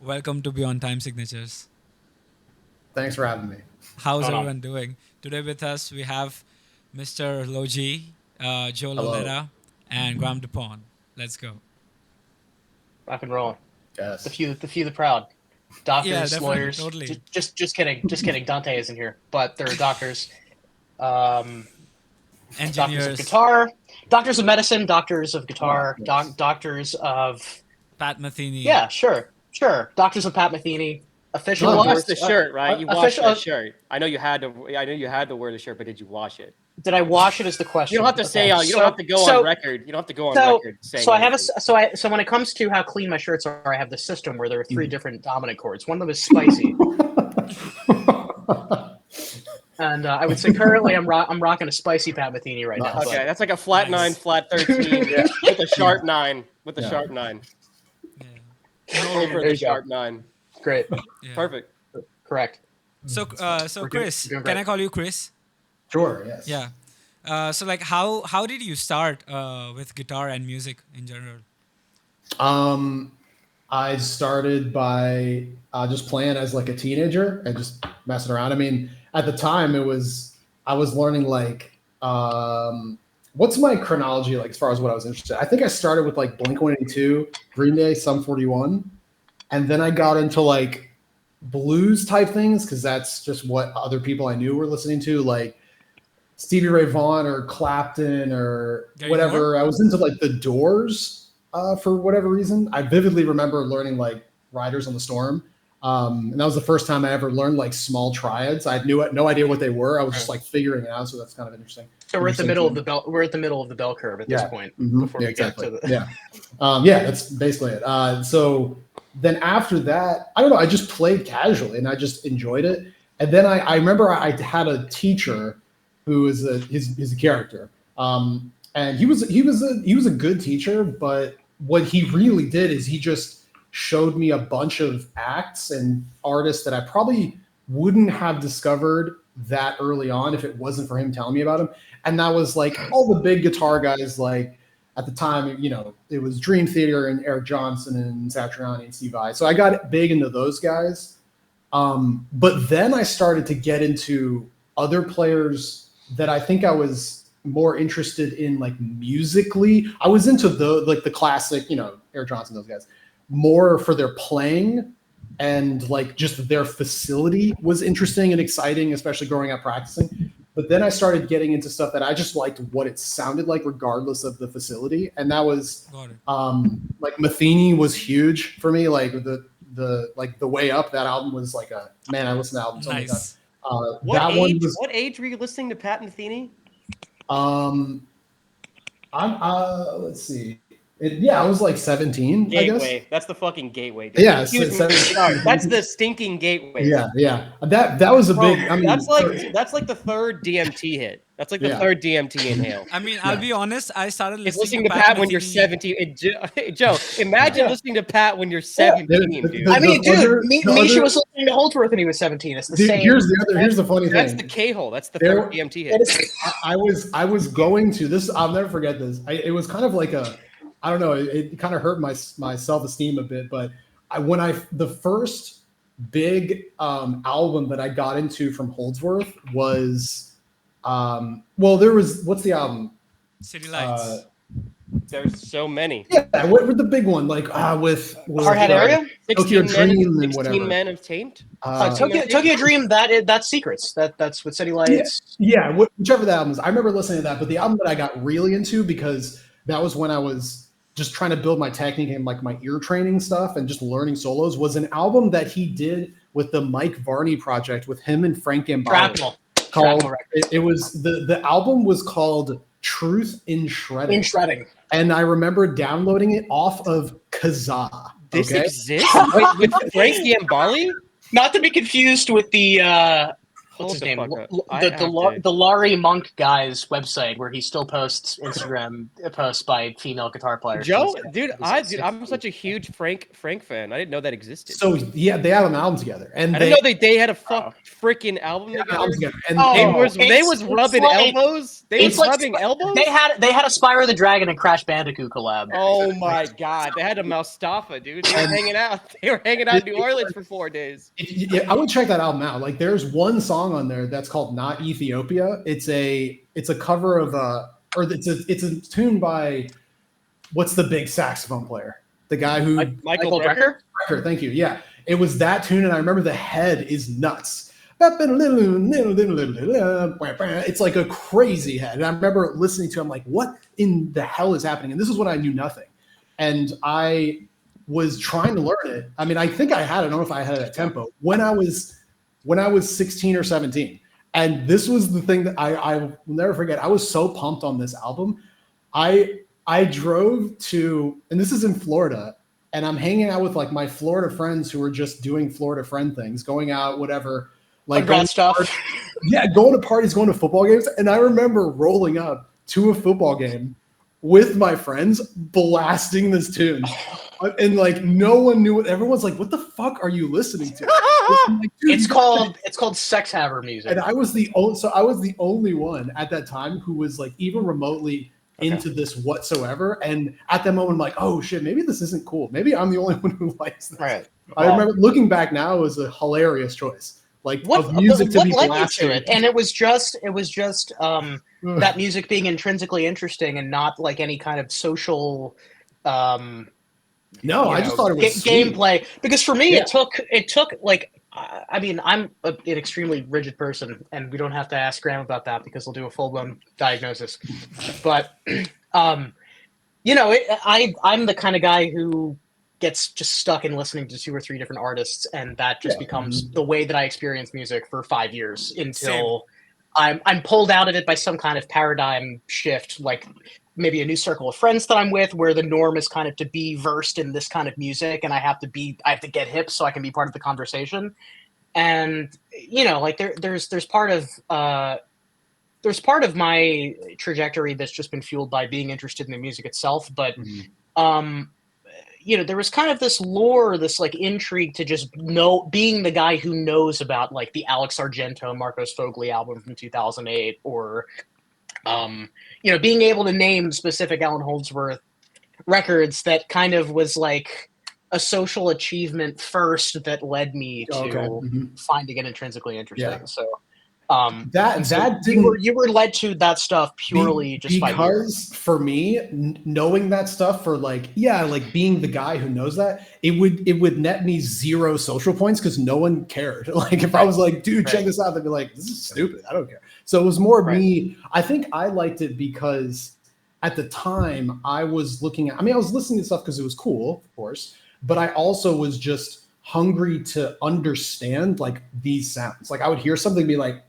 Welcome to Beyond Time Signatures. Thanks for having me. How's everyone doing? Today with us, we have Mr. Logi, Joe Loletta, and Graham Dupont. Let's go. Rock and roll. Yes. The few, the proud. Doctors, lawyers. Totally. Just kidding. Just kidding. Dante isn't here, but they're doctors. Engineers. Doctors of guitar, doctors of medicine, doctors of guitar, doctors of Pat Metheny. Yeah, sure. Doctors of Pat Metheny. Official. You washed the shirt, right? You washed official- the shirt. I know you had to. I know you had to wear the shirt, but did you wash it? Did I wash it? Is the question. You don't have to say. You don't have to go on record. You don't have to go on record. Saying so I have so when it comes to how clean my shirts are, I have the system where there are three different dominant chords. One of them is spicy. And I would say currently I'm rocking a spicy Pat Metheny right now. Okay, that's like a flat 9, flat 13 with a sharp 9. With a sharp 9. Yeah. Over the sharp 9. Great. Yeah. Perfect. Correct. So Chris, doing can great. I call you Chris? Sure. Yes. Yeah. So like, how did you start with guitar and music in general? I started by just playing as like a teenager and just messing around. I mean, at the time I was learning like what's my chronology like as far as what I was interested in? I think I started with like Blink-182, Green Day, Sum 41, and then I got into like blues type things because that's just what other people I knew were listening to, like Stevie Ray Vaughan or Clapton or whatever. I was into like the Doors for whatever reason. I vividly remember learning like Riders on the Storm. And that was the first time I ever learned like small triads. I had no idea what they were. I was just like figuring it out. So that's kind of interesting. So we're at the middle of the bell. We're at the middle of the bell curve at this point. Before we get to the that's basically it. So then after that, I don't know. I just played casually and I just enjoyed it. And then I remember I had a teacher who is he's a character. And he was a good teacher, but what he really did is he just showed me a bunch of acts and artists that I probably wouldn't have discovered that early on if it wasn't for him telling me about them. And that was like all the big guitar guys, like at the time, you know, it was Dream Theater and Eric Johnson and Satriani and Steve Vai. So I got big into those guys. But then I started to get into other players that I think I was more interested in, like musically. I was into the classic, you know, Eric Johnson, those guys, more for their playing, and like just their facility was interesting and exciting, especially growing up practicing. But then I started getting into stuff that I just liked what it sounded like regardless of the facility. And that was like Metheny was huge for me. Like the Way Up, that album was like I listened to albums so many times. What age were you listening to Pat Metheny? Let's see. I was like 17. Gateway. I guess. That's the fucking gateway. Yeah, that's the stinking gateway. Yeah. That was a big. I mean, that's like the third DMT hit. That's like the third DMT inhale. I mean, I'll be honest. I started listening to Pat when you're 17. Joe, imagine listening to Pat when you're 17, dude. I mean, dude, Misha was listening to Holdsworth when he was 17. It's the same. Here's the funny thing. That's the K-hole. That's the third DMT hit. I was going to this. I'll never forget this. It was kind of like I don't know. It kind of hurt my self-esteem a bit, but the first big album that I got into from Holdsworth was what's the album? City Lights. There's so many. Yeah, what were the big one? Like with Hardhead Area? Tokyo Dream and whatever. 16 Men of Taint? Tokyo Dream, that's Secrets. That's with City Lights. Yeah, whichever the album is. I remember listening to that, but the album that I got really into, because that was when I was just trying to build my technique and like my ear training stuff and just learning solos, was an album that he did with the Mike Varney project with him and Frank Gambale. It was the album was called Truth in Shredding. And I remember downloading it off of Kazaa. This exists? Wait, with Frank Gambale? Not to be confused with the what's his the name? fuck up. I have The Laurie Monk guy's website where he still posts Instagram posts by female guitar players. Joe, He's- dude, he's I'm such a huge Frank fan. I didn't know that existed. So yeah, they have an album together, and I didn't know they had a freaking album have an together. album together. And They was rubbing elbows. They was rubbing elbows. They had a Spyro the Dragon and Crash Bandicoot collab. Oh my god, they had a Mustafa, dude. They were hanging out. They were hanging out in New Orleans for 4 days. Yeah, I would check that album out. Like, there's one song on there that's called "Not Ethiopia." It's a cover of it's a tune by what's the big saxophone player, the guy who Michael Brecker. Thank you. Yeah, it was that tune, and I remember the head is nuts. It's like a crazy head, and I remember listening to it, I'm like, what in the hell is happening? And this is when I knew nothing, and I was trying to learn it. I mean, I think I had it. I don't know if I had it at tempo when I was 16 or 17. And this was the thing that I will never forget. I was so pumped on this album. I drove to, and this is in Florida, and I'm hanging out with like my Florida friends who were just doing Florida friend things, going out, whatever. Like going stuff. Yeah, going to parties, going to football games. And I remember rolling up to a football game with my friends, blasting this tune. And like no one knew it. Everyone's like, "What the fuck are you listening to?" Like, it's called sex haver music. And I was the only one at that time who was like even remotely into this whatsoever. And at that moment, I'm like, "Oh shit, maybe this isn't cool. Maybe I'm the only one who likes this." Right. I remember looking back now, it was a hilarious choice. Like of music to be blasted. To it? And it was just that music being intrinsically interesting and not like any kind of social. No, I just thought it was gameplay. Because for me, it took like, I mean, I'm an extremely rigid person, and we don't have to ask Graham about that because he'll do a full blown diagnosis. But I'm the kind of guy who gets just stuck in listening to 2 or 3 different artists, and that just becomes the way that I experience music for 5 years until I'm pulled out of it by some kind of paradigm shift, like maybe a new circle of friends that I'm with, where the norm is kind of to be versed in this kind of music, and I have to get hip so I can be part of the conversation. And like there's part of my trajectory that's just been fueled by being interested in the music itself, but there was kind of this lore, this like intrigue to just being the guy who knows about like the Alex Argento, Marcos Fogli album from 2008, or being able to name specific Alan Holdsworth records that kind of was like a social achievement first that led me to finding it intrinsically interesting. Yeah. So you were led to that stuff purely just because for me, knowing that stuff for like being the guy who knows that, it would net me 0 social points because no one cared. Like if I was like, dude, check this out, they'd be like, this is stupid. I don't care. So it was more me. I think I liked it because at the time I was I was listening to stuff because it was cool, of course, but I also was just hungry to understand like these sounds. Like I would hear something and be like,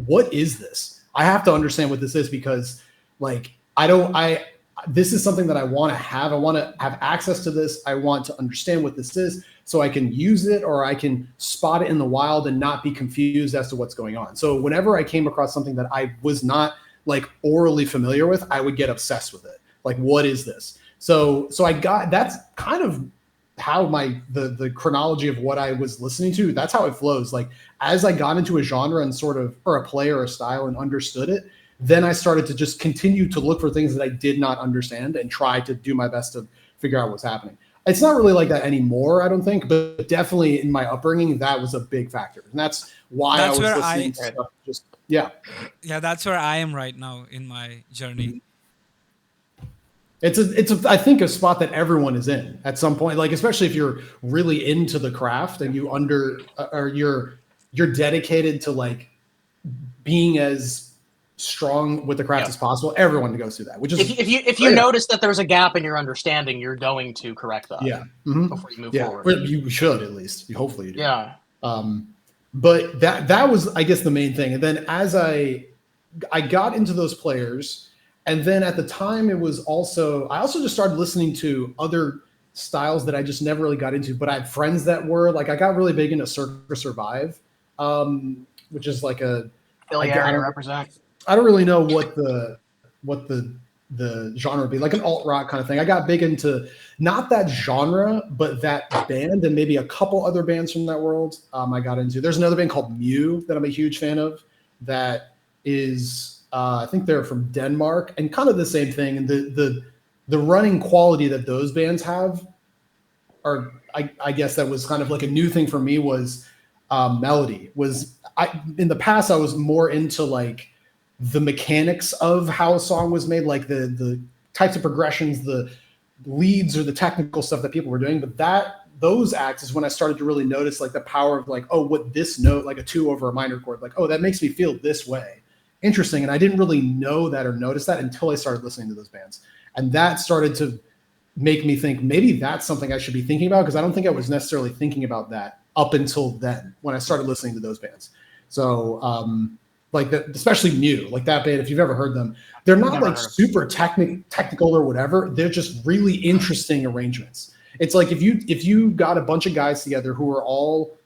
what is this? I have to understand what this is because like this is something that I want to have. I want to have access to this. I want to understand what this is so I can use it or I can spot it in the wild and not be confused as to what's going on. So whenever I came across something that I was not like orally familiar with, I would get obsessed with it. Like, what is this? So that's kind of how the chronology of what I was listening to, that's how it flows. Like as I got into a genre and or a player or a style and understood it, then I started to just continue to look for things that I did not understand and try to do my best to figure out what's happening. It's not really like that anymore, I don't think, but definitely in my upbringing, that was a big factor. And that's why I was listening to stuff. Yeah, that's where I am right now in my journey. Mm-hmm. It's I think a spot that everyone is in at some point, like especially if you're really into the craft and you're dedicated to like being as strong with the craft as possible. Everyone goes through that. Which is if you notice that there's a gap in your understanding, you're going to correct that. Yeah. Before you move forward. Well, you should at least. Hopefully you do. Yeah. But that was, I guess, the main thing. And then as I got into those players. And then at the time, I also just started listening to other styles that I just never really got into, but I had friends that were like, I got really big into Circa Survive. which is like a Philly area represent. I don't really know what the genre would be, like an alt rock kind of thing. I got big into not that genre, but that band and maybe a couple other bands from that world. I got into. There's another band called Mew that I'm a huge fan of. That is, I think they're from Denmark, and kind of the same thing. And the running quality that those bands have are, I guess that was kind of like a new thing for me was melody. In the past I was more into like the mechanics of how a song was made, like the types of progressions, the leads or the technical stuff that people were doing. But those acts is when I started to really notice like the power of like, oh, what this note, like a 2 over a minor chord, like, oh, that makes me feel this way. Interesting. And I didn't really know that or notice that until I started listening to those bands. And that started to make me think maybe that's something I should be thinking about, because I don't think I was necessarily thinking about that up until then when I started listening to those bands. So like that, especially Mew, like that band, if you've ever heard them, they're not like super technical or whatever. They're just really interesting arrangements. It's like if you got a bunch of guys together who are all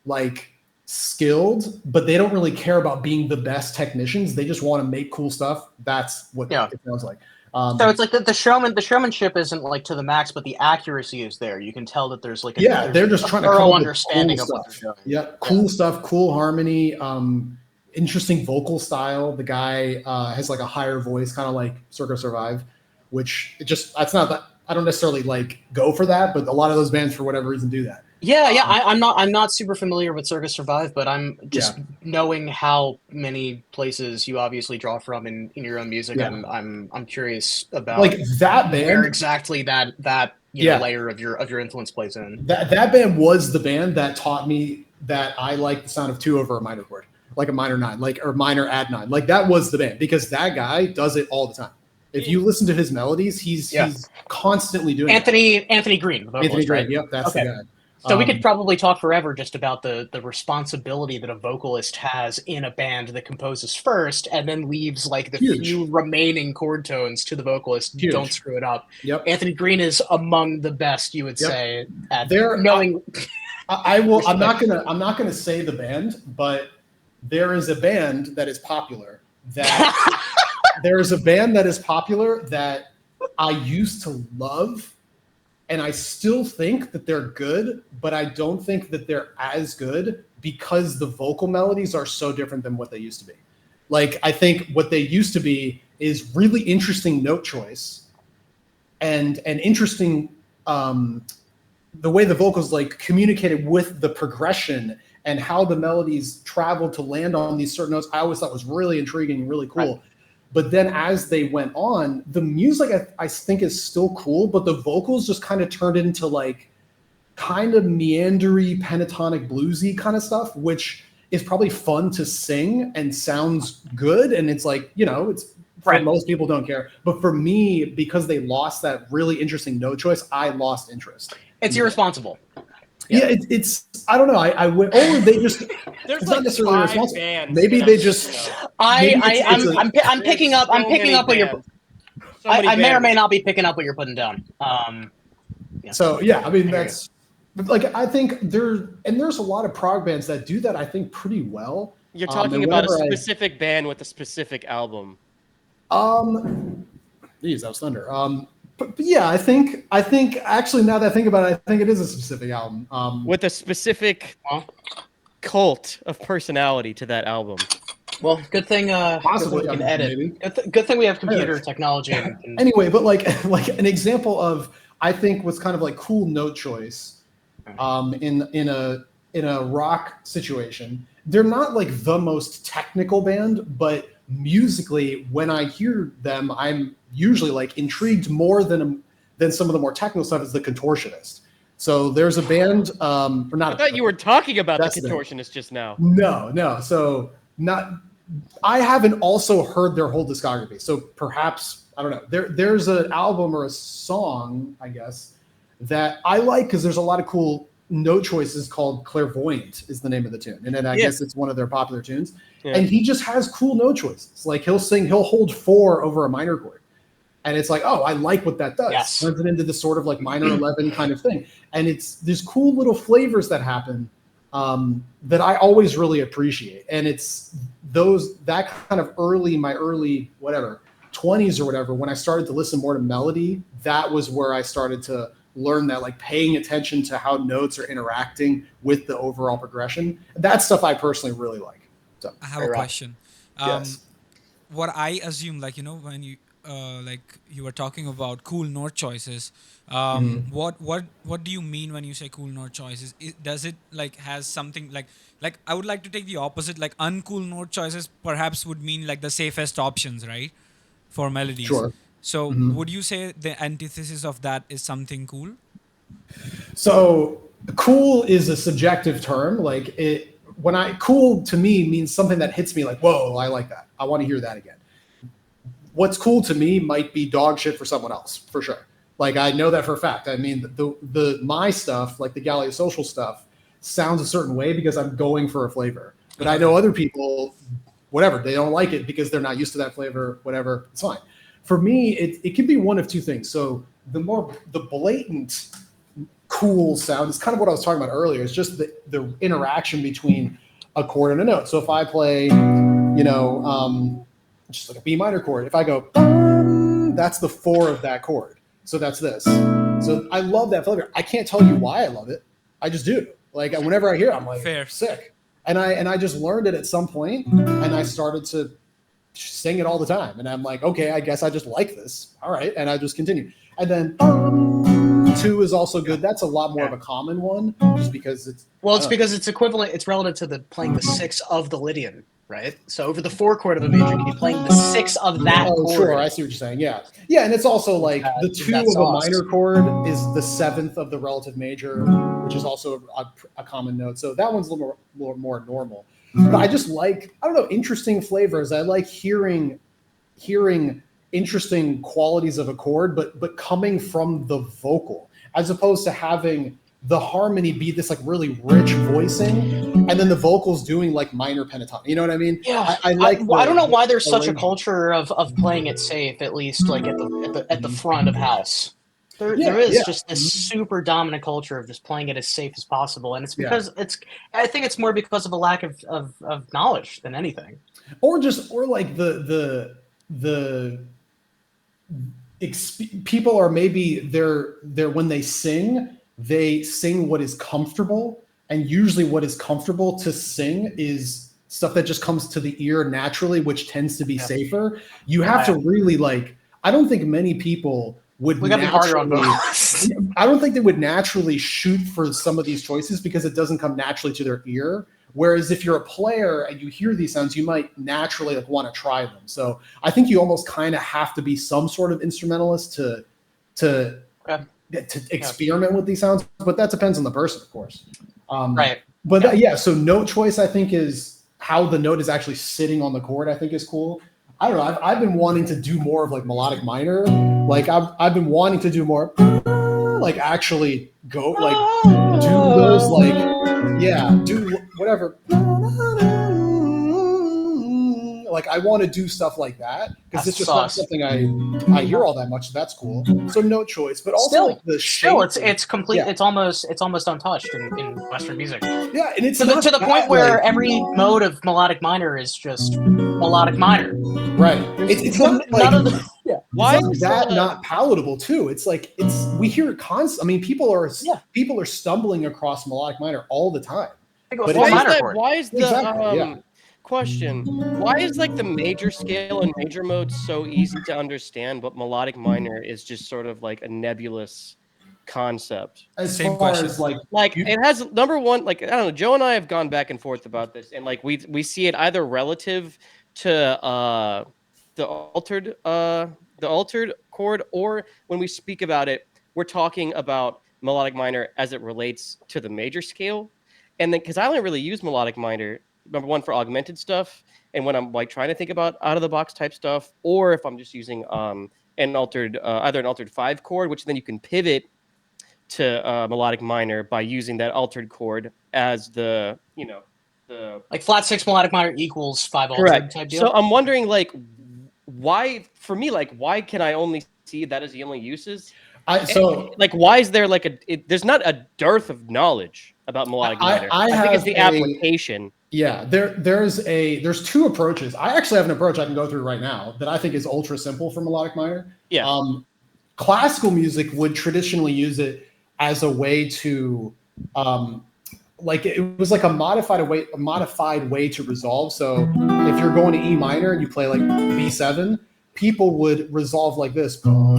like skilled, but they don't really care about being the best technicians. They just want to make cool stuff. That's what it sounds like. So it's like the showmanship isn't like to the max, but the accuracy is there. You can tell that there's like they're just trying to come thorough up with understanding cool of what stuff. they're doing. Yeah, cool stuff, cool harmony, interesting vocal style. The guy has like a higher voice, kind of like Circa Survive, which that's not that I don't necessarily like go for that, but a lot of those bands for whatever reason do that. Yeah. I'm not super familiar with Circus Survive, but I'm just knowing how many places you obviously draw from in your own music. Yeah. I'm curious about like that band. Where exactly that layer of your influence plays in. That band was the band that taught me that I like the sound of 2 over a minor chord, like a minor 9, like or minor add 9. Like that was the band, because that guy does it all the time. If you listen to his melodies, he's constantly doing Anthony Green. Anthony Green, yep, that's the guy. So we could probably talk forever just about the responsibility that a vocalist has in a band that composes first and then leaves like the few remaining chord tones to the vocalist. Huge. Don't screw it up. Yep. Anthony Green is among the best, you would say, at knowing. I will. I'm not gonna say the band, but there is a band that is popular that there is a band that is popular that I used to love. And I still think that they're good, but I don't think that they're as good because the vocal melodies are so different than what they used to be. Like, I think what they used to be is really interesting note choice and interesting the way the vocals like communicated with the progression and how the melodies traveled to land on these certain notes. I always thought was really intriguing and really cool. Right. But then as they went on, the music I think is still cool, but the vocals just kind of turned into like kind of meandery, pentatonic, bluesy kind of stuff, which is probably fun to sing and sounds good. And it's like, it's for most people don't care. But for me, because they lost that really interesting note choice, I lost interest. It's irresponsible. Yeah, it's I don't know. I would, or they just There's it's like not necessarily 5 responsible. bands. Maybe they just. I'm picking up what you're. I may or may not be picking up what you're putting down. So I mean that's like I think there's a lot of prog bands that do that. I think pretty well. You're talking about a specific band with a specific album. Geez, that was thunder. But yeah, I think actually now that I think about it, I think it is a specific album. With a specific cult of personality to that album. Well, good thing possibly we can edit. Good thing we have computer technology. Anyway, but like an example of I think what's kind of like cool note choice in a rock situation. They're not like the most technical band, but musically, when I hear them, I'm usually like intrigued more than some of the more technical stuff is the Contortionist. So there's a band, or not. I thought you were talking about the Contortionist just now. No. So I haven't also heard their whole discography. So perhaps, I don't know. There's an album or a song, I guess, that I like because there's a lot of cool note choices called Clairvoyant is the name of the tune. And then I guess it's one of their popular tunes. Yeah. And he just has cool note choices. Like he'll hold 4 over a minor chord. And it's like, oh, I like what that does. Yes. Turns it into this sort of like minor 11 kind of thing. And there's cool little flavors that happen that I always really appreciate. And it's that kind of my early whatever 20s or whatever, when I started to listen more to melody, that was where I started to learn that, like, paying attention to how notes are interacting with the overall progression. That stuff I personally really like. So I have a question. Yes. What I assume, like, when you like you were talking about cool note choices, what do you mean when you say cool note choices? Does it like has something like I would like to take the opposite, like uncool note choices perhaps would mean like the safest options, right, for melodies. Sure. So would you say the antithesis of that is something cool? So cool is a subjective term. Like cool to me means something that hits me like, whoa, I like that. I want to hear that again. What's cool to me might be dog shit for someone else, for sure. Like, I know that for a fact. I mean, my stuff, like the Galia social stuff, sounds a certain way because I'm going for a flavor. But I know other people, whatever, they don't like it because they're not used to that flavor, whatever, it's fine. For me, it can be one of two things. So the blatant cool sound is kind of what I was talking about earlier. It's just the interaction between a chord and a note. So if I play, just like a B minor chord, if I go, that's the 4 of that chord. So that's this. So I love that flavor. I can't tell you why I love it. I just do. Like, whenever I hear it, I'm like, sick. And I just learned it at some point, and I started to sing it all the time. And I'm like, okay, I guess I just like this. All right. And I just continue. And then 2 is also good. That's a lot more of a common one, just because it's because it's equivalent. It's relative to playing the 6 of the Lydian, right? So over the 4 chord of a major, you'd be playing the 6 of that chord. Sure, I see what you're saying. Yeah, and it's also like the 2 of a minor chord is the 7th of the relative major, which is also a common note. So that one's a little more normal. But I just like, I don't know, interesting flavors. I like hearing interesting qualities of a chord, but coming from the vocal, as opposed to having the harmony be this like really rich voicing, and then the vocals doing like minor pentatonic. You know what I mean? Yeah. I like. I don't know why there's such a culture of playing it safe, at least like at the front of house. There is just this super dominant culture of just playing it as safe as possible, and it's because I think it's more because of a lack of knowledge than anything, or like people are maybe they're when they sing what is comfortable, and usually what is comfortable to sing is stuff that just comes to the ear naturally, which tends to be safer. You have to really I don't think many people would I don't think they would naturally shoot for some of these choices because it doesn't come naturally to their ear. Whereas if you're a player and you hear these sounds, you might naturally want to try them. So I think you almost kind of have to be some sort of instrumentalist to experiment with these sounds, but that depends on the person, of course. Right. But so note choice, I think, is how the note is actually sitting on the chord, I think is cool. I don't know. I've been wanting to do more of like melodic minor. Like I've been wanting to do more, like actually go like do those do whatever. Like I want to do stuff like that because it's just not something I hear all that much. So that's cool. So note choice, but also it's complete. Yeah. It's almost untouched in Western music. Yeah, and it's to the point where every mode of melodic minor is just melodic minor. Right. It's not none of the. Yeah. Why is that not palatable too? It's like we hear it constant. I mean, people are stumbling across melodic minor all the time. But why is the question, why is like the major scale and major mode so easy to understand, but melodic minor is just sort of like a nebulous concept? Same question. It has number one, like I don't know, Joe and I have gone back and forth about this, and like we see it either relative to the altered chord, or when we speak about it, we're talking about melodic minor as it relates to the major scale. And then because I only really use melodic minor, number one, for augmented stuff, and when I'm like trying to think about out of the box type stuff, or if I'm just using an altered either an altered 5 chord, which then you can pivot to melodic minor by using that altered chord as the like flat 6 melodic minor equals 5 altered type deal. So I'm wondering why can I only see that as the only uses? Like, why is there like there's not a dearth of knowledge about melodic minor. I think it's the application. Yeah, there's two approaches. I actually have an approach I can go through right now that I think is ultra simple for melodic minor. Yeah. Classical music would traditionally use it as a way to like it was like a modified way to resolve. So if you're going to E minor and you play like B7, people would resolve like this. So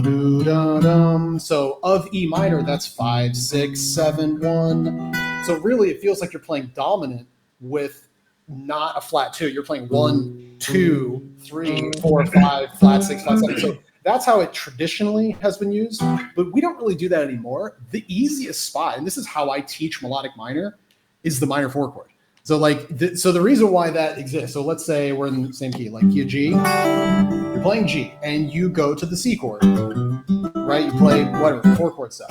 of E minor, that's 5, 6, 7, 1. So really, it feels like you're playing dominant with not a flat 2. You're playing 1, 2, 3, 4, 5, flat 6, flat 7. So that's how it traditionally has been used, but we don't really do that anymore. The easiest spot, and this is how I teach melodic minor, is the minor 4 chord. So like, so the reason why that exists, so let's say we're in the same key, like key of G, you're playing G, and you go to the C chord, right? You play whatever, 4 chord stuff.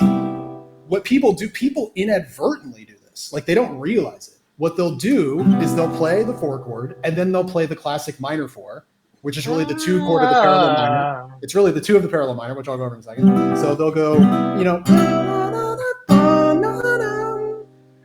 What people do, people inadvertently do this. Like they don't realize it. What they'll do is they'll play the 4 chord, and then they'll play the classic minor 4, which is really the 2 chord of the parallel minor. It's really the 2 of the parallel minor, which I'll go over in a second. So they'll go, you know,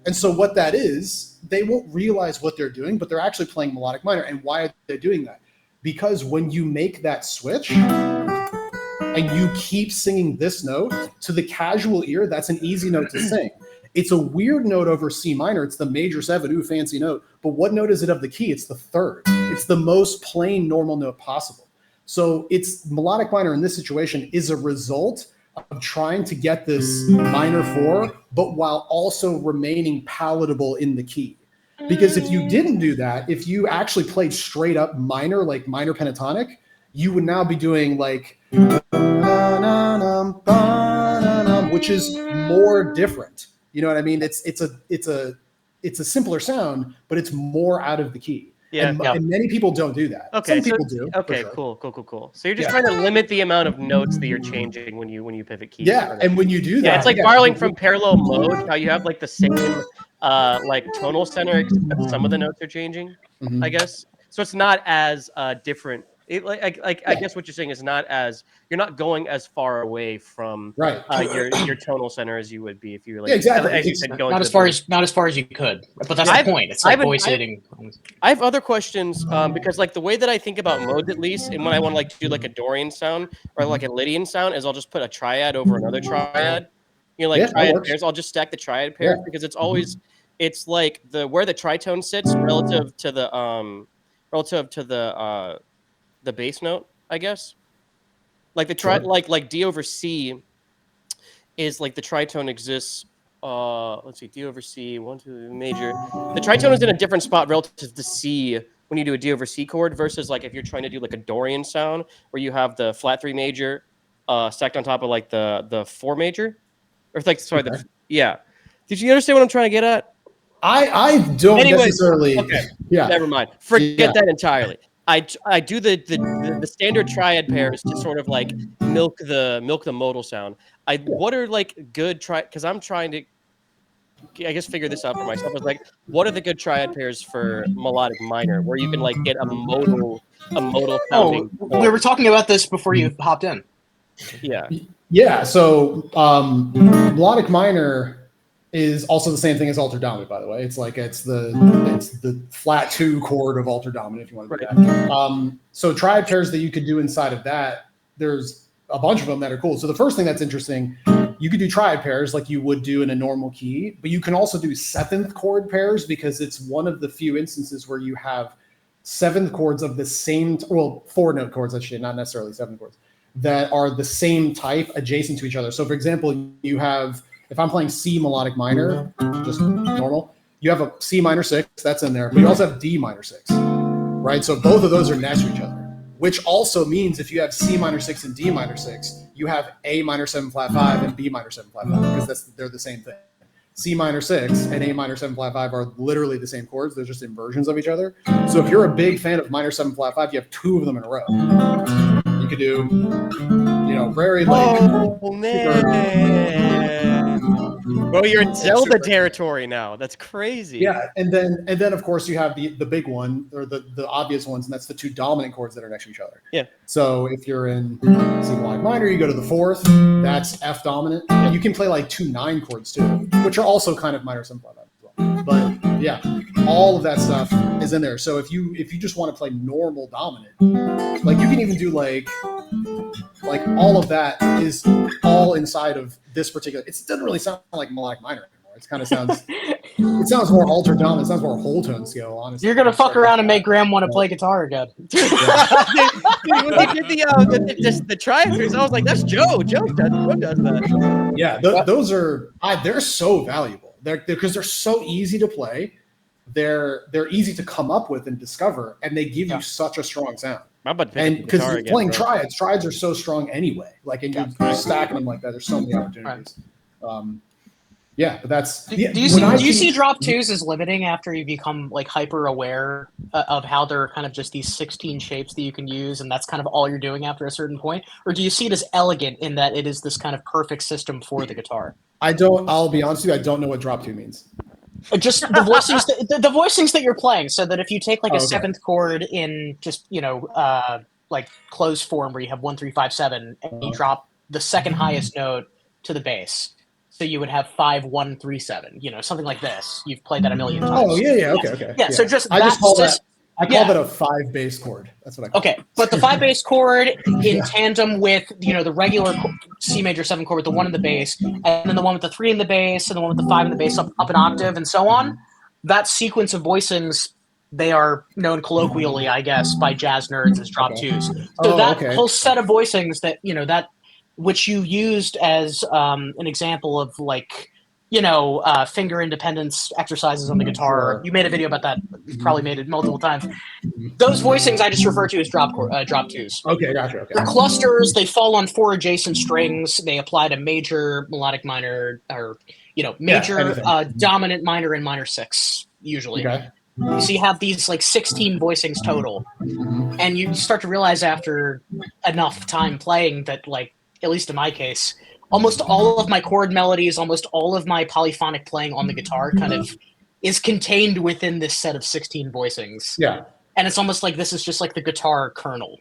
and so what that is, they won't realize what they're doing, but they're actually playing melodic minor. And why are they doing that? Because when you make that switch and you keep singing this note, to the casual ear, that's an easy note to sing. It's a weird note over C minor. It's the major 7, ooh, fancy note. But what note is it of the key? It's the 3rd. It's the most plain normal note possible. So it's melodic minor in this situation is a result of trying to get this minor 4, but while also remaining palatable in the key. Because if you didn't do that, if you actually played straight up minor, like minor pentatonic, you would now be doing like, which is more different. You know what I mean? It's a simpler sound, but it's more out of the key. Yeah, and many people don't do that. Okay, some people do. Okay, sure. Cool. So you're just trying to limit the amount of notes that you're changing when you pivot keys. Yeah, and when you do that, yeah, it's like borrowing from parallel mode. How you have like the same like tonal center, except some of the notes are changing. I guess so. It's not as different. I guess what you're saying is not as you're not going as far away from your tonal center as you would be if you were like exactly. As you said, going not as far as you could. But that's the point. It's like voice hitting. I have other questions because like the way that I think about modes at least, and when I want to like do like a Dorian sound or like a Lydian sound, is I'll just put a triad over another triad. You know, like triad pairs. I'll just stack the triad pairs because it's always it's like where the tritone sits relative to the bass note, I guess. Like the like D over C is like the tritone exists. Let's see, D over C, 1, 2, major. The tritone is in a different spot relative to C when you do a D over C chord versus like if you're trying to do like a Dorian sound where you have the flat 3 major stacked on top of like the 4 major, or like yeah. Did you understand what I'm trying to get at? I don't necessarily. Okay. Yeah. Never mind. Forget that entirely. I do the standard triad pairs to sort of like milk the modal sound. What are like good because I'm trying to I guess figure this out for myself. It's like what are the good triad pairs for melodic minor where you can like get a modal sounding. We were talking about this before you hopped in. Yeah. So melodic minor is also the same thing as altered dominant, by the way. It's like it's the flat 2 chord of altered dominant, if you want to do that. So triad pairs that you could do inside of that, there's a bunch of them that are cool. So the first thing that's interesting, you could do triad pairs like you would do in a normal key, but you can also do 7th chord pairs because it's one of the few instances where you have 7th chords of the same, 4-note chords, I should say, not necessarily 7 chords, that are the same type adjacent to each other. So for example, you have, if I'm playing C melodic minor, just normal, you have a C minor 6, that's in there, but you also have D minor 6, right? So both of those are next to each other, which also means if you have C minor 6 and D minor 6, you have A minor 7 flat 5 and B minor 7 flat 5 because they're the same thing. C minor 6 and A minor 7 flat 5 are literally the same chords. They're just inversions of each other. So if you're a big fan of minor 7 flat 5, you have 2 of them in a row. You could do, very like. Oh man! Well, you're in Zelda territory now. That's crazy. Yeah, and then of course you have the big one, or the obvious ones, and that's the two dominant chords that are next to each other. Yeah. So if you're in C melodic minor, you go to the fourth. That's F dominant. And you can play like 2 9 chords too, which are also kind of minor simplified as well. But yeah, all of that stuff is in there. So if you just want to play normal dominant, like you can even do like all of that is all inside of this particular. It doesn't really sound like melodic minor anymore. It kind of sounds. It sounds more altered dominant. It sounds more whole tone scale. Honestly, You're gonna fuck around and make Graham want to play guitar again. When they did the triads, I was like, "That's Joe. Joe does that." Yeah, those are they're so valuable. Because they're so easy to play. They're easy to come up with and discover, and they give you such a strong sound. I'm about to pick And up the guitar because again, playing bro. triads are so strong anyway. Like, and you're stacking them like that. There's so many opportunities. Yeah, but that's. Do Yeah, you see drop twos as limiting after you become like hyper aware of how they're kind of just these 16 shapes that you can use, and that's kind of all you're doing after a certain point? Or do you see it as elegant in that it is this kind of perfect system for the guitar? I'll be honest with you, I don't know what drop 2 means. Just the voicings, the voicings that you're playing, so that if you take like a okay. 7th chord in just like closed form where you have 1 3 5 7, and you drop the second highest note to the bass, so you would have 5 1 3 7, something like this. You've played that a million times. Oh yeah, okay. Yeah, so just I just call that. I call yeah. that a 5 bass chord. That's what I call it. Okay, but the 5 bass chord in tandem with the regular C major 7 chord with the 1 in the bass, and then the one with the 3 in the bass, and the one with the 5 in the bass up an octave, and so on. That sequence of voicings, they are known colloquially, I guess, by jazz nerds as drop twos. So whole set of voicings that which you used as an example of like finger independence exercises on the guitar. Sure. You made a video about that. You've probably made it multiple times. Those voicings I just refer to as drop twos. Okay, gotcha. Okay. They're clusters. They fall on 4 adjacent strings. They apply to major, melodic minor, or major, dominant minor, and minor 6 usually. Okay. So you have these like 16 voicings total, and you start to realize after enough time playing that, like, at least in my case, almost all of my chord melodies, almost all of my polyphonic playing on the guitar kind of is contained within this set of 16 voicings. Yeah. And it's almost like this is just like the guitar kernel.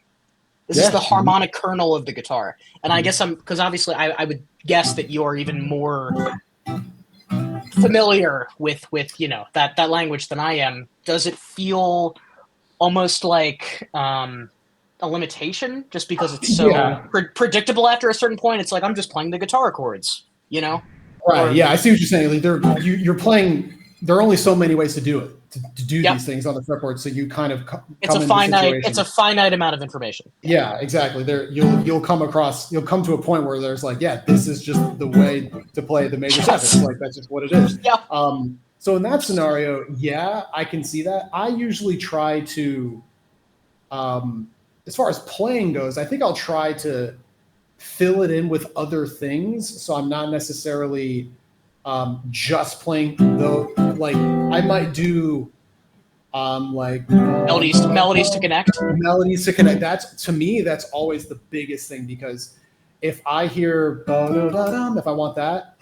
This is the harmonic kernel of the guitar. And I guess because obviously I would guess that you're even more familiar with that language than I am. Does it feel almost like a limitation just because it's so predictable after a certain point? It's like, I'm just playing the guitar chords, Right. I see what you're saying. Like you're playing. There are only so many ways to do it. To do these things on the fretboard, so you kind of it's a finite amount of information. Yeah, exactly. There you'll come to a point where there's like, this is just the way to play the major seventh. Like, that's just what it is. Yeah. So in that scenario, I can see that. I usually try to, as far as playing goes, I think I'll try to fill it in with other things. So I'm not necessarily just playing like I might do like melodies to connect. Melodies to connect. To me, that's always the biggest thing, because if I hear if I want that,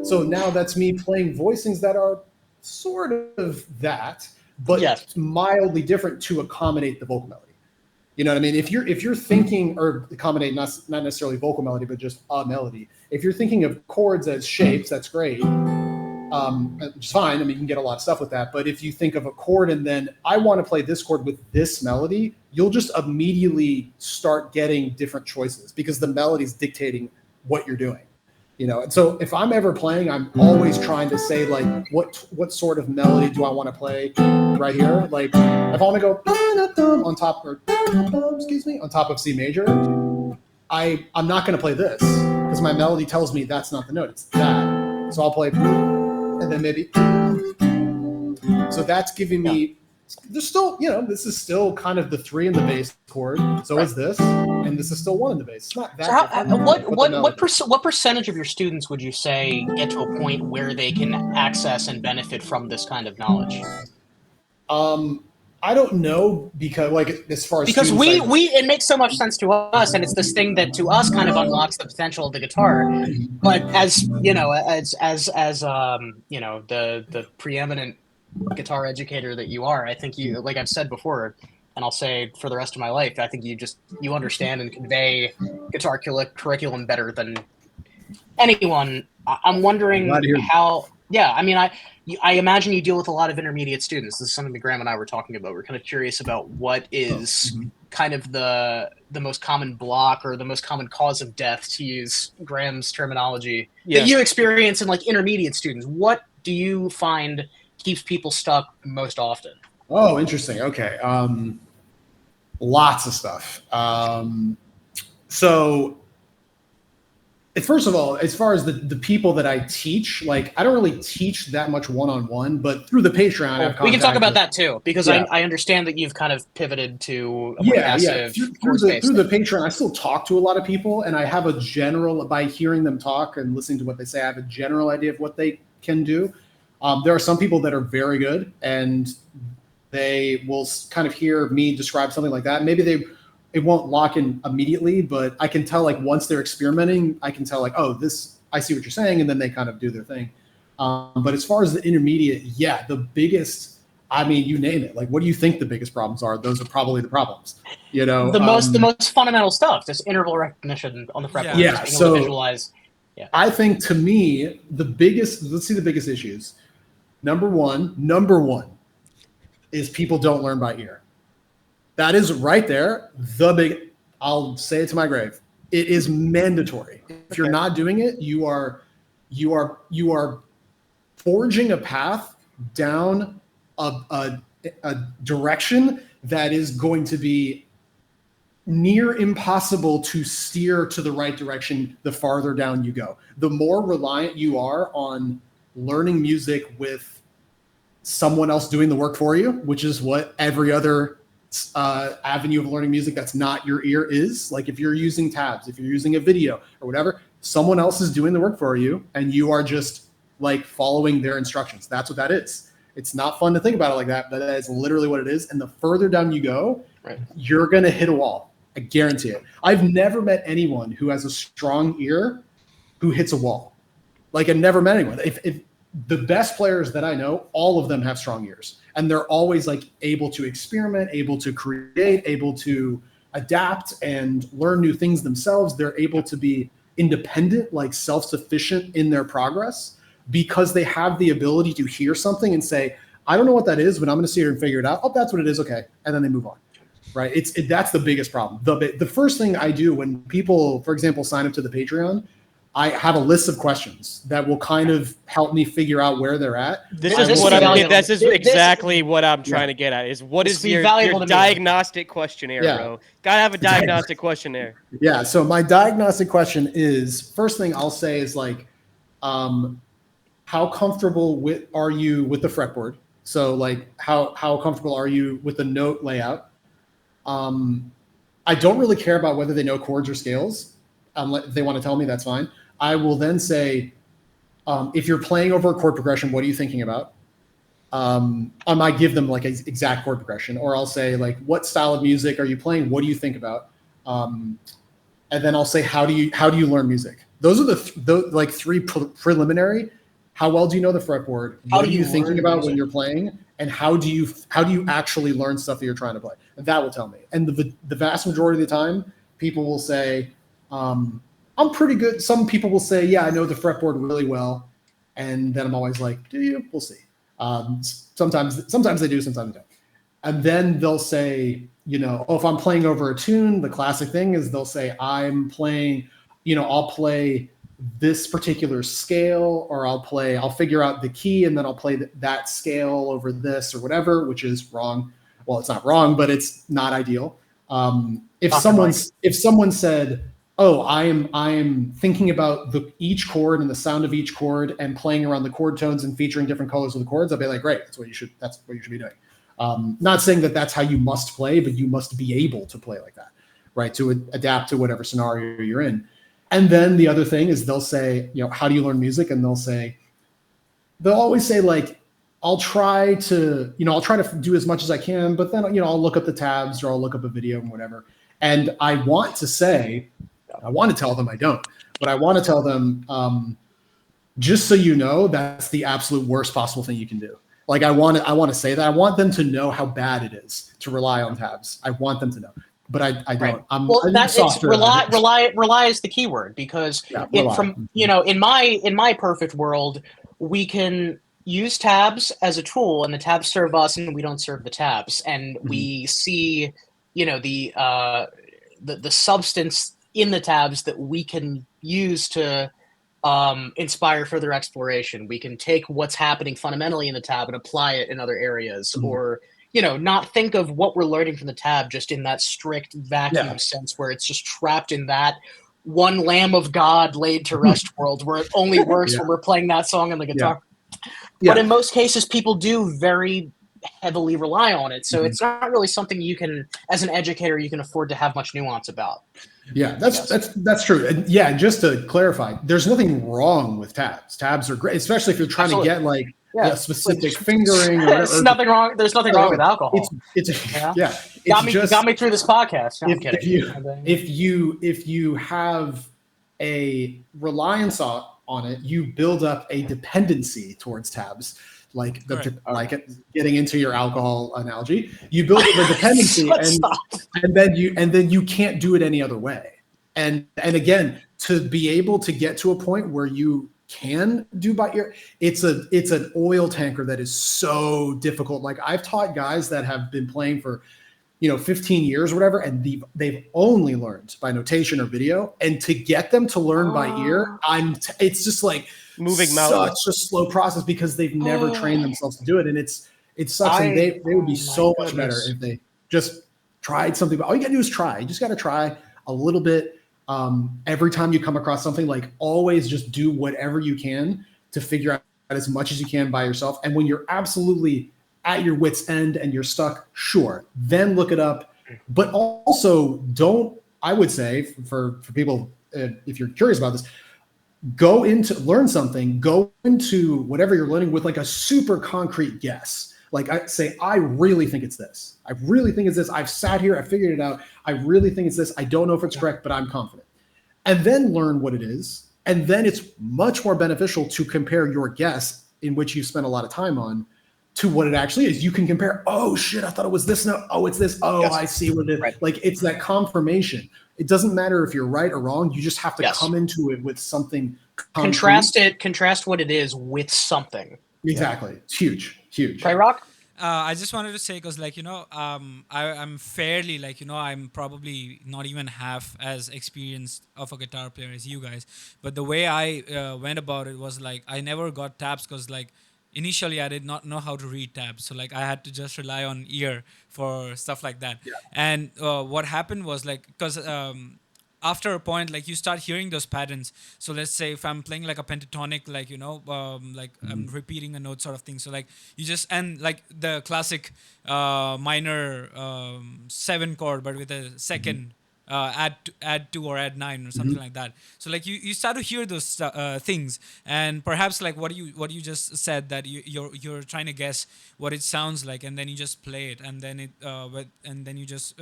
so now that's me playing voicings that are sort of that, but mildly different to accommodate the vocal melody. You know what I mean? If you're thinking, or accommodate not necessarily vocal melody, but just a melody. If you're thinking of chords as shapes, that's great. It's fine. I mean, you can get a lot of stuff with that. But if you think of a chord and then I want to play this chord with this melody, you'll just immediately start getting different choices because the melody is dictating what you're doing. And so if I'm ever playing, I'm always trying to say, like, what sort of melody do I want to play right here? Like, if I want to go on top of C major, I'm not going to play this because my melody tells me that's not the note, it's that. So I'll play, and then maybe. So that's giving me. There's still, this is still kind of the 3 in the bass chord. So is this, and this is still 1 in the bass. It's not that. So what percentage of your students would you say get to a point where they can access and benefit from this kind of knowledge? I don't know because like as far as because students, it makes so much sense to us, and it's this thing that to us kind of unlocks the potential of the guitar. But as you know, you know, the preeminent guitar educator that you are, I think you, like I've said before, and I'll say for the rest of my life, I think you understand and convey guitar curriculum better than anyone. I'm wondering glad to hear that. how. Yeah, I mean, I imagine you deal with a lot of intermediate students. This is something that Graham and I were talking about. We're kind of curious about what is kind of the most common block or the most common cause of death, to use Graham's terminology, that you experience in like intermediate students. What do you find keeps people stuck most often? Oh, interesting. Okay. Lots of stuff. So first of all, as far as the people that I teach, like I don't really teach that much one-on-one, but through the Patreon, we can talk about that too, because I understand that you've kind of pivoted to a more passive through the Patreon. I still talk to a lot of people, and I have a general, by hearing them talk and listening to what they say, I have a general idea of what they can do. There are some people that are very good, and they will kind of hear me describe something like that. Maybe it won't lock in immediately, but I can tell like once they're experimenting, I can tell like, oh, I see what you're saying. And then they kind of do their thing. But as far as the intermediate, yeah, the biggest, I mean, you name it. Like, what do you think the biggest problems are? Those are probably the problems, you know? The most fundamental stuff, just interval recognition on the fretboard. Yeah. Being able to visualize. Yeah. I think to me, let's see the biggest issues. Number one is people don't learn by ear. That is right there. I'll say it to my grave. It is mandatory. If you're not doing it, you are forging a path down a direction that is going to be near impossible to steer to the right direction the farther down you go. The more reliant you are on learning music with someone else doing the work for you, which is what every other avenue of learning music that's not your ear is. Like if you're using tabs, if you're using a video or whatever, someone else is doing the work for you and you are just like following their instructions. That's what that is. It's not fun to think about it like that, but that is literally what it is. And the further down you go, you're going to hit a wall. I guarantee it. I've never met anyone who has a strong ear who hits a wall. Like I've never met anyone. If the best players that I know, all of them have strong ears, and they're always like able to experiment, able to create, able to adapt and learn new things themselves. They're able to be independent, like self-sufficient in their progress because they have the ability to hear something and say, I don't know what that is, but I'm going to sit here and figure it out. Oh, that's what it is. Okay. And then they move on. Right. That's the biggest problem. The first thing I do when people, for example, sign up to the Patreon, I have a list of questions that will kind of help me figure out where they're at. This is exactly what I'm trying to get at. Is what is your diagnostic questionnaire, bro? Gotta have a diagnostic questionnaire. Yeah. So my diagnostic question is, first thing I'll say is like, how comfortable are you with the fretboard? So like, how comfortable are you with the note layout? I don't really care about whether they know chords or scales. If they want to tell me, that's fine. I will then say, if you're playing over a chord progression, what are you thinking about? I might give them like an exact chord progression, or I'll say like, what style of music are you playing? What do you think about? And then I'll say, how do you learn music? Those are the like three preliminary. How well do you know the fretboard? What are you thinking about when you're playing? And how do you actually learn stuff that you're trying to play? And that will tell me. And the vast majority of the time, people will say, I'm pretty good. Some people will say, yeah, I know the fretboard really well. And then I'm always like, do you? We'll see. Sometimes they do, sometimes they don't. And then they'll say, you know, oh, if I'm playing over a tune, the classic thing is they'll say, I'm playing, you know, I'll play this particular scale, or I'll figure out the key and then I'll play that scale over this or whatever, which is wrong. Well, it's not wrong, but it's not ideal. If someone said, oh, I am thinking about each chord and the sound of each chord and playing around the chord tones and featuring different colors of the chords, I'll be like, great, that's what you should be doing. Not saying that that's how you must play, but you must be able to play like that, right? To adapt to whatever scenario you're in. And then the other thing is they'll say, you know, how do you learn music? And they'll always say like, I'll try to do as much as I can, but then, I'll look up the tabs or I'll look up a video and whatever. And I want to tell them I don't, but I want to tell them, just so you know, that's the absolute worst possible thing you can do. Like I want to say that. I want them to know how bad it is to rely on tabs. I want them to know, but I don't. Right. I'm rely is the key word, because in my perfect world, we can use tabs as a tool, and the tabs serve us, and we don't serve the tabs, and we see the substance in the tabs that we can use to inspire further exploration. We can take what's happening fundamentally in the tab and apply it in other areas, or not think of what we're learning from the tab just in that strict vacuum sense where it's just trapped in that one Lamb of God laid to rest world where it only works when we're playing that song on the guitar. But in most cases, people do very heavily rely on it, so it's not really something you can, as an educator, you can afford to have much nuance about. Yeah, that's true. And just to clarify, there's nothing wrong with tabs. Tabs are great, especially if you're trying to get like specific fingering. There's nothing wrong. There's nothing wrong with alcohol. Got me through this podcast. No, I'm kidding. If you have a reliance on it, you build up a dependency towards tabs. Like getting into your alcohol analogy, you build up a dependency, and then you can't do it any other way. And again, to be able to get to a point where you can do by ear, it's an oil tanker that is so difficult. Like I've taught guys that have been playing for 15 years or whatever, and they've only learned by notation or video, and to get them to learn by ear, it's just like moving mountains. Such a slow process because they've never trained themselves to do it, and it sucks. And they would be so much better if they just tried something. But all you gotta do is try. You just gotta try a little bit. Every time you come across something, like always just do whatever you can to figure out as much as you can by yourself. And when you're absolutely at your wit's end and you're stuck, sure, then look it up. But also I would say for people, if you're curious about this, go into whatever you're learning with like a super concrete guess. Like I say, I really think it's this. I really think it's this. I've sat here, I figured it out. I really think it's this. I don't know if it's correct, but I'm confident. And then learn what it is. And then it's much more beneficial to compare your guess, in which you spent a lot of time on, to what it actually is. You can compare, oh shit, I thought it was this. No, oh, it's this. Oh, I see what it is. Right. Like it's that confirmation. It doesn't matter if you're right or wrong. You just have to come into it with something concrete. Contrast what it is with something. Exactly. It's huge. Right, Rock? I just wanted to say, because I'm fairly I'm probably not even half as experienced of a guitar player as you guys, but the way I went about it was like I never got tabs because initially I did not know how to read tabs, so I had to just rely on ear for stuff like that. And what happened was because after a point, you start hearing those patterns. So let's say if I'm playing a pentatonic, I'm repeating a note sort of thing. So you just, and the classic minor 7 chord, but with a second add 2 or add 9 or something like that. So you start to hear those things, and perhaps what you just said, that you're trying to guess what it sounds like, and then you just play it, and then and then you just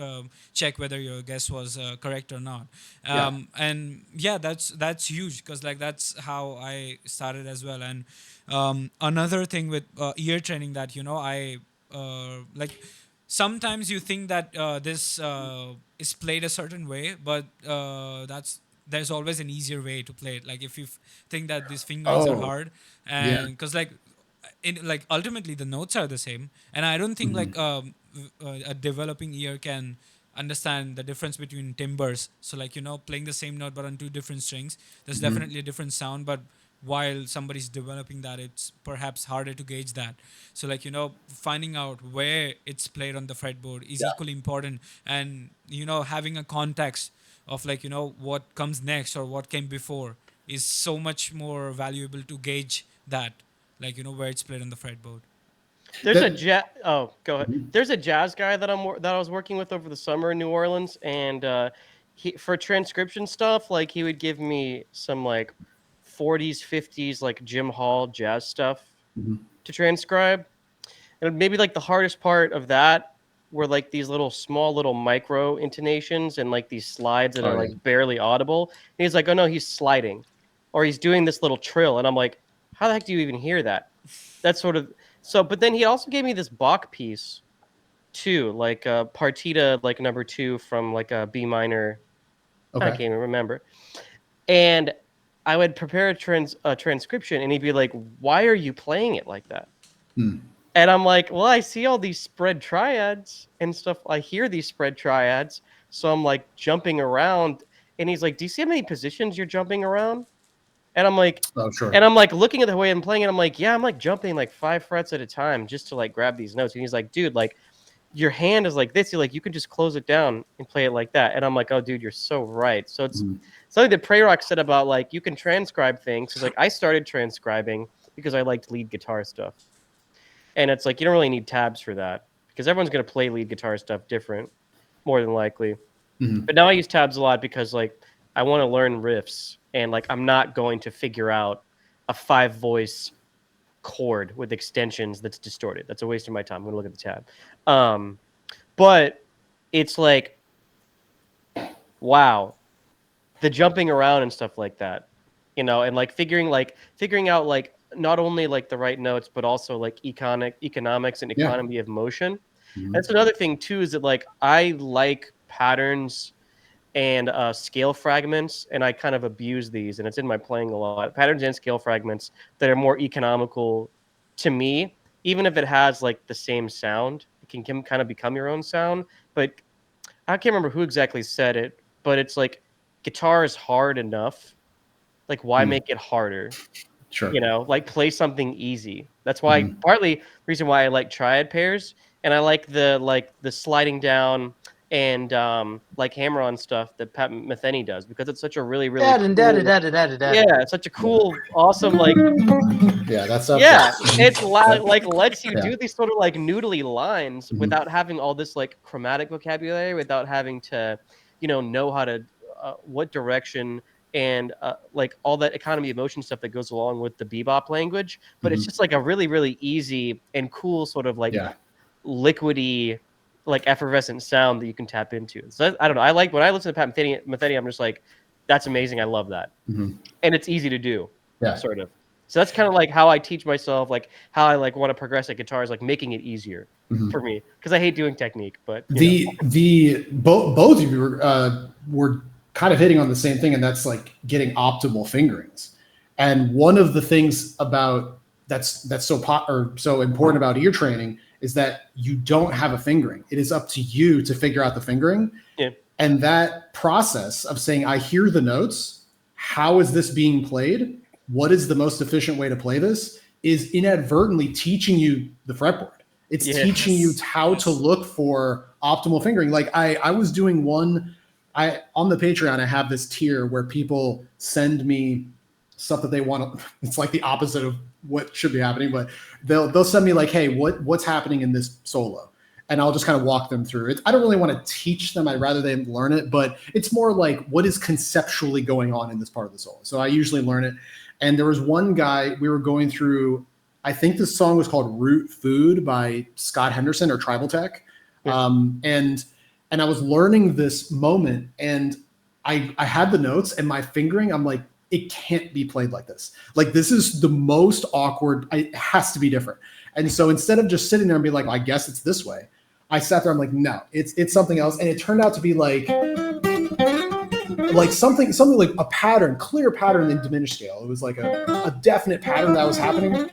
check whether your guess was correct or not. And that's huge, because that's how I started as well. And another thing with ear training that I sometimes you think that this is played a certain way, but there's always an easier way to play it. If you think that these fingers are hard, and because ultimately the notes are the same, and I don't think a developing ear can understand the difference between timbres. So playing the same note but on 2 different strings, there's definitely a different sound, but while somebody's developing that, it's perhaps harder to gauge that. So finding out where it's played on the fretboard is equally important, and having a context of what comes next or what came before is so much more valuable to gauge that, where it's played on the fretboard. There's go ahead. There's a jazz guy that I was working with over the summer in New Orleans, and he, for transcription stuff, he would give me some 40s, 50s, Jim Hall jazz stuff to transcribe. And maybe like the hardest part of that were like these small little micro intonations and like these slides that are like barely audible. And he's like, oh no, he's sliding, or he's doing this little trill, and I'm like, how the heck do you even hear that? That's sort of so. But then he also gave me this Bach piece too, like Partita like number 2 from like a B minor. I can't even remember. And I would prepare a transcription, and he'd be like, why are you playing it like that? And I'm like, well, I see all these spread triads and stuff. I hear these spread triads. So I'm like jumping around. And he's like, do you see how many positions you're jumping around? And I'm like, oh, sure. And I'm like looking at the way I'm playing it. I'm like, yeah, I'm like jumping like 5 frets at a time just to like grab these notes. And he's like, dude, like your hand is like this. You're like, you can just close it down and play it like that. And I'm like, oh, dude, you're so right. So it's something that Prayrock said about like, you can transcribe things. Cause like I started transcribing because I liked lead guitar stuff. And it's like, you don't really need tabs for that because everyone's going to play lead guitar stuff different, more than likely. But now I use tabs a lot because like I want to learn riffs, and like I'm not going to figure out a 5-voice chord with extensions that's distorted. That's a waste of my time. I'm going to look at the tab. But it's like, wow, the jumping around and stuff like that, you know, and like figuring out like not only like the right notes, but also like economics and economy of motion. That's another thing too, is that like I like patterns and scale fragments, and I kind of abuse these, and it's in my playing a lot. Patterns and scale fragments that are more economical to me, even if it has like the same sound, it can kind of become your own sound. But I can't remember who exactly said it, but it's like guitar is hard enough. Like why make it harder? Sure. You know, like play something easy. That's why partly the reason why I like triad pairs, and I like the sliding down and like hammer on stuff that Pat Metheny does, because it's such a really cool, it's such a cool, awesome like that's up it's like lets you do these sort of like noodly lines without having all this like chromatic vocabulary, without having to know how to what direction and like all that economy of motion stuff that goes along with the bebop language. But it's just like a really, really easy and cool sort of like liquidy, like effervescent sound that you can tap into. So I don't know. I like when I listen to Pat Metheny, I'm just like, that's amazing. I love that. And it's easy to do, sort of. So that's kind of like how I teach myself, like how I like want to progress at guitar, is like making it easier for me, because I hate doing technique. But both of you were kind of hitting on the same thing, and that's like getting optimal fingerings. And one of the things about that's so important about ear training is that you don't have a fingering. It is up to you to figure out the fingering. And that process of saying, I hear the notes, how is this being played? What is the most efficient way to play this? Is inadvertently teaching you the fretboard. It's teaching you how to look for optimal fingering. Like I was doing one, on the Patreon, I have this tier where people send me stuff that they want. It's like the opposite of what should be happening, but they'll send me like, hey, what's happening in this solo? And I'll just kind of walk them through it. I don't really want to teach them. I'd rather they learn it, but it's more like what is conceptually going on in this part of the solo. So I usually learn it. And there was one guy we were going through, I think this song was called Root Food by Scott Henderson or Tribal Tech. And I was learning this moment, and I had the notes and my fingering, I'm like, it can't be played like this. Like, this is the most awkward. It has to be different. And so instead of just sitting there and be like, well, I guess it's this way, I sat there. I'm like, no, it's something else. And it turned out to be like something like a pattern, clear pattern in diminished scale. It was like a definite pattern that was happening.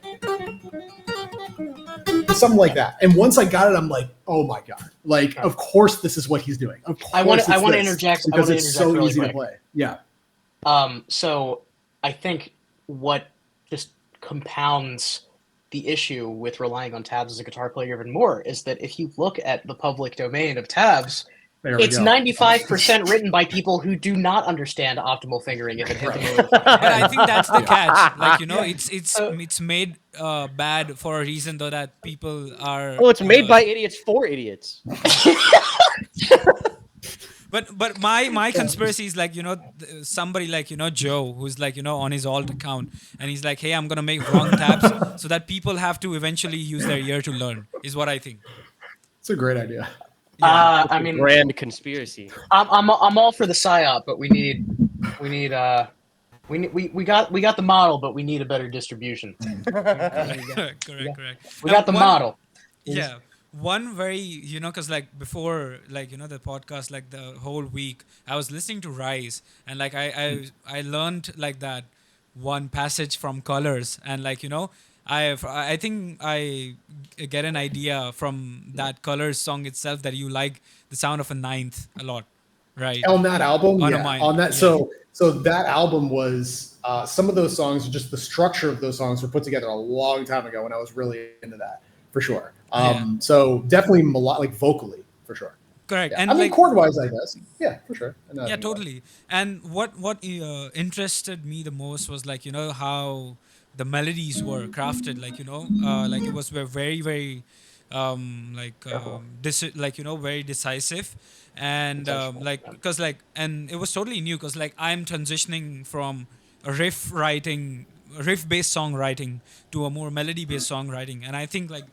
Something like that. And once I got it, I'm like, oh my God. Like, of course this is what he's doing. Of course I want to interject because it's so really easy quick to play. Yeah. So I think what just compounds the issue with relying on tabs as a guitar player even more is that if you look at the public domain of tabs, it's 95% written by people who do not understand optimal fingering if it hit the moon. But I think that's the catch. Like, it's made bad for a reason, though, that people are. Oh, it's made by idiots for idiots. But my conspiracy is like, somebody like, Joe, who's like, on his alt account, and he's like, hey, I'm gonna make wrong tabs so that people have to eventually use their ear to learn, is what I think. It's a great idea. Yeah. I mean, Grand conspiracy. I'm all for the psyop, but we got the model, but we need a better distribution. Correct. We got the model. Yeah. One very, because like before, like, the podcast, like the whole week, I was listening to Rise, and like I learned like that one passage from Colors, and like, I think I get an idea from that Colors song itself that you like the sound of a ninth a lot, right? On that album, On a yeah. Mind, On that, yeah. so that album was some of those songs, just the structure of those songs were put together a long time ago when I was really into that, for sure. So definitely like vocally, for sure. Correct. Yeah. And I mean, like, chord-wise, I guess. Yeah, for sure. yeah, totally. And what interested me the most was like, how the melodies were crafted, like, like it was very, very very decisive, and like, because like, and it was totally new, because like I'm transitioning from a riff based songwriting to a more melody based songwriting, and I think like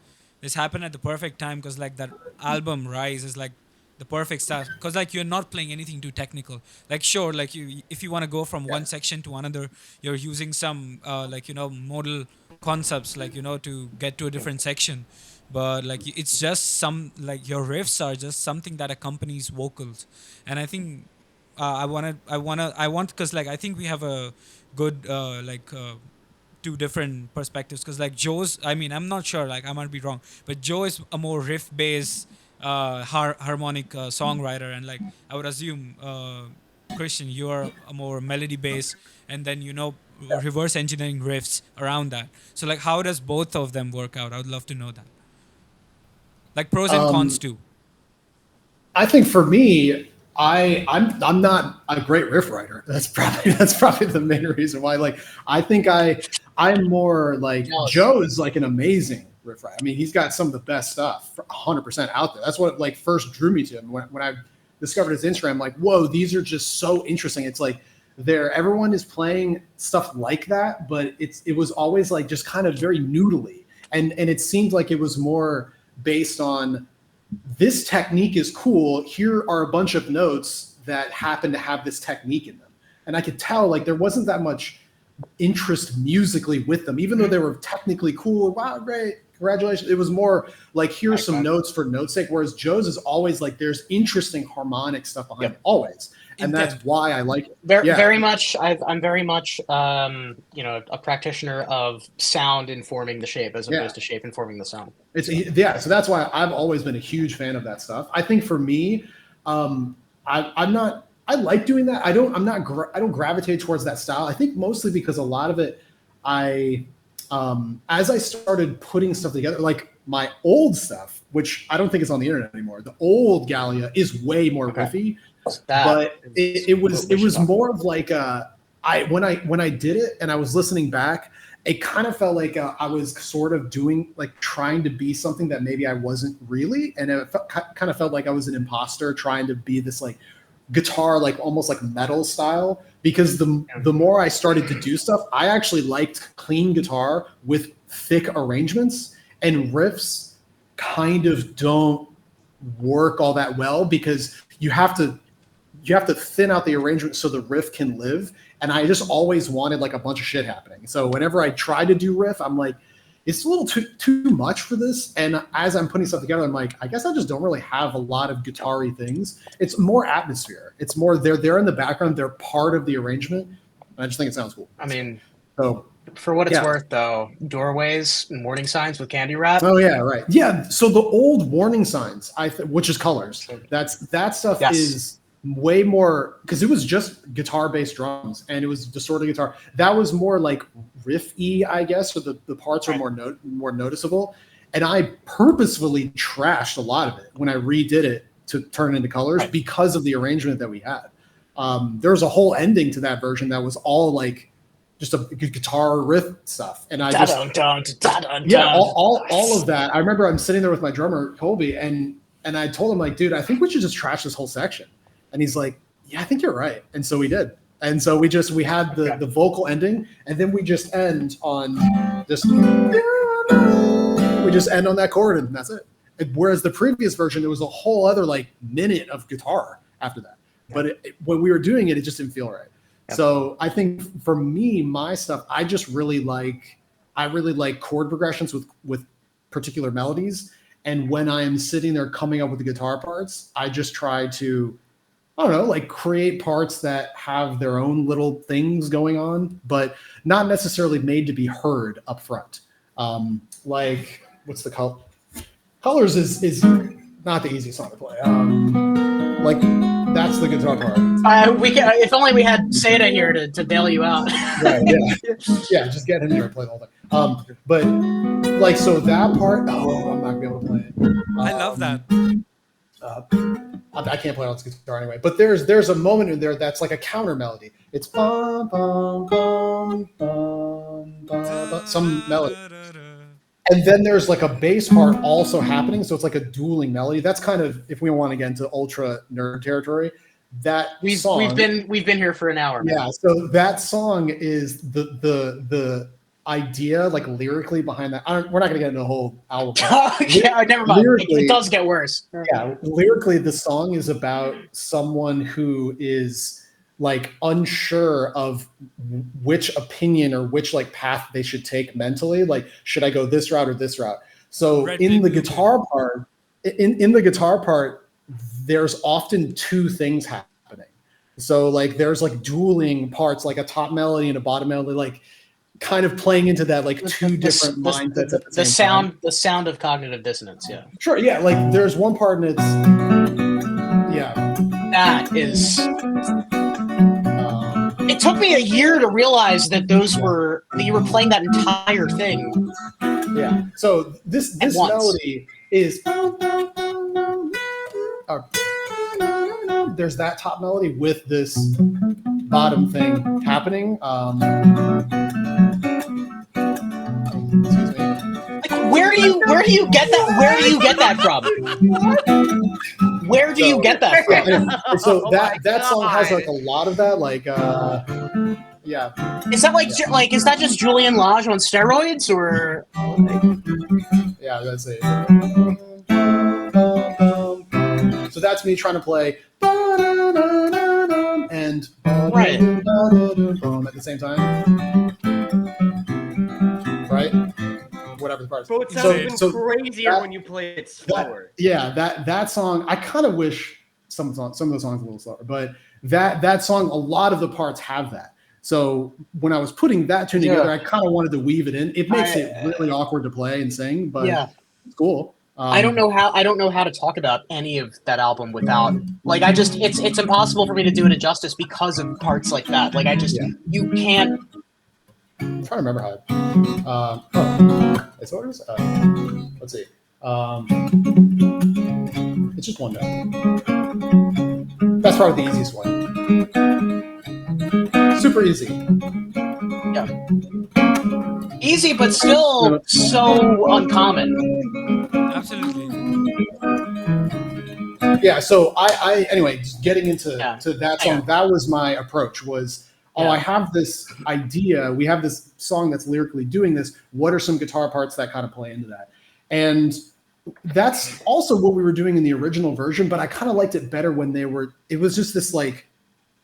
this happened at the perfect time, because like that album Rise is like the perfect stuff, because like you're not playing anything too technical. Like sure, like if you want to go from one section to another, you're using some modal concepts, like to get to a different section, but like it's just some, like your riffs are just something that accompanies vocals. And I think I want, because like I think we have a good two different perspectives, because like Joe's, I mean, I'm not sure, like I might be wrong, but Joe is a more riff based harmonic songwriter, and like I would assume Christian, you're a more melody based, and then reverse engineering riffs around that. So like how does both of them work out? I would love to know that, like pros and cons too. I think for me, I'm not a great riff writer. That's probably the main reason why. Like I think I'm more like Joe is like an amazing riff writer. I mean, he's got some of the best stuff 100% out there. That's what like first drew me to him when I discovered his Instagram. I'm like, whoa, these are just so interesting. It's like everyone is playing stuff like that, but it was always like just kind of very noodly, and it seemed like it was more based on, this technique is cool. Here are a bunch of notes that happen to have this technique in them. And I could tell like there wasn't that much interest musically with them, even though they were technically cool. Wow, great. Congratulations. It was more like, here's some notes for note's sake. Whereas Joe's is always like, there's interesting harmonic stuff behind it, always. And that's why I like it. Very much. I'm very much, a practitioner of sound informing the shape as opposed to shape informing the sound. So that's why I've always been a huge fan of that stuff. I think for me, I like doing that. I don't gravitate towards that style. I think mostly because a lot of it, as I started putting stuff together, like my old stuff, which I don't think is on the internet anymore. The old Galia is way more riffy. But it was more of like when I did it and I was listening back, it kind of felt like I was sort of doing, like trying to be something that maybe I wasn't really, and it kind of felt like I was an imposter trying to be this like guitar, like almost like metal style. Because the more I started to do stuff, I actually liked clean guitar with thick arrangements, and riffs kind of don't work all that well because you have to thin out the arrangement so the riff can live. And I just always wanted like a bunch of shit happening. So whenever I try to do riff, I'm like, it's a little too much for this. And as I'm putting stuff together, I'm like, I guess I just don't really have a lot of guitar-y things. It's more atmosphere. It's more they're in the background. They're part of the arrangement. And I just think it sounds cool. I mean, so for what it's worth, though, doorways and warning signs with candy wrap. Oh yeah, right. Yeah. So the old warning signs, which is Colors, that stuff is way more, because it was just guitar-based drums and it was distorted guitar. That was more like riff-y, I guess, or the parts are more noticeable. And I purposefully trashed a lot of it when I redid it to turn it into Colors because of the arrangement that we had. There was a whole ending to that version that was all like just a guitar riff stuff. And I all of that. I remember I'm sitting there with my drummer, Colby, and I told him like, dude, I think we should just trash this whole section. And he's like, yeah, I think you're right. And so we did. And so we had the vocal ending, and then we just end on that chord, and that's it. Whereas the previous version, there was a whole other like minute of guitar after that. But when we were doing it, it just didn't feel right. Yep. So I think for me, my stuff, I really like chord progressions with particular melodies. And when I am sitting there coming up with the guitar parts, I just try to, I don't know, like create parts that have their own little things going on, but not necessarily made to be heard up front. Like, what's the color? Colors is not the easiest song to play. Like, that's the guitar part. If only we had Seda here to bail you out. Right, yeah, just get him here and play the whole thing. But like, so that part, I'm not gonna be able to play it. I love that. I can't play on this guitar anyway. But there's a moment in there that's like a counter melody. It's bum bum bum bum bum, some melody. And then there's like a bass part also happening, so it's like a dueling melody. That's kind of, if we want to get into ultra nerd territory, we've been here for an hour. Yeah, so that song is the idea, like lyrically behind that. We're not going to get into the whole album. Yeah, never mind. It does get worse. Yeah, lyrically, the song is about someone who is like unsure of which opinion or which like path they should take mentally. Like, should I go this route or this route? So in the guitar part, there's often two things happening. So like there's like dueling parts, like a top melody and a bottom melody, like kind of playing into that like two different mindsets at the same time. The sound of cognitive dissonance. Yeah. Sure. Yeah. Like there's one part and it's that is. It took me a year to realize that you were playing that entire thing. Yeah. So this melody is there's that top melody with this bottom thing happening. Excuse me. Like where do you get that? Where do you get that from? Where do you get that from? So that song has like a lot of that, like yeah. Is that like is that just Julian Lage on steroids or? Yeah, that's it. So that's me trying to play and right at the same time, right? Whatever the part is. Bro, it sounds even crazier when you play it slower. That song, I kind of wish some of the songs a little slower, but that song, a lot of the parts have that. So when I was putting that tune together, I kind of wanted to weave it in. It makes it really awkward to play and sing, but it's cool. I don't know how to talk about any of that album without like it's impossible for me to do it justice because of parts like that. Like you can't. I'm trying to remember how. It's orders. Let's see. It's just one note. That's probably the easiest one. Super easy. Yeah. Easy, but still so uncommon. Absolutely. Yeah. So I anyway, just getting into that song. That was my approach. Was I have this idea. We have this song that's lyrically doing this. What are some guitar parts that kind of play into that? And that's also what we were doing in the original version, but I kind of liked it better when it was just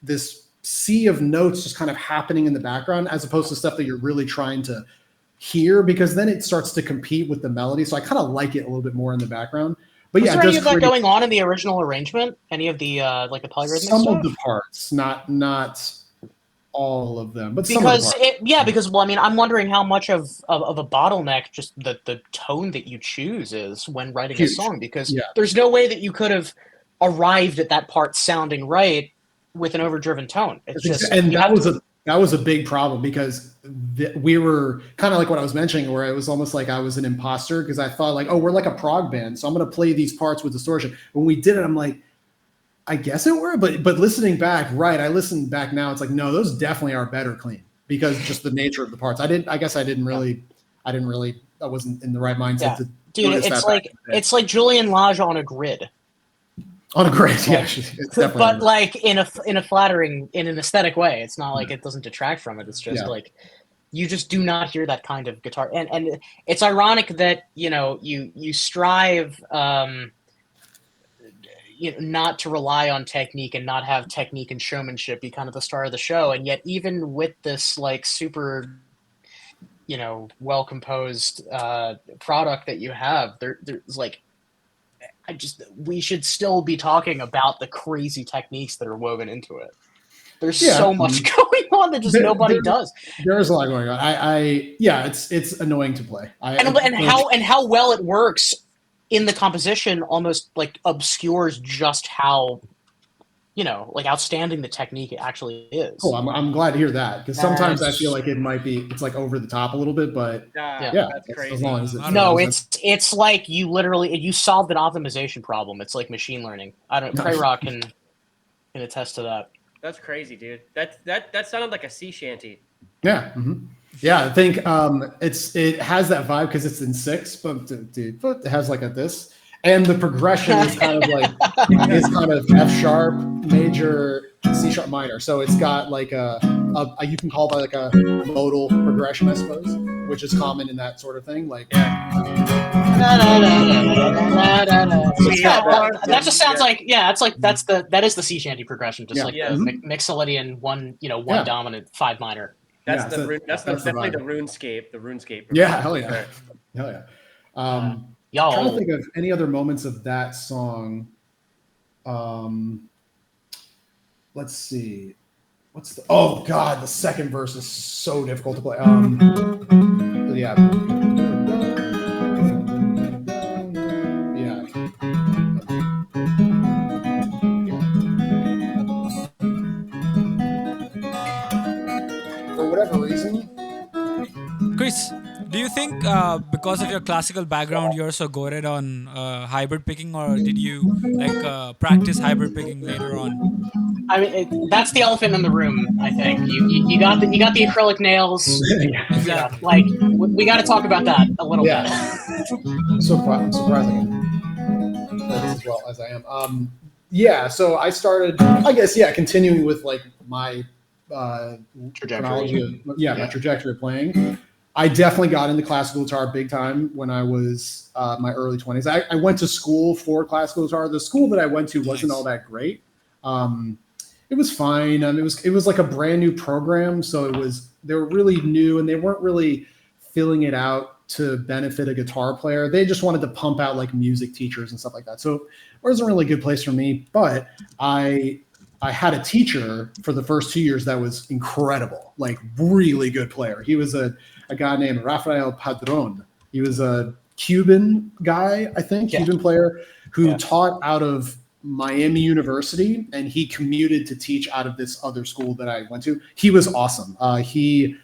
this sea of notes just kind of happening in the background as opposed to stuff that you're really trying to hear, because then it starts to compete with the melody. So I kind of like it a little bit more in the background. But was there any of that going on in the original arrangement? Any of the like the polyrhythmic some stuff? of the parts, not all of them, but because well, I mean, I'm wondering how much of a bottleneck just the tone that you choose is when writing a song, because there's no way that you could have arrived at that part sounding right with an overdriven tone. It's just, and that was a big problem, because we were kind of like what I was mentioning, where it was almost like I was an imposter, because I thought like, oh, we're like a prog band, so I'm going to play these parts with distortion. When we did it, I'm like, I guess it were, but listening back, I listened back now, it's like, no, those definitely are better clean, because just the nature of the parts. I wasn't in the right mindset to dude, it's like Julian Lage on a grid. On a great, yeah, it's definitely. But like in a flattering, in an aesthetic way. It's not like it doesn't detract from it. It's just like you just do not hear that kind of guitar. And it's ironic that you strive not to rely on technique and not have technique and showmanship be kind of the star of the show, and yet even with this like super well composed product that you have, there's like we should still be talking about the crazy techniques that are woven into it. There's so much going on that just nobody does. There is a lot going on. It's annoying to play. And how well it works in the composition almost like obscures just how like outstanding the technique actually is. Cool. I'm glad to hear that, because sometimes I feel like it's like over the top a little bit, but that's crazy. As long as it's like you solved an optimization problem. It's like machine learning. Cray Rock can attest to that. That's crazy, dude. That sounded like a sea shanty. Yeah. Mm-hmm. Yeah, I think it has that vibe because it's in 6, but it has like this. And the progression is kind of like F sharp, major, C sharp minor. So it's got like a you can call it like a modal progression, I suppose, which is common in that sort of thing. Like that just sounds like that is the sea shanty progression, just like the Mixolydian one dominant 5 minor. That's definitely the RuneScape. The RuneScape. Yeah, hell yeah. I'm trying to think of any other moments of that song. Let's see. Oh god, the second verse is so difficult to play. Yeah. For whatever reason. Chris, do you think because of your classical background you're so goated on hybrid picking, or did you practice hybrid picking later on? I mean, that's the elephant in the room. I think you got the acrylic nails. Exactly. Like we got to talk about that a little bit. Surprising as well as I am. So I started, I guess, continuing with like my trajectory. My trajectory of playing. I definitely got into classical guitar big time when I was my early 20s. I went to school for classical guitar. The school that I went to wasn't all that great. It was fine. It was like a brand new program, so they were really new, and they weren't really filling it out to benefit a guitar player. They just wanted to pump out like music teachers and stuff like that. So it wasn't really a good place for me. But I had a teacher for the first 2 years that was incredible, like really good player. He was a guy named Rafael Padron. He was a Cuban guy, I think, Cuban player who taught out of Miami University, and he commuted to teach out of this other school that I went to. He was awesome. He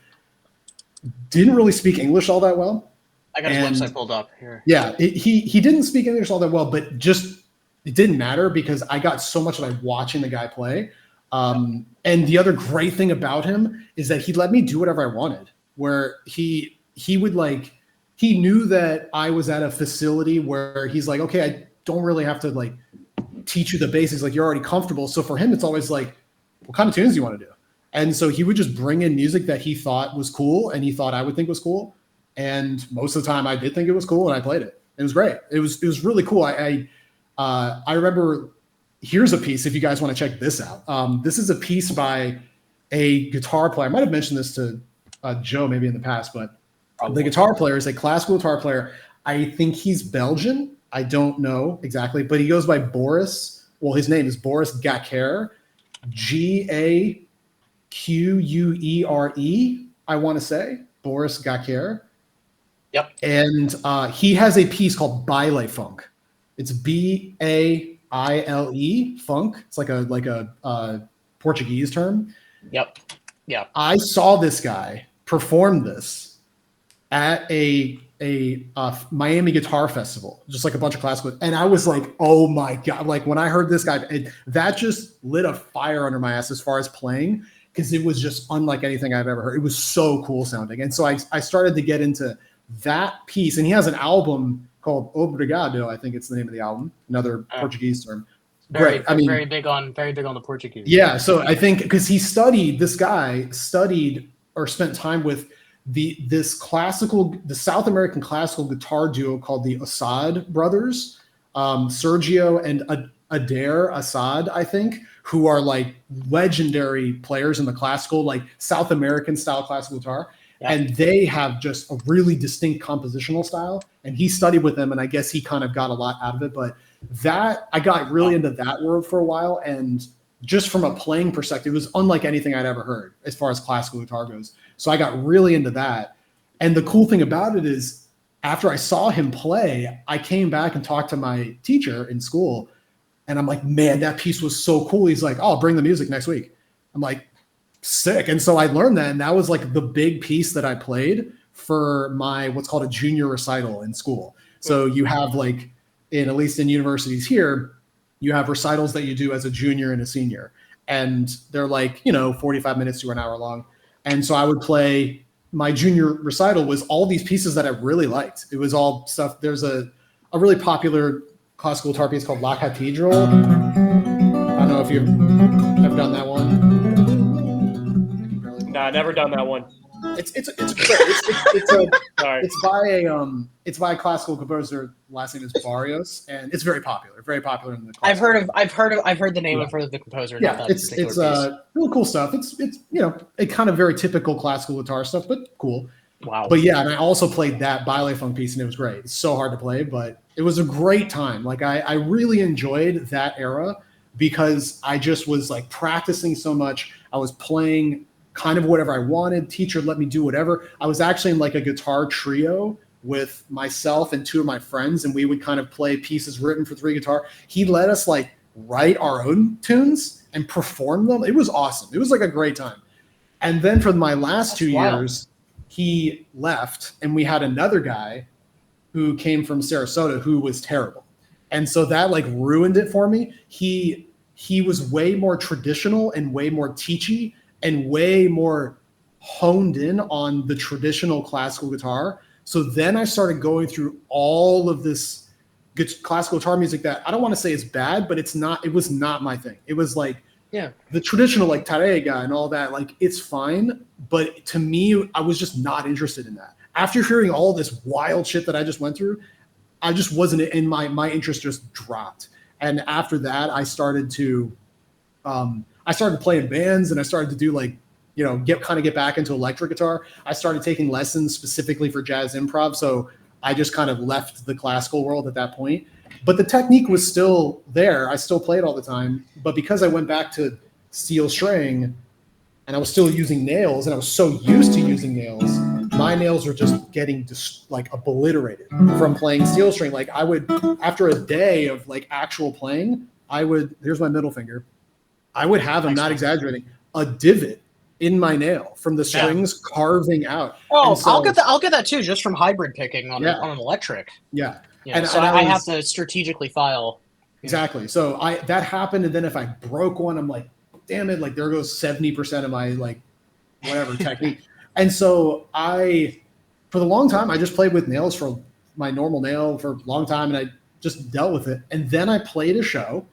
didn't really speak English all that well. I got his website pulled up here. Yeah, he didn't speak English all that well, but just it didn't matter because I got so much by watching the guy play. And the other great thing about him is that he let me do whatever I wanted. Where he would he knew that I was at a facility where he's like, okay, I don't really have to like teach you the basics. Like you're already comfortable. So for him, it's always like, what kind of tunes do you want to do? And so he would just bring in music that he thought was cool and he thought I would think was cool. And most of the time I did think it was cool and I played it. It was great. It was really cool. I remember, here's a piece if you guys want to check this out. This is a piece by a guitar player. I might have mentioned this to Joe maybe in the past, but the guitar player is a classical guitar player. I think he's Belgian. I don't know exactly, but he goes by Boris. Well, his name is Boris Gaquer, Gaquere, I want to say, Boris Gaquer. Yep. And he has a piece called Baile Funk. It's Baile funk. It's like a Portuguese term. Yep. Yeah. I saw this guy perform this at a Miami Guitar Festival, just like a bunch of classical, and I was like, oh my god! Like when I heard this guy, that just lit a fire under my ass as far as playing, because it was just unlike anything I've ever heard. It was so cool sounding, and so I started to get into that piece. And he has an album called Obrigado, I think it's the name of the album, another Portuguese term. Very, great. I mean, very big on the Portuguese. Yeah, so I think because this guy studied or spent time with the South American classical guitar duo called the Assad brothers, Sergio and Adair Assad, I think, who are like legendary players in the classical, like South American style classical guitar. Yeah. And they have just a really distinct compositional style. And he studied with them, and I guess he kind of got a lot out of it. But that I got really into that world for a while, and just from a playing perspective, it was unlike anything I'd ever heard as far as classical guitar goes. So I got really into that. And the cool thing about it is, after I saw him play, I came back and talked to my teacher in school, and I'm like, man, that piece was so cool. He's like, oh, I'll bring the music next week. I'm like, sick. And so I learned that, and that was like the big piece that I played for my what's called a junior recital in school. So you have like, at least in universities here, you have recitals that you do as a junior and a senior, and they're like 45 minutes to an hour long. And so I would play, my junior recital was all these pieces that I really liked. It was all stuff. There's a really popular classical guitar piece called La Cathedral. I don't know if you've ever done that one. Nah, never done that one. It's by a classical composer. Last name is Barrios, and it's very popular in the. I've heard the name. I've heard of the composer. Yeah, it's really cool stuff. It's it kind of very typical classical guitar stuff, but cool. Wow. But yeah, and I also played that ballet funk piece, and it was great. It's so hard to play, but it was a great time. Like I really enjoyed that era because I just was like practicing so much. I was playing kind of whatever I wanted. Teacher let me do whatever. I was actually in like a guitar trio with myself and two of my friends, and we would kind of play pieces written for 3 guitar. He let us like write our own tunes and perform them. It was awesome. It was like a great time. And then for my last 2 years, he left, and we had another guy who came from Sarasota who was terrible. And so that like ruined it for me. He was way more traditional and way more teachy and way more honed in on the traditional classical guitar. So then I started going through all of this classical guitar music that I don't want to say is bad, but it was not my thing. It was like the traditional like Tarrega and all that, like it's fine. But to me, I was just not interested in that. After hearing all this wild shit that I just went through, I just wasn't in my interest just dropped. And after that, I started playing bands, and I started to do like, get back into electric guitar. I started taking lessons specifically for jazz improv. So I just kind of left the classical world at that point. But the technique was still there. I still played all the time. But because I went back to steel string and I was still using nails, and I was so used to using nails, my nails were just getting like obliterated from playing steel string. Like I would, after a day of like actual playing, here's my middle finger. I would have, I'm not exaggerating, a divot in my nail from the strings carving out. Oh, so, I'll get that too, just from hybrid picking on an electric. Yeah. And I have to strategically file. Exactly. So that happened, and then if I broke one, I'm like, damn it, like there goes 70% of my like whatever technique. And so for the long time, I just played with nails for my normal nail for a long time, and I just dealt with it. And then I played a show.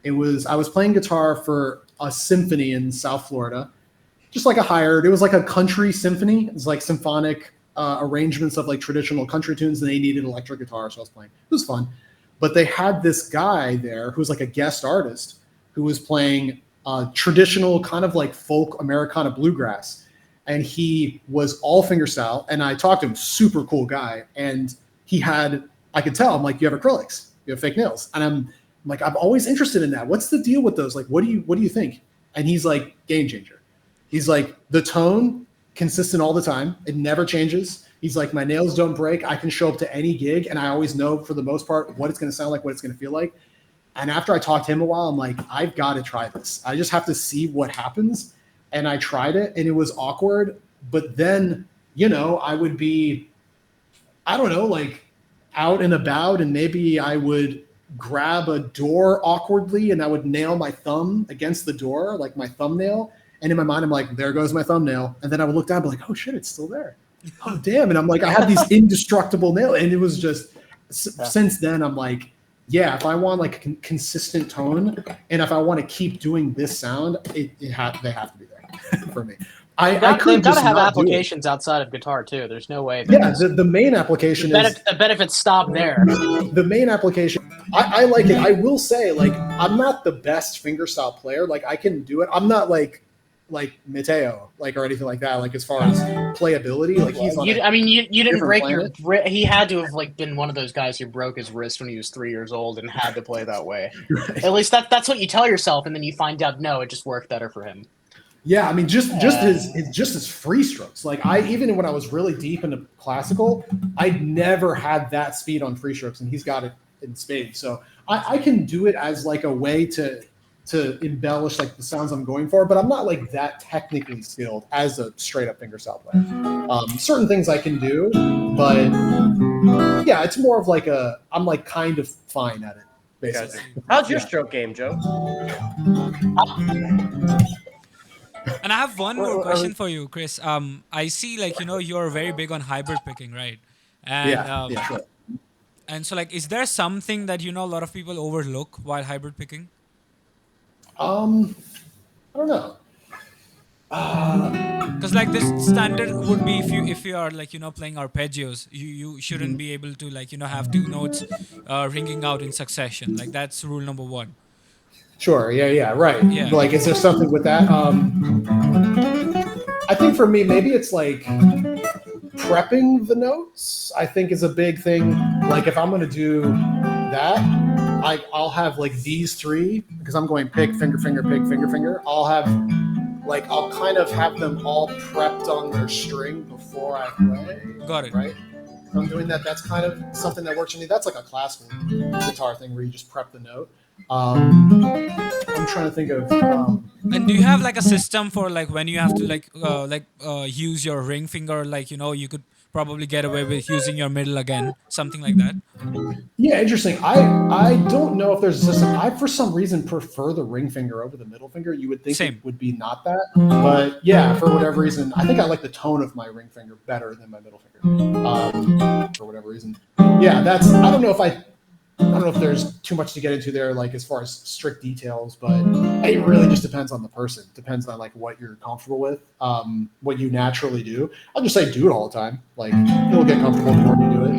I was playing guitar for a symphony in South Florida, just like it was like a country symphony. It's like symphonic arrangements of like traditional country tunes, and they needed electric guitar, so I was playing. It was fun. But they had this guy there who was like a guest artist who was playing traditional kind of like folk Americana bluegrass. And he was all fingerstyle. And I talked to him, super cool guy. And I could tell, I'm like, you have acrylics, you have fake nails. And I'm like, I'm always interested in that. What's the deal with those? Like, what do you think? And he's like, game changer. He's like, the tone consistent all the time. It never changes. He's like, my nails don't break. I can show up to any gig, and I always know for the most part what it's going to sound like, what it's going to feel like. And after I talked to him a while, I'm like, I've got to try this. I just have to see what happens. And I tried it, and it was awkward. But then, I would be, I don't know, like out and about, and maybe I would grab a door awkwardly, and I would nail my thumb against the door, like my thumbnail. And in my mind, I'm like, there goes my thumbnail. And then I would look down and be like, oh shit, it's still there. Oh damn. And I'm like, I have these indestructible nails. And it was just, since then, I'm like, if I want like a consistent tone, and if I want to keep doing this sound, they have to be there for me. I They've could got just to have not do it. applications outside of guitar too. There's no way. Yeah, the main application is The benefits stop there. the main application. I like it. I will say, like, I'm not the best fingerstyle player. Like, I can do it. I'm not like Mateo, like, or anything like that. Like, as far as playability, like he's on. You didn't break planet. your. He had to have like been one of those guys who broke his wrist when he was 3 years old and had to play that way. Right. At least that's what you tell yourself, and then you find out no, it just worked better for him. Yeah, I mean, just his free strokes. Like, even when I was really deep into classical, I never had that speed on free strokes, and he's got it in spades. So I can do it as like a way to embellish like the sounds I'm going for, but I'm not like that technically skilled as a straight up fingerstyle player. Certain things I can do, but yeah, it's more of like I'm like kind of fine at it, basically. How's your stroke game, Joe? And I have one more question for you, Chris. I see, like, you're very big on hybrid picking, right? And, sure. And so, like, is there something that a lot of people overlook while hybrid picking? I don't know. Because like this standard would be if you are like playing arpeggios, you shouldn't be able to like have two notes ringing out in succession. Like that's rule number 1. Sure. Yeah. Right. Yeah. Like, is there something with that? I think for me, maybe it's like prepping the notes. I think is a big thing. Like, if I'm going to do that, I'll have like these 3 because I'm going pick, finger, finger, pick, finger, finger. I'll kind of have them all prepped on their string before I play. Got it. Right. If I'm doing that, that's kind of something that works for me. That's like a classical guitar thing where you just prep the note. I'm trying to think of. And do you have like a system for like when you have to use your ring finger? Like you could probably get away with using your middle again, something like that. Yeah, interesting. I don't know if there's a system. I for some reason prefer the ring finger over the middle finger. You would think Same. It would be not that, but yeah, for whatever reason, I think I like the tone of my ring finger better than my middle finger. For whatever reason, yeah, that's. I don't know if there's too much to get into there, like as far as strict details, but it really just depends on the person. Depends on like what you're comfortable with, what you naturally do. I'll just say do it all the time. Like, you'll get comfortable the more you do it.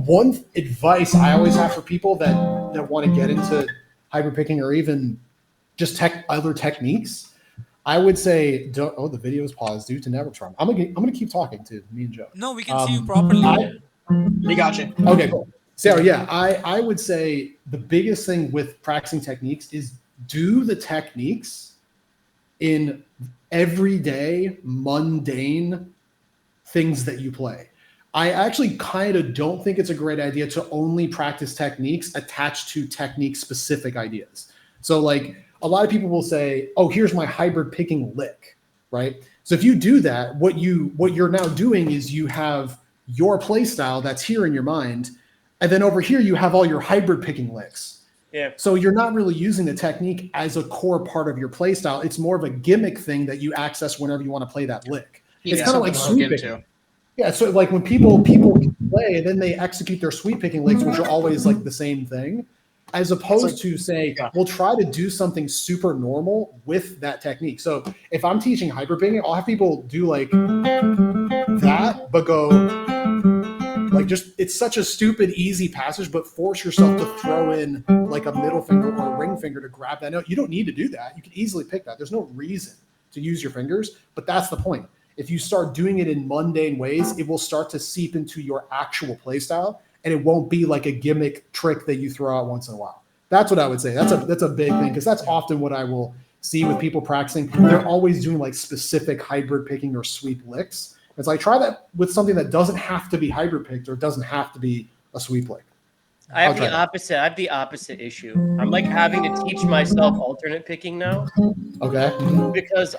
One advice I always have for people that want to get into hybrid picking or even just other techniques, I would say don't. Oh, the video is paused due to network problem. I'm gonna keep talking to me and Joe. No, we can see you properly. We got you. Okay, cool. So yeah, I would say the biggest thing with practicing techniques is do the techniques in everyday mundane things that you play. I actually kind of don't think it's a great idea to only practice techniques attached to technique specific ideas. So like a lot of people will say, oh, here's my hybrid picking lick, right? So if you do that, what you're now doing is you have your play style that's here in your mind. And then over here, you have all your hybrid picking licks. Yeah. So you're not really using the technique as a core part of your play style. It's more of a gimmick thing that you access whenever you want to play that lick. It's kind of like sweep picking. Yeah. So like when people play and then they execute their sweep picking licks, which are always like the same thing, as opposed to say, we'll try to do something super normal with that technique. So if I'm teaching hybrid picking, I'll have people do like that, but go. Like it's such a stupid, easy passage, but force yourself to throw in like a middle finger or a ring finger to grab that note. You don't need to do that. You can easily pick that. There's no reason to use your fingers, but that's the point. If you start doing it in mundane ways, it will start to seep into your actual play style, and it won't be like a gimmick trick that you throw out once in a while. That's what I would say. That's a big thing, because that's often what I will see with people practicing. They're always doing like specific hybrid picking or sweep licks. It's like, try that with something that doesn't have to be hybrid picked or doesn't have to be a sweep lick. I have the opposite issue. I'm like having to teach myself alternate picking now. Okay. Because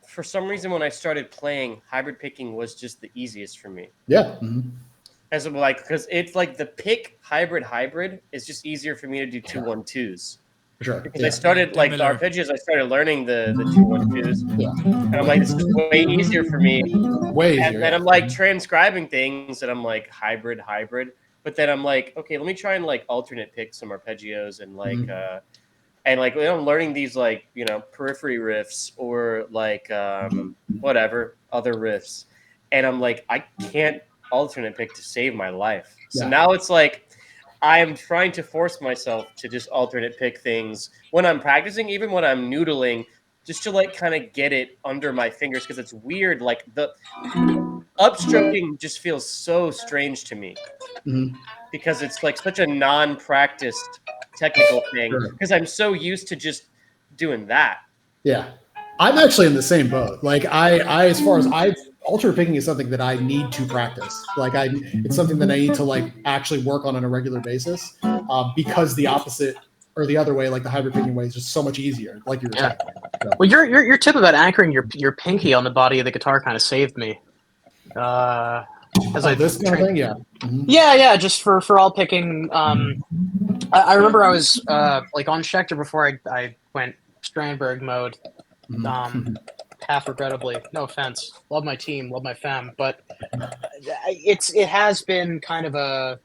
for some reason, when I started playing, hybrid picking was just the easiest for me. Yeah. Mm-hmm. As of like, because it's like the pick hybrid is just easier for me to do 2-1-2s. Sure. Because I started like the arpeggios, I started learning the 2-1-2s. Yeah. And I'm like, this is way easier for me. Way easier. And I'm like transcribing things that I'm like hybrid. but then I'm like, okay, let me try and like alternate pick some arpeggios and like and like I'm learning these like, you know, periphery riffs or like whatever other riffs, and I'm like, I can't alternate pick to save my life. So now it's like I'm trying to force myself to just alternate pick things when I'm practicing, even when I'm noodling, just to like kind of get it under my fingers, because it's weird. Like the upstroking just feels so strange to me because it's like such a non-practiced technical thing, because I'm so used to just doing that. Yeah, I'm actually in the same boat. Like I as far as alternate picking is something that I need to practice. Like it's something that I need to like actually work on a regular basis, because the opposite or the other way, like the hybrid picking way, is just so much easier. Like you were saying. So. Well, your tip about anchoring your pinky on the body of the guitar kind of saved me. As this kind of thing, yeah. Yeah, just for all picking. I remember I was like on Schecter before I went Strandberg mode. Half regrettably, no offense. Love my team, love my fam, but it has been kind of a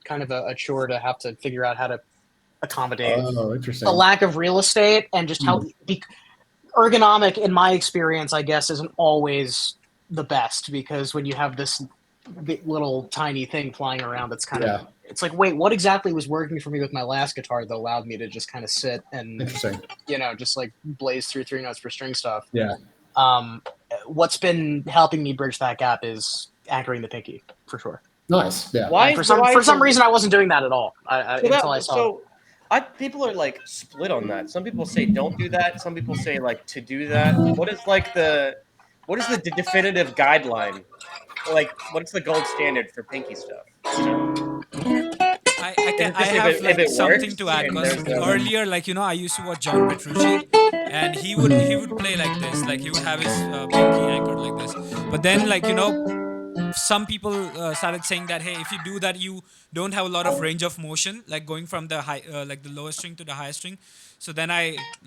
chore to have to figure out how to accommodate a lack of real estate and just how ergonomic, in my experience, I guess, isn't always the best, because when you have this little tiny thing flying around, that's kind of it's like, wait, what exactly was working for me with my last guitar that allowed me to just kind of sit and just like blaze through 3 notes per string stuff. What's been helping me bridge that gap is anchoring the pinky, for sure. Nice. Yeah. Why for some reason I wasn't doing that at all until I saw it. People are like split on that. Some people say don't do that. Some people say like to do that. What is the definitive guideline? Like, what's the gold standard for pinky stuff? I have like something to add, because earlier, like, you know, I used to watch John Petrucci, and he would play like this, like he would have his pinky anchored like this. But then, like, you know, some people started saying that, hey, if you do that, you don't have a lot of range of motion, like going from the high, like the lowest string to the highest string. So then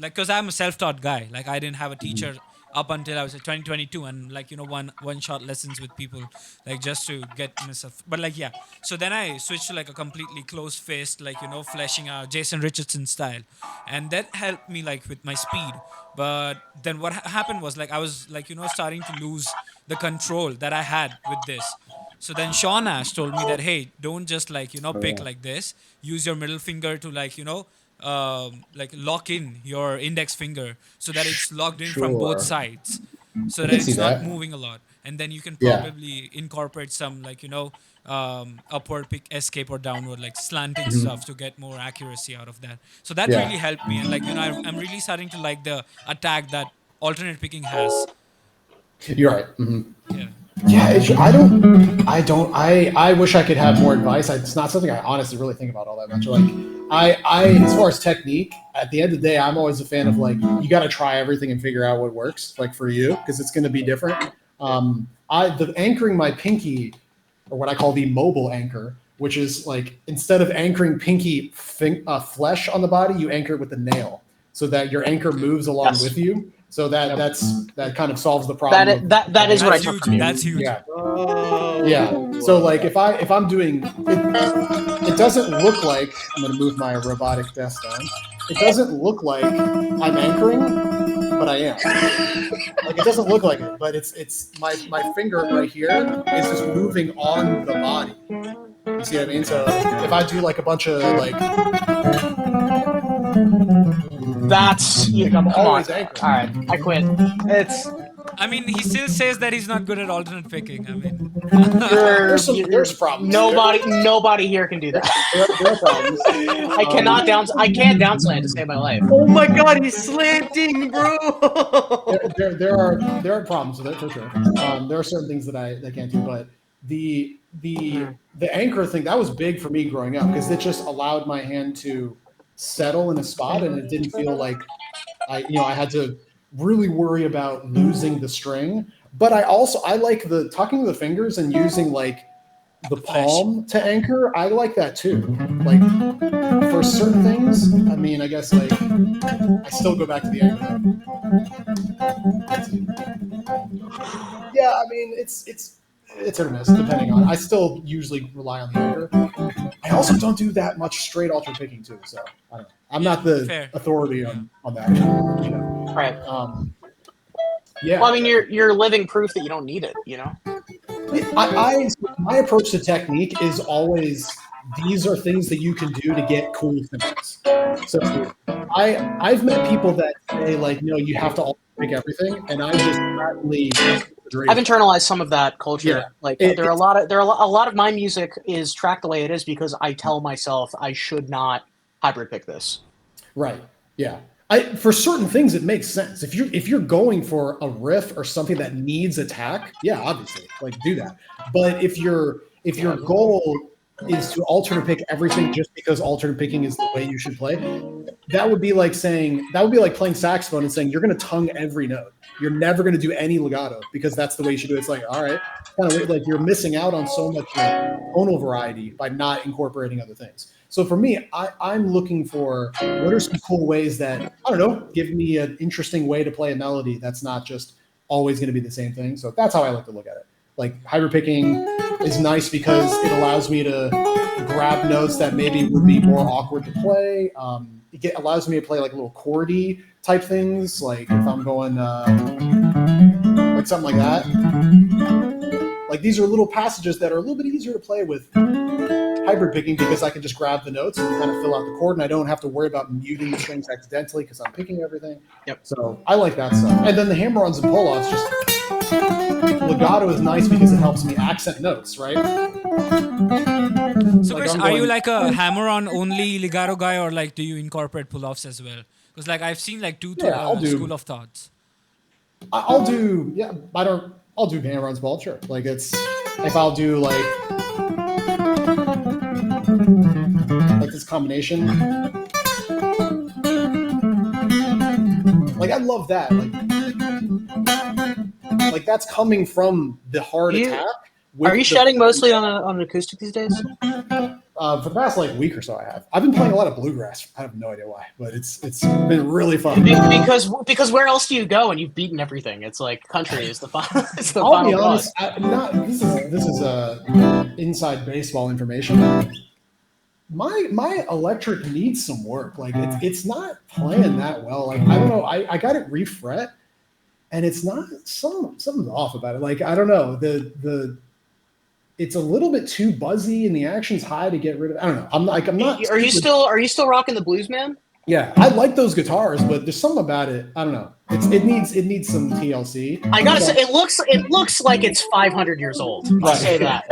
because I'm a self-taught guy, like I didn't have a teacher up until I was at 2022, and like, you know, one shot lessons with people, like just to get myself. But like, yeah, so then I switched to like a completely closed faced, like, you know, fleshing out Jason Richardson style, and that helped me like with my speed. But then what happened was, like, I was like, you know, starting to lose the control that I had with this. So then Sean Ash told me that, hey, don't just like, you know, pick like this, use your middle finger to like, you know, like lock in your index finger so that it's locked in from both sides, so that it's not moving a lot, and then you can probably incorporate some, like, you know, upward pick escape or downward like slanting stuff to get more accuracy out of that. So that really helped me, and like, you know, I'm really starting to like the attack that alternate picking has. You're right. I wish I could have more advice. It's not something I honestly really think about all that much. Like I as far as technique, at the end of the day, I'm always a fan of like, you got to try everything and figure out what works, like for you, because it's going to be different. The anchoring my pinky, or what I call the mobile anchor, which is like, instead of anchoring pinky flesh on the body, you anchor it with the nail, so that your anchor moves along with you. So that kind of solves the problem. That is what I took from you. That's huge. Yeah. So like if I'm doing it doesn't look like, I'm gonna move my robotic desk down. It doesn't look like I'm anchoring, but I am. Like, it doesn't look like it, but it's my finger right here is just moving on the body. You see what I mean? So if I do like a bunch of like, that's come on. All right, I quit. I mean, he still says that he's not good at alternate picking. I mean, there's problems. Nobody here can do that. There are problems. I can't down slant to save my life. Oh my god, he's slanting, bro. There are problems with it for sure. There are certain things that I can't do, but the anchor thing, that was big for me growing up, because it just allowed my hand to settle in a spot, and it didn't feel like I had to really worry about losing the string. But I like the tucking the fingers and using like the palm to anchor. I like that too. Like for certain things, I mean, I guess like I still go back to the anchor. Yeah, I mean, it's it's hit or miss depending on. I still usually rely on the anchor. I also don't do that much straight alter picking too, so I don't know. I'm not the Fair. authority on that. You know. Right. Yeah. Well, I mean, you're living proof that you don't need it. You know. My approach to technique is always these are things that you can do to get cool things. So I've met people that say like, no, you have to alter pick everything, and I just flatly agree. I've internalized some of that culture. Yeah. Like there are a lot of my music is tracked the way it is because I tell myself I should not hybrid pick this. Right. Yeah. For certain things, it makes sense. If you're going for a riff or something that needs attack, yeah, obviously, like do that. But if your goal is to alternate pick everything just because alternate picking is the way you should play, that would be like playing saxophone and saying you're going to tongue every note. You're never going to do any legato because that's the way you should do it. It's like, all right, kind of like you're missing out on so much tonal variety by not incorporating other things. So for me, I'm looking for what are some cool ways that, I don't know, give me an interesting way to play a melody that's not just always going to be the same thing. So that's how I like to look at it. Like hybrid picking is nice because it allows me to grab notes that maybe would be more awkward to play. It allows me to play like little chordy type things, like if I'm going like something like that. Like these are little passages that are a little bit easier to play with hybrid picking because I can just grab the notes and kind of fill out the chord, and I don't have to worry about muting the strings accidentally because I'm picking everything. Yep. So I like that stuff. And then the hammer-ons and pull-offs, just legato is nice because it helps me accent notes, right? So Chris, are you like a hammer-on only legato guy, or like do you incorporate pull-offs as well? Because like I've seen like two school of thoughts. I'll do hammer-ons, pull, sure. Like if I'll do like this combination. Like I love that. Like that's coming from the hard attack. Are you shedding mostly on an acoustic these days? For the past like week or so, I have. I've been playing a lot of bluegrass. I have no idea why, but it's been really fun. Because where else do you go and you've beaten everything? It's like country is the final. I'll be honest. This is inside baseball information. My electric needs some work. Like it's not playing that well. Like I don't know. I got it refret, and it's not something's off about it. Like I don't know. It's a little bit too buzzy and the action's high to get rid of. I don't know. I'm not. Are you still rocking the Blues Man? Yeah, I like those guitars, but there's something about it. I don't know. It needs some TLC. I gotta say, it looks like it's 500 years old. I'll say that.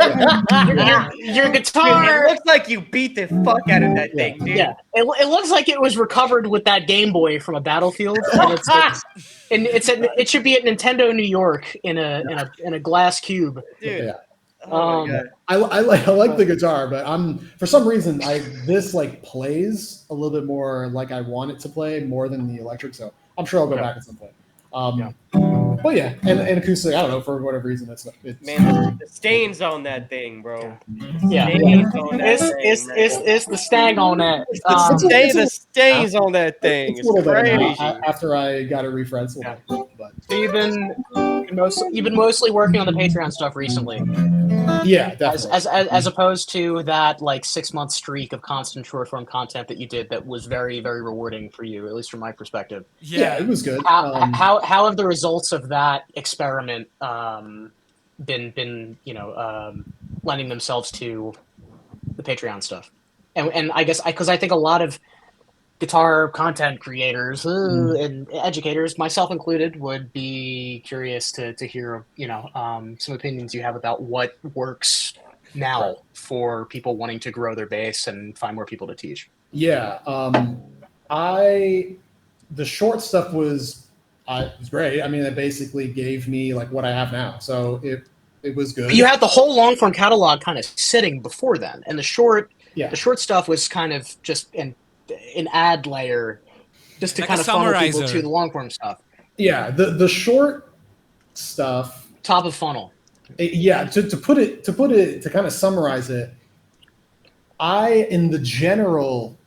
Your guitar. It looks like you beat the fuck out of that thing, dude. Yeah, it looks like it was recovered with that Game Boy from a battlefield. And it should be at Nintendo New York in a glass cube. Dude. Yeah. Oh my God. I like the guitar, but for some reason this like plays a little bit more like I want it to play more than the electric. So I'm sure I'll go back at some point. But yeah, and acoustic, I don't know, for whatever reason it's Man, the stains on that thing, bro. Yeah, it's the stang on that. The stains on that thing. It's crazy. After I got it refreshed, but so you've been mostly working on the Patreon stuff recently. Yeah, definitely. As opposed to that like 6-month streak of constant short form content that you did that was very, very rewarding for you, at least from my perspective. Yeah, it was good. How have the results of that experiment been lending themselves to the Patreon stuff? And I guess because I think a lot of guitar content creators and educators, myself included, would be curious to hear some opinions you have about what works now for people wanting to grow their base and find more people to teach. Yeah, the short stuff was great. I mean, it basically gave me like what I have now, so it was good. You had the whole long form catalog kind of sitting before then, and the short stuff was kind of just an ad layer just to like kind of funnel people to the long form stuff. Yeah, the short stuff, top of funnel. To kind of summarize it, in the general,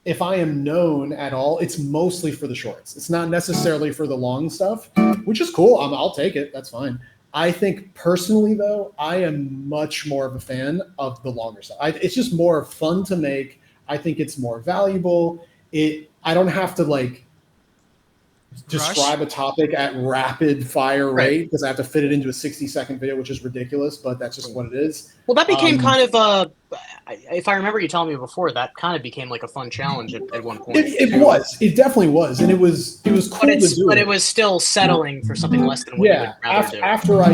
if I am known at all, it's mostly for the shorts. It's not necessarily for the long stuff, which is cool. I'll take it. That's fine. I think personally, though, I am much more of a fan of the longer stuff. It's just more fun to make. I think it's more valuable. I don't have to like describe a topic at rapid fire rate because I have to fit it into a 60-second video, which is ridiculous, but that's just what it is. Well, that became kind of if I remember you telling me before, that kind of became like a fun challenge at one point. It definitely was, and it was cool to do. But it was still settling for something less than what you would rather do. After I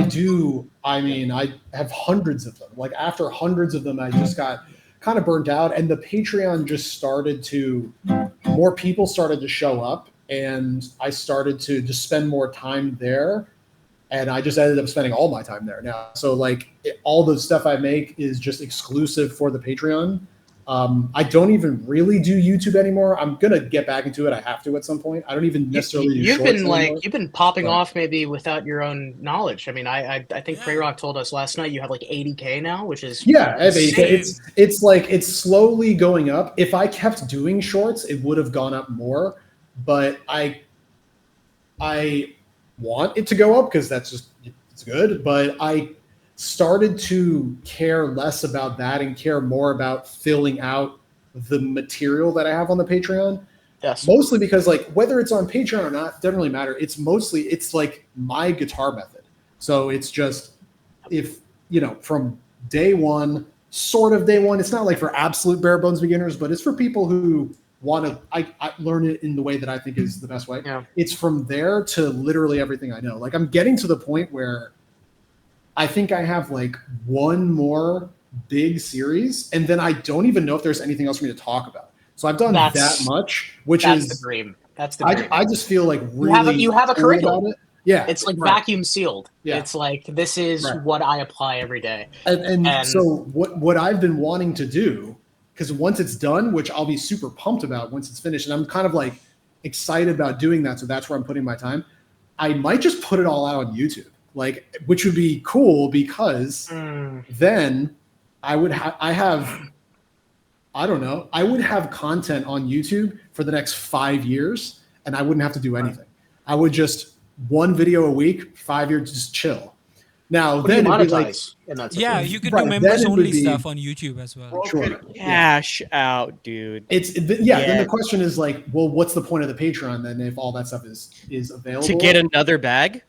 have hundreds of them. Like after hundreds of them, I just got kind of burnt out, and the Patreon just started to, more people started to show up, and I started to just spend more time there, and I just ended up spending all my time there now. So like all the stuff I make is just exclusive for the Patreon. I don't even really do YouTube anymore. I'm gonna get back into it. I have to at some point. I don't even necessarily. You've been popping off maybe without your own knowledge. I mean, I think Prayrock told us last night you have like 80K now, which is I have 80K. It's like it's slowly going up. If I kept doing shorts, it would have gone up more. But I want it to go up because it's good. But I started to care less about that and care more about filling out the material that I have on the Patreon. Yes. Mostly because like whether it's on Patreon or not, doesn't really matter. It's like my guitar method. So it's just from day one, sort of day one. It's not like for absolute bare bones beginners, but it's for people who want to I learn it in the way that I think is the best way. Yeah. It's from there to literally everything I know. Like I'm getting to the point where I think I have like one more big series, and then I don't even know if there's anything else for me to talk about. So I've done that much, that's the dream. That's the dream. I just feel like really you have a curriculum. Yeah, it's like vacuum sealed. Yeah. It's like this is what I apply every day. And so what I've been wanting to do, because once it's done, which I'll be super pumped about once it's finished, and I'm kind of like excited about doing that. So that's where I'm putting my time. I might just put it all out on YouTube. Like, which would be cool because then I would have content on YouTube for the next 5 years, and I wouldn't have to do anything. I would just one video a week, 5 years, just chill. Now then, it'd be like, you could do members only stuff on YouTube as well. Sure. Cash out, dude. Then the question is like, well, what's the point of the Patreon then if all that stuff is available? To get another bag?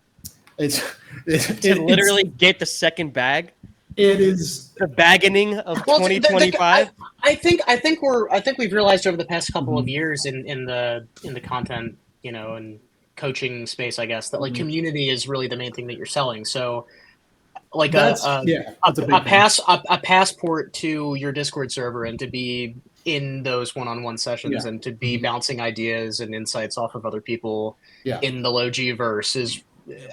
It's literally get the second bag. It is the bagging of 2025. I think we've realized over the past couple of years in the content, and coaching space, I guess, that like community is really the main thing that you're selling. So like a passport to your Discord server and to be in those one-on-one sessions and to be bouncing ideas and insights off of other people in the low G verse is,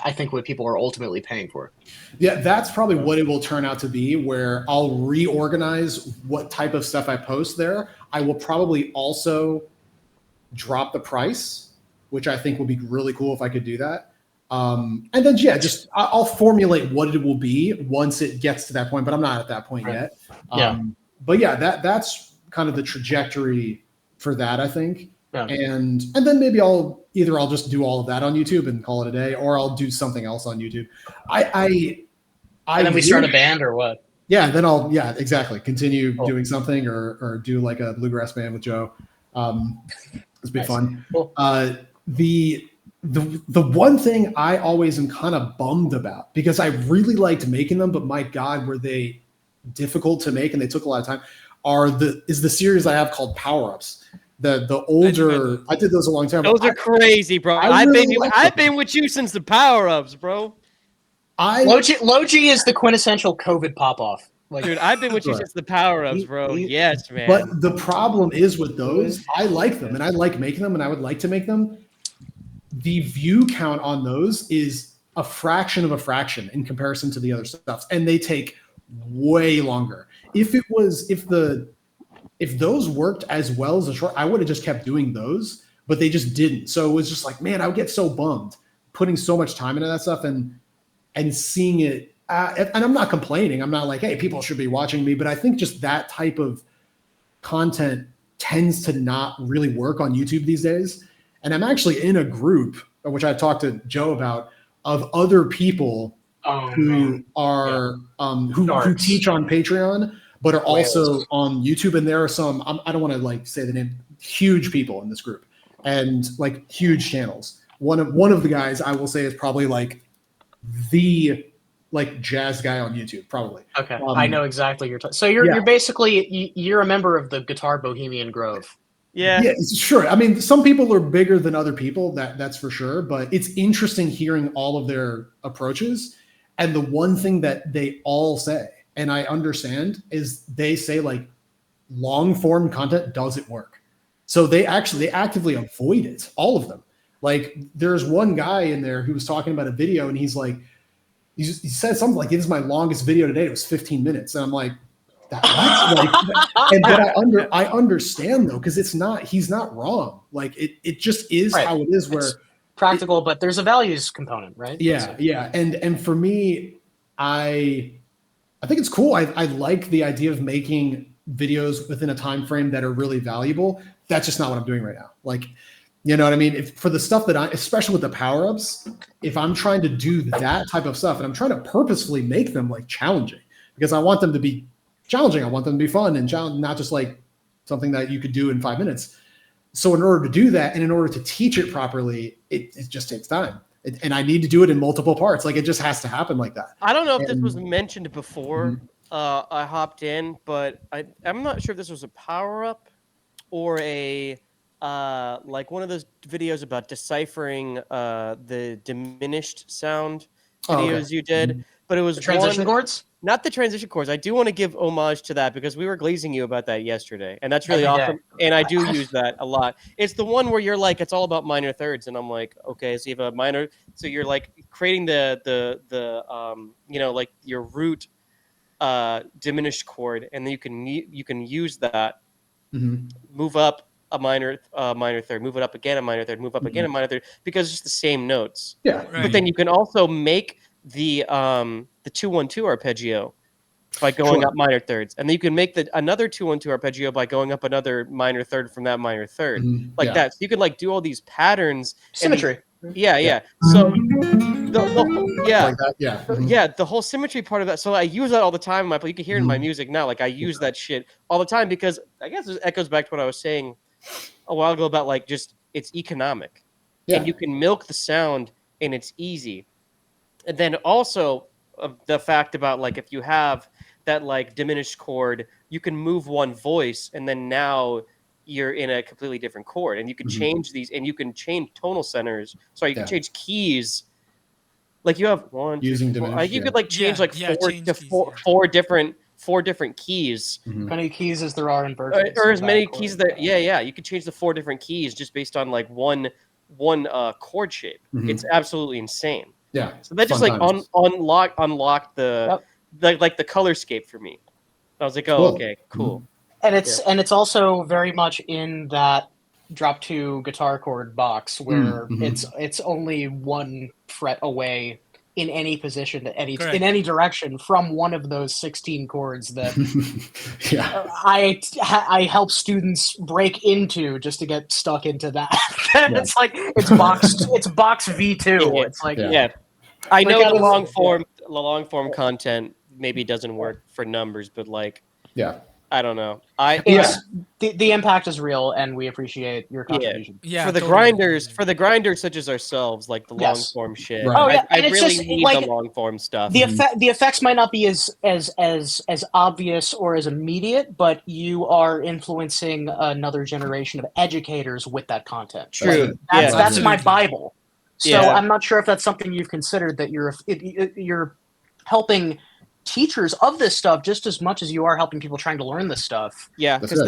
I think, what people are ultimately paying for. Yeah, that's probably what it will turn out to be, where I'll reorganize what type of stuff I post there. I will probably also drop the price, which I think would be really cool if I could do that. And then, I'll formulate what it will be once it gets to that point, but I'm not at that point yet. But that's kind of the trajectory for that, I think. Yeah. And then maybe I'll just do all of that on YouTube and call it a day, or I'll do something else on YouTube. And then we start a band or what? Yeah, then I'll exactly continue doing something or do like a bluegrass band with Joe. It's been fun. Cool. The one thing I always am kind of bummed about, because I really liked making them, but my God, were they difficult to make and they took a lot of time, is the series I have called Power Ups. The older, I did those a long time ago. Those are crazy, bro. I've been with you since the Power Ups, bro. Low G is the quintessential COVID pop off. Like, dude, I've been with you since the Power Ups, bro. Yes, man. But the problem is with those, I like them and I like making them and I would like to make them. The view count on those is a fraction of a fraction in comparison to the other stuff, and they take way longer. If those worked as well as the short, I would have just kept doing those, but they just didn't. So it was just like, man, I would get so bummed putting so much time into that stuff and seeing it. And I'm not complaining. I'm not like, hey, people should be watching me. But I think just that type of content tends to not really work on YouTube these days. And I'm actually in a group, which I've talked to Joe about, of other people who are who teach on Patreon, but are also on YouTube. And there are some, I don't want to like say the name, huge people in this group and like huge channels. One of the guys I will say is probably like the like jazz guy on YouTube, probably. Okay, I know exactly you're talking. So you're basically you're a member of the Guitar Bohemian Grove. Yeah, sure. I mean, some people are bigger than other people, that's for sure. But it's interesting hearing all of their approaches. And the one thing that they all say, and I understand, is they say like long form content doesn't work. So they actively avoid it, all of them. Like there's one guy in there who was talking about a video, and he's like, he said something like, "It is my longest video today. It was 15 minutes." And I'm like, and I understand though, because he's not wrong. Like it just is how it is. Where it's practical, but there's a values component, right? Yeah. And for me, I think it's cool. I like the idea of making videos within a time frame that are really valuable. That's just not what I'm doing right now. Like, you know what I mean? If for the stuff that especially with the power-ups, if I'm trying to do that type of stuff and I'm trying to purposefully make them like challenging, because I want them to be challenging. I want them to be fun and challenging, not just like something that you could do in 5 minutes. So in order to do that and in order to teach it properly, it just takes time. And I need to do it in multiple parts. Like it just has to happen like that. I don't know if this was mentioned before I hopped in, but I'm not sure if this was a power-up or a like one of those videos about deciphering the diminished sound videos you did. But it was the transition chords? Not the transition chords. I do want to give homage to that because we were glazing you about that yesterday, and that's really awesome. And I do use that a lot. It's the one where you're like, it's all about minor thirds, and I'm like, okay, so you have a minor, so you're like creating the you know, like your root diminished chord, and then you can use that, move up a minor third, move it up again a minor third, move up again a minor third, because it's just the same notes. Yeah. Right. But then you can also make the 2-1-2 arpeggio by going up minor thirds, and then you can make another 2-1-2 arpeggio by going up another minor third from that minor third, like that. So you can like do all these patterns, symmetry. Yeah. So the whole symmetry part of that. So I use that all the time. You can hear it in my music now. Like I use that shit all the time because I guess it echoes back to what I was saying a while ago about like just it's economic, and you can milk the sound and it's easy. And then also the fact about like if you have that like diminished chord, you can move one voice and then now you're in a completely different chord, and you can change these, and you can change tonal centers. So you can change keys. Like you have one, using two, four, diminished, you could like change four different keys. How many keys as there are in Virgin? Or as many keys that you could change the 4 different keys just based on like one chord shape. It's absolutely insane. Yeah. So that just like unlocked the like the colorscape for me. I was like, oh, okay, cool. And it's also very much in that drop 2 guitar chord box where it's only 1 fret away in any position in any direction from one of those 16 chords that I help students break into just to get stuck into that. It's like it's box V2. It's like I know the long form content maybe doesn't work for numbers, but like I don't know. The impact is real, and we appreciate your contribution. For the grinders such as ourselves, like the long form shit. Right. I really need the long form stuff. The effects might not be as obvious or as immediate, but you are influencing another generation of educators with that content. True. That's my Bible. So I'm not sure if that's something you've considered, that you're helping teachers of this stuff just as much as you are helping people trying to learn this stuff. Yeah, because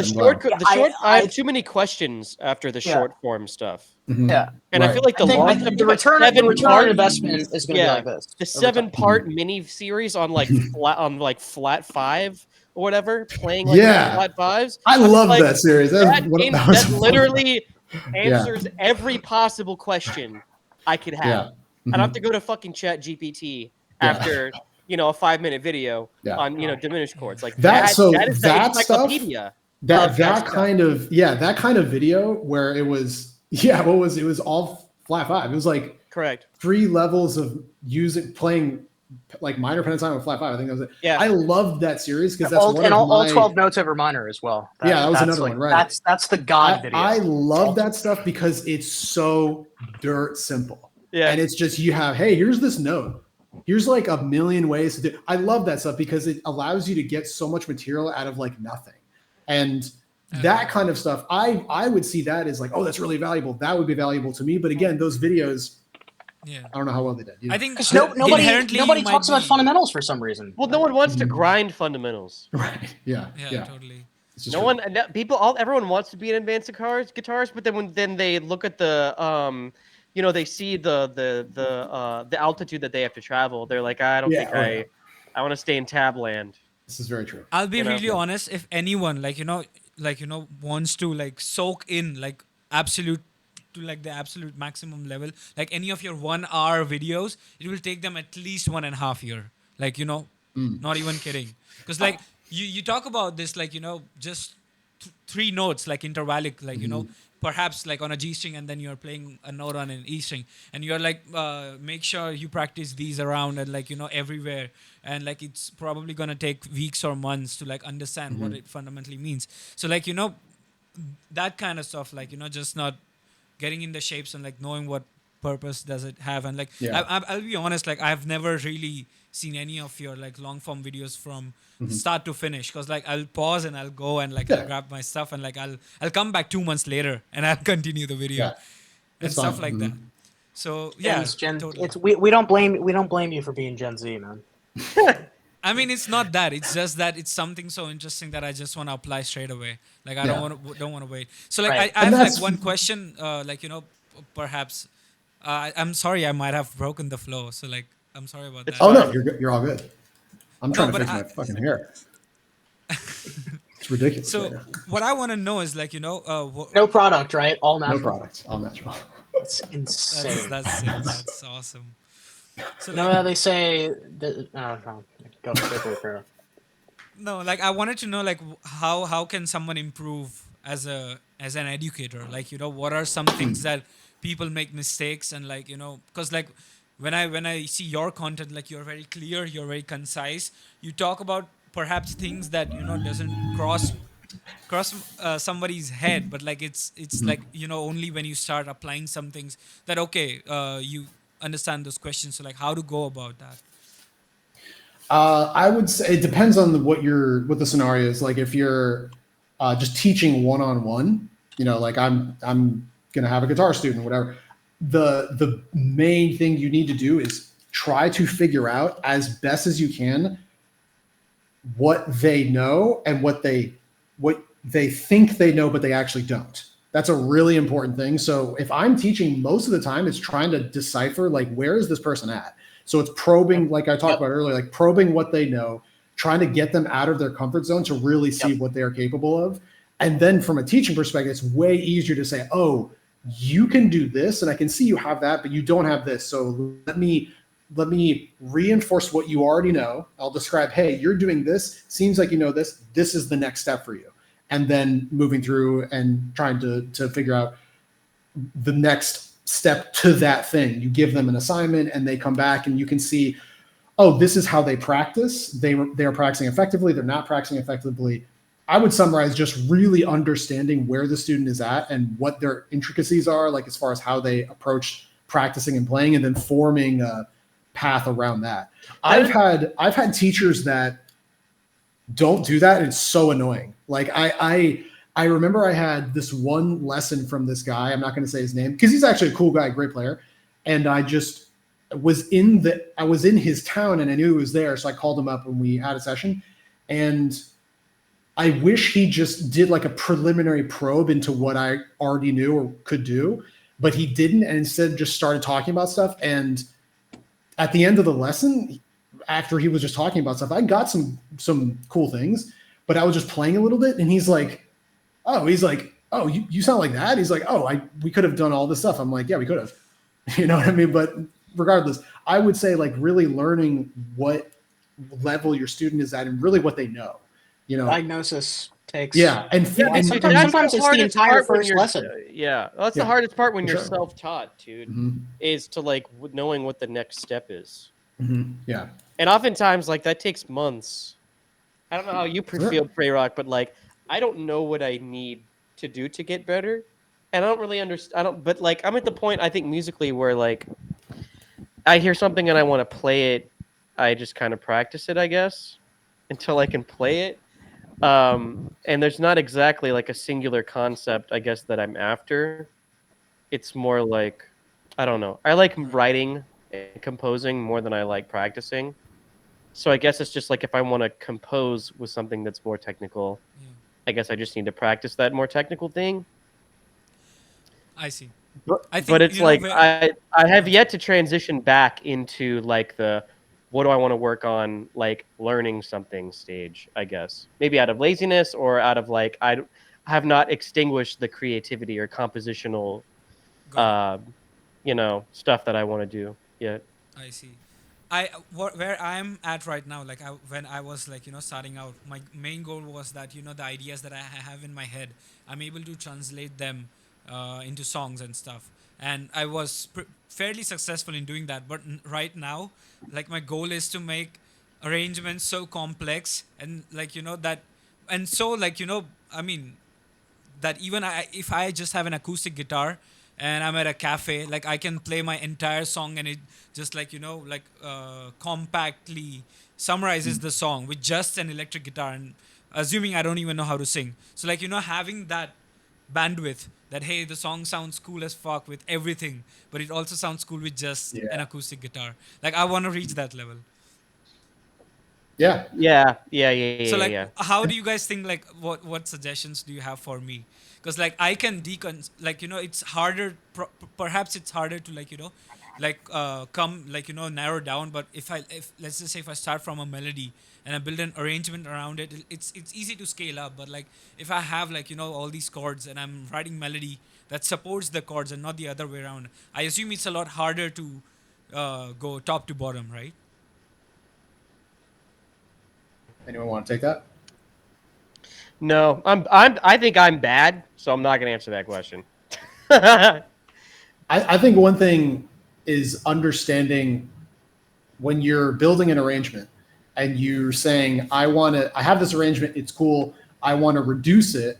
I have too many questions after the short form stuff. Yeah, and I feel like the return on investment is going to be like this. The 7-part mini series on like flat 5 or whatever, playing like flat 5s. I love that series. That literally answers every possible question I could have. I don't have to go to fucking Chat GPT after a 5-minute video on diminished chords like that. So that is that the encyclopedia. That kind of video where it was it was all flat 5. It was like correct 3 levels of playing like minor pentatonic with flat 5. I think that was it. Yeah. I loved that series because that's all 12 notes over minor as well. That was that's another one, right? That's the God video. I love that stuff because it's so dirt simple. Yeah. And it's just, you have, hey, here's this note. Here's like a million ways to do. I love that stuff because it allows you to get so much material out of like nothing. And that kind of stuff, I would see that as like, oh, that's really valuable. That would be valuable to me. But again, those videos, I don't know how well they did. I think nobody talks about fundamentals for some reason. Well, no one wants to grind fundamentals. Right. Yeah. Totally. Everyone wants to be an advanced guitarist, but then they look at the they see the altitude that they have to travel. They're like, I don't think I want to stay in tab land. This is very true. I'll be really honest. If anyone wants to like soak in like absolute to like the absolute maximum level, like any of your 1 hour videos, it will take them at least 1.5 years. Like, not even kidding. Because like you talk about this, like, just 3 notes, like intervallic, like, perhaps like on a G string, and then you're playing a note on an E string, and you're like, make sure you practice these around and like, everywhere. And like, it's probably going to take weeks or months to like understand what it fundamentally means. So like, that kind of stuff, like, just not getting in the shapes and like knowing what purpose does it have. And like, I'll be honest, like I've never really seen any of your like long form videos from start to finish, because like I'll pause and I'll go and like I'll grab my stuff and like I'll come back 2 months later and I'll continue the video and stuff like that. So totally. We don't blame you for being Gen Z, man. I mean, it's not that. It's just that it's something so interesting that I just want to apply straight away. Like I don't want to wait. So like I have like one question. Perhaps I'm sorry, I might have broken the flow. So like I'm sorry about that. Oh no, you're all good. I'm trying to fix my fucking hair. It's ridiculous. So what I want to know is like no product, right? All natural. No products, all natural. That's insane. That's sick. That's awesome. So they say that, go. No, like I wanted to know like how can someone improve as an educator? Like, what are some things that people make mistakes, and like, because like when I see your content, like you're very clear, you're very concise. You talk about perhaps things that doesn't cross somebody's head, but like it's like only when you start applying some things that you understand those questions. So like how to go about that? I would say it depends on what the scenario is. Like if you're just teaching one-on-one, like I'm gonna have a guitar student, whatever. The main thing you need to do is try to figure out as best as you can what they know and what they think they know, but they actually don't. That's a really important thing. So if I'm teaching, most of the time it's trying to decipher like, where is this person at? So it's probing, like I talked about earlier, like probing what they know, trying to get them out of their comfort zone to really see what they are capable of. And then from a teaching perspective, it's way easier to say, oh, you can do this, and I can see you have that, but you don't have this. So let me reinforce what you already know. I'll describe, hey, you're doing this. Seems like you know this. This is the next step for you. And then moving through and trying to figure out the next step to that thing. You give them an assignment and they come back and you can see, oh, this is how they practice. They are practicing effectively. They're not practicing effectively. I would summarize just really understanding where the student is at and what their intricacies are, like as far as how they approach practicing and playing, and then forming a path around that. I've had teachers that don't do that, and it's so annoying. Like I remember I had this one lesson from this guy. I'm not going to say his name because he's actually a cool guy, great player. And I just was in his town and I knew he was there. So I called him up and we had a session, and I wish he just did like a preliminary probe into what I already knew or could do, but he didn't. And instead just started talking about stuff. And at the end of the lesson, after he was just talking about stuff, I got some cool things, but I was just playing a little bit. And he's like, oh, you sound like that. He's like, oh, we could have done all this stuff. I'm like, yeah, we could have, you know what I mean? But regardless, I would say like really learning what level your student is at and really what they know, diagnosis takes. Yeah. And sometimes it's the entire first lesson. Yeah. That's the hardest part when you're sure. self-taught, dude, is to like knowing what the next step is. Yeah. And oftentimes, like, that takes months. I don't know how you feel, Prey Rock, but like, I don't know what I need to do to get better, and I don't really understand. I don't, but like, I'm at the point I think musically where like, I hear something and I want to play it, I just kind of practice it, I guess, until I can play it. And there's not exactly like a singular concept, I guess, that I'm after. It's more like, I don't know. I like writing and composing more than I like practicing. So I guess it's just like if I want to compose with something that's more technical, Yeah. I guess I just need to practice that more technical thing. I see. I But think it's like where. I have yet to transition back into like the what do I want to work on, like learning something stage, I guess. Maybe out of laziness or out of like I have not extinguished the creativity or compositional Got it. stuff that I want to do yet. I see. Where I'm at right now, like when I was like starting out, my main goal was that the ideas that I have in my head, I'm able to translate them into songs and stuff, and I was fairly successful in doing that. But right now, like my goal is to make arrangements so complex and like that, and so like I mean that even if I just have an acoustic guitar and I'm at a cafe, like I can play my entire song and it just like compactly summarizes the song with just an electric guitar, and assuming I don't even know how to sing. So like having that bandwidth that hey the song sounds cool as fuck with everything, but it also sounds cool with just an Yeah. acoustic guitar. Like I want to reach that level. Yeah. So like, Yeah. how do you guys think? Like, what suggestions do you have for me? Because like I can like it's harder. Perhaps it's harder to like like come like narrow down. But if let's just say if I start from a melody and I build an arrangement around it, it's easy to scale up. But like if I have like all these chords and I'm writing melody that supports the chords and not the other way around, I assume it's a lot harder to go top to bottom, right? Anyone want to take that? No, I think I'm bad, so I'm not gonna answer that question. I think one thing is understanding when you're building an arrangement and you're saying, I have this arrangement, it's cool, I want to reduce it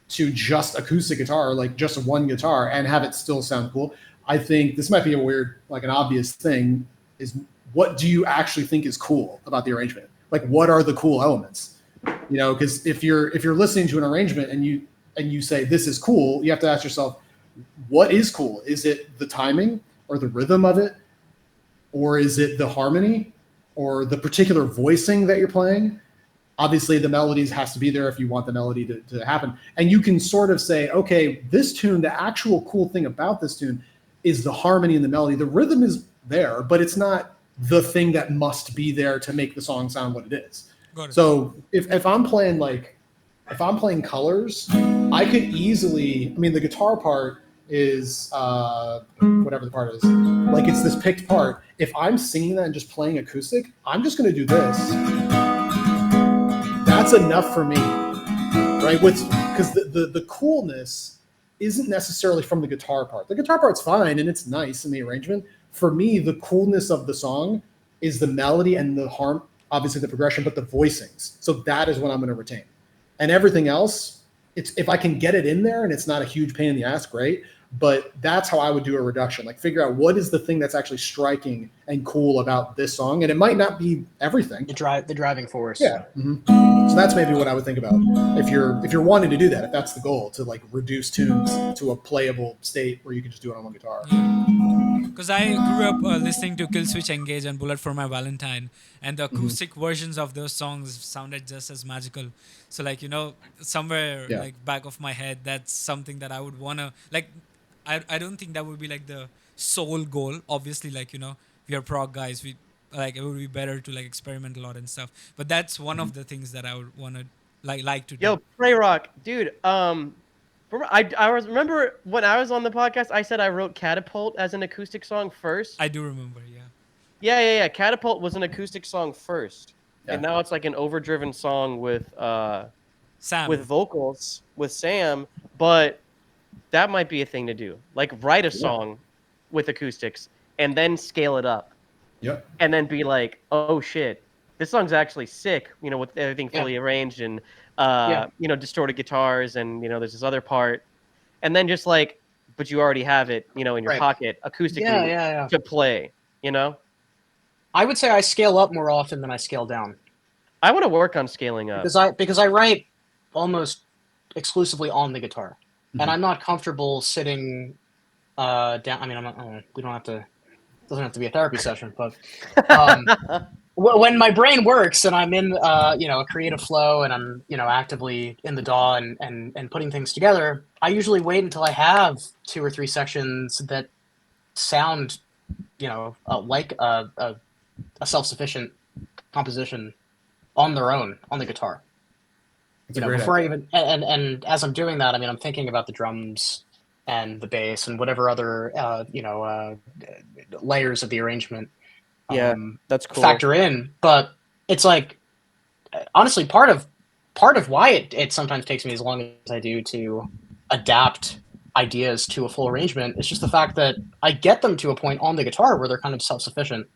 to just acoustic guitar, like just one guitar, and have it still sound cool. I think this might be a weird, like an obvious thing, is what do you actually think is cool about the arrangement? Like, what are the cool elements? Because if you're listening to an arrangement and you say this is cool, you have to ask yourself, what is cool? Is it the timing or the rhythm of it? Or is it the harmony or the particular voicing that you're playing? Obviously, the melodies has to be there if you want the melody to happen. And you can sort of say, okay, this tune, the actual cool thing about this tune is the harmony and the melody. The rhythm is there, but it's not the thing that must be there to make the song sound what it is. Got it. So if I'm playing colors, I could easily, I mean, the guitar part is whatever the part is, like it's this picked part. If I'm singing that and just playing acoustic, I'm just going to do this. That's enough for me, right? Because the coolness isn't necessarily from the guitar part. The guitar part's fine and it's nice in the arrangement. For me, the coolness of the song is the melody and the obviously the progression, but the voicings. So that is what I'm going to retain. And everything else, it's if I can get it in there and it's not a huge pain in the ass, great. But that's how I would do a reduction. Like figure out what is the thing that's actually striking and cool about this song. And it might not be everything. The driving force. Yeah. So that's maybe what I would think about if you're wanting to do that, if that's the goal, to like reduce tunes to a playable state where you can just do it on one guitar. Because I grew up listening to Kill Switch Engage and Bullet for My Valentine, and the acoustic versions of those songs sounded just as magical. So like somewhere like back of my head, that's something that I would wanna like. I don't think that would be like the sole goal. Obviously, like we are prog guys. We like it would be better to like experiment a lot and stuff. But that's one of the things that I would wanna like to do. Yo, Prey Rock, dude. Remember when I was on the podcast, I said I wrote Catapult as an acoustic song first. I do remember, Yeah. Catapult was an acoustic song first, Yeah. and now it's like an overdriven song with Sam. with vocals with Sam. But that might be a thing to do. Like write a song with acoustics and then scale it up. Yep. and then be like, oh shit, this song's actually sick, you know, with everything Yeah. fully arranged and Yeah. you know, distorted guitars, and you know, there's this other part, and then just like, but you already have it, you know, in your Right. pocket Yeah, acoustically yeah. to play, you know. I would say I scale up more often than I scale down I want to work on scaling up. because I write almost exclusively on the guitar, and Mhm. I'm not comfortable sitting down. I mean, I'm not. We don't have to. Doesn't have to be a therapy session, but when my brain works and I'm in you know, a creative flow and I'm, you know, actively in the DAW and putting things together, I usually wait until I have 2 or 3 sections that sound, you know, like a self-sufficient composition on their own on the guitar. It's You a know, great before I idea. even and as I'm doing that, I mean, I'm thinking about the drums and the bass and whatever other you know, layers of the arrangement Yeah, that's cool. factor in. But it's like, honestly, part of why it sometimes takes me as long as I do to adapt ideas to a full arrangement is just the fact that I get them to a point on the guitar where they're kind of self-sufficient,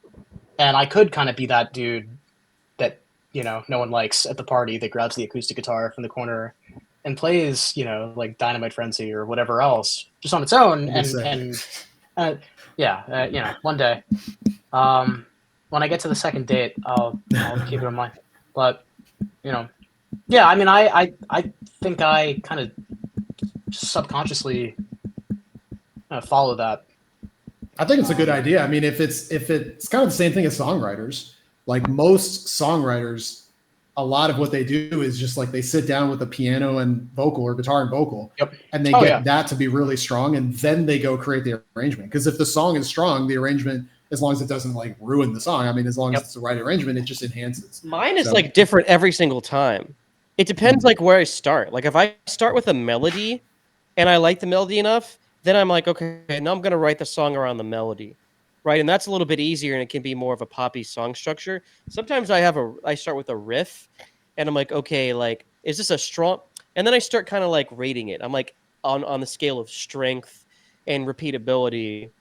and I could kind of be that dude that, you know, no one likes at the party that grabs the acoustic guitar from the corner and plays, you know, like Dynamite Frenzy or whatever else just on its own. That'd be sick. Yeah, you know, one day, when I get to the second date, I'll keep it in mind. But, you know, yeah, I mean, I think I kind of subconsciously follow that. I think it's a good idea. I mean, if it's kind of the same thing as songwriters, like most songwriters, a lot of what they do is just like they sit down with a piano and vocal or guitar and vocal, Yep. and they get that to be really strong, and then they go create the arrangement. Because if the song is strong, the arrangement, as long as it doesn't like ruin the song, I mean, as long as it's the right arrangement, it just enhances. Mine is like different every single time. It depends like where I start. Like if I start with a melody and I like the melody enough, then I'm like, okay, now I'm going to write the song around the melody. Right? And that's a little bit easier and it can be more of a poppy song structure. Sometimes I start with a riff and I'm like, okay, like is this a strong, and then I start kind of like rating it. I'm like on the scale of strength and repeatability.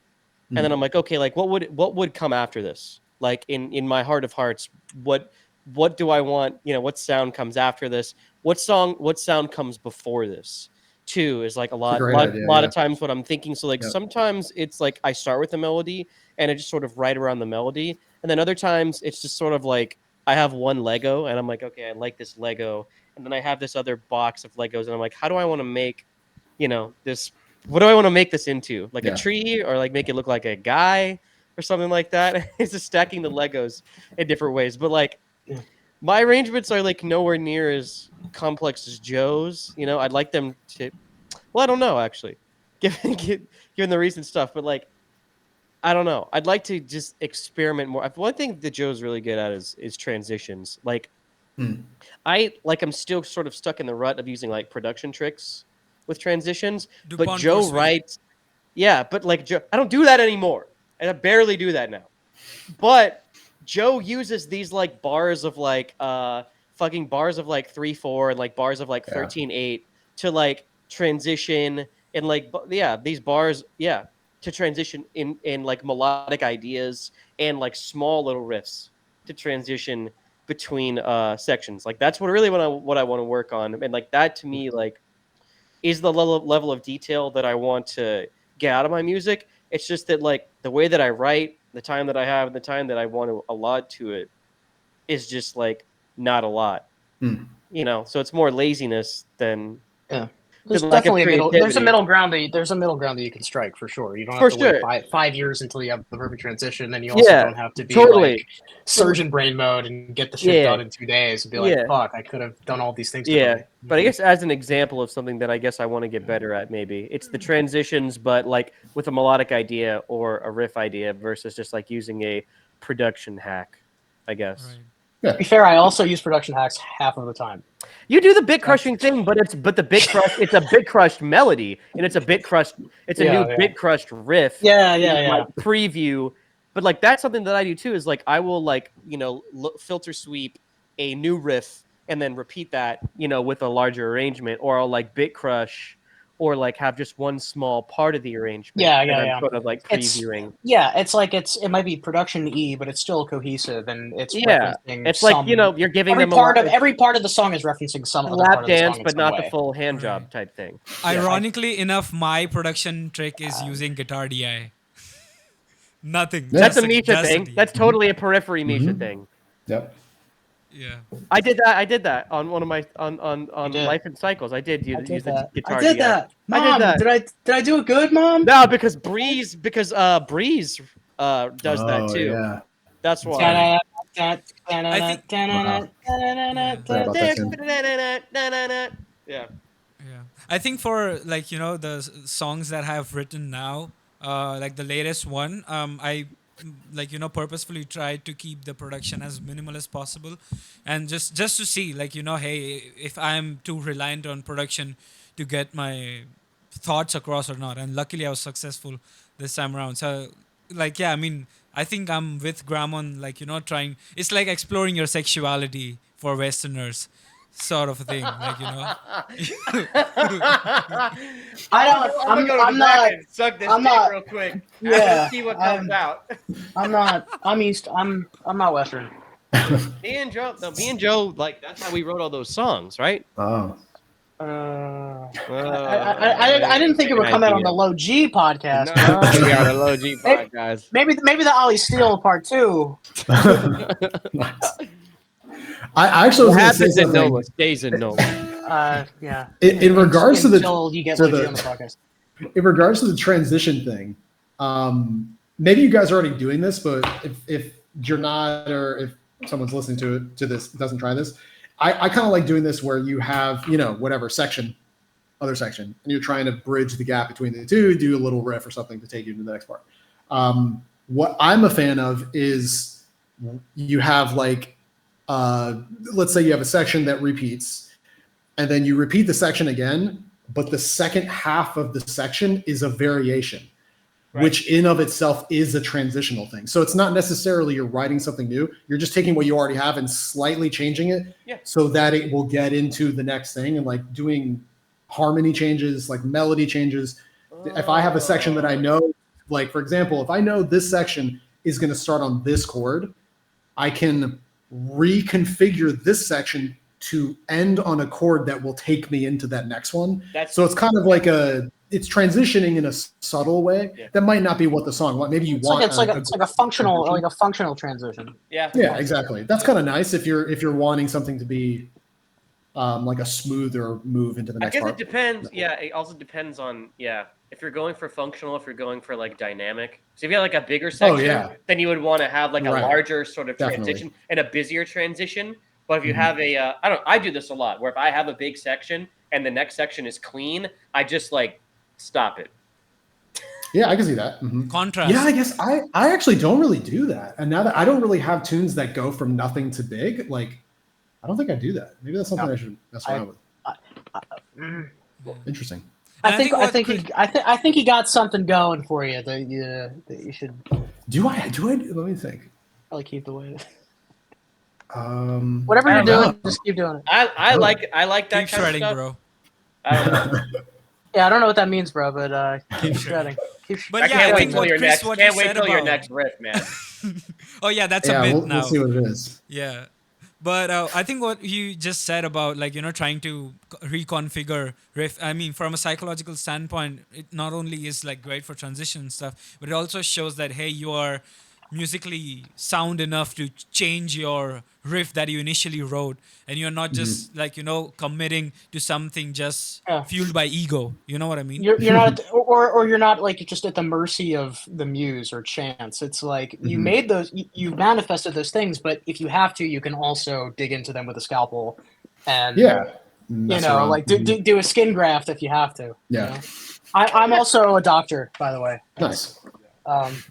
And then I'm like, okay, like what would come after this? Like in my heart of hearts, what do I want? You know, what sound comes after this? What sound comes before this? Too is like a lot of times what I'm thinking. So like sometimes it's like I start with a melody and I just sort of write around the melody, and then other times it's just sort of like I have one Lego and I'm like, okay, I like this Lego, and then I have this other box of Legos and I'm like, how do I want to make, you know, this? What do I want to make this into? Like a tree, or like make it look like a guy or something like that? It's just stacking the Legos in different ways. But like my arrangements are like nowhere near as complex as Joe's. You know, I'd like them to. Well, I don't know actually, given the recent stuff. But like, I don't know. I'd like to just experiment more. One thing that Joe's really good at is transitions. Like, I'm still sort of stuck in the rut of using like production tricks with transitions, but Joe writes, but like Joe, I don't do that anymore, and I barely do that now. But Joe uses these like bars of like fucking bars of like 3/4 and like bars of like 13/8 to like transition, and like these bars to transition in like melodic ideas and like small little riffs to transition between sections. Like that's what I want to work on, and like that to me like is the level of detail that I want to get out of my music. It's just that like the way that I write, the time that I have, and the time that I want to allot to it is just like not a lot. You know, so it's more laziness than There's lack of definitely creativity. there's a middle ground that you can strike for sure. You don't have to wait 5 years until you have the perfect transition, and you also don't have to be like surgeon brain mode and get the shit done in 2 days and be like, fuck, I could have done all these things differently. But I guess as an example of something that I guess I want to get better at, maybe it's the transitions, but like with a melodic idea or a riff idea versus just like using a production hack, I guess. Right. To be fair, I also use production hacks half of the time. You do the bit crushing thing, but the bit crush, it's a bit crushed melody, and it's a bit crushed. It's a new bit crushed riff. Yeah. Preview, but like that's something that I do too. Is like I will like filter sweep a new riff and then repeat that with a larger arrangement, or I'll like bit crush or like have just one small part of the arrangement. Yeah, that yeah, I'm yeah. sort of like It's- previewing. Yeah, it's like it might be production E, but it's still cohesive and it's Yeah, referencing it's some, like you're giving every them every part of the song is referencing some a other lap part of the dance, song in but some not way. the full hand Right. job type thing. Ironically enough, my production trick is using guitar DI. Nothing. Yeah. That's a just Misha just thing. DI. That's totally a periphery Misha Mhm. thing. Yep. Yeah. I did that on one of my on did. Life in Cycles. I did use the guitar. I did DI. that. Mom, I did that. Did I do it good, Mom? No, because Breeze does that Oh, too. yeah. That's why. I think- Sorry about that, Tim. Yeah. Yeah, I think for like the songs that I have written now, like the latest one, I purposefully try to keep the production as minimal as possible, and just to see hey, if I'm too reliant on production to get my thoughts across or not. And luckily, I was successful this time around. So I mean, I think I'm with Graham on trying. It's like exploring your sexuality for Westerners. Sort of a thing, I I'm don't. gonna I'm not. suck this I'm dick not- real quick. Yeah, See what comes out. I'm not. I'm East. I'm not Western. Me and Joe, like that's how we wrote all those songs, right? Oh. I didn't think it would come out on the Low G podcast. No, we got a Low G podcast. Maybe the Ollie Steele part 2. Nice. I actually was What going to say happens in something. Noma stays in Noma. Yeah. In regards to the Until you get to Low G the- on the podcast. in regards to the transition thing, maybe you guys are already doing this, but if you're not, or if someone's listening to this doesn't try this, I kind of like doing this where you have whatever section, other section, and you're trying to bridge the gap between the two, do a little riff or something to take you to the next part. What I'm a fan of is you have let's say you have a section that repeats, and then you repeat the section again, but the second half of the section is a variation, Right. which in of itself is a transitional thing. So it's not necessarily you're writing something new. You're just taking what you already have and slightly changing it so that it will get into the next thing, and doing harmony changes, melody changes. If I have a section that I know, for example, if I know this section is going to start on this chord, I can reconfigure this section to end on a chord that will take me into that next one. So it's kind of it's transitioning in a subtle way that might not be what the song wants. Maybe you want It's like a functional transition. Yeah. yeah, exactly. That's kind of nice if you're wanting something to be a smoother move into the I next guess part. it depends. Yeah, it also depends on if you're going for functional, if you're going for dynamic. So if you have a bigger section, then you would want to have a larger sort of transition and a busier transition. But if you have I do this a lot, where if I have a big section and the next section is clean, I just stop it. Yeah, I can see that. Mhm. Contrast. Yeah, I guess I actually don't really do that. And now that I don't really have tunes that go from nothing to big, I don't think I do that. Maybe that's something I should mess around with. Interesting. I think he got something going for you that you should Do I? Let me think. probably keep the way. Whatever Whatever you're doing, just keep doing it. I like that Keep kind shredding, of stuff. bro. I don't know. Yeah, I don't know what that means, bro, but keep shredding. But I yeah, can't I wait think till what your Chris, next. what Can't you wait said till your about- next riff, man. Oh yeah, that's a Yeah, bit we'll now. see what it is. Yeah. But I think what you just said about trying to reconfigure riff, I mean, from a psychological standpoint, it not only is great for transition and stuff, but it also shows that hey, you are musically sound enough to change your riff that you initially wrote, and you're not just committing to something just fueled by ego. You know what I mean? You're not, or you're not just at the mercy of the muse or chance. It's you made those, you manifested those things, but if you have to, you can also dig into them with a scalpel, and Mess around. do a skin graft if you have to. Yeah. You know? I'm also a doctor, by the way. Nice.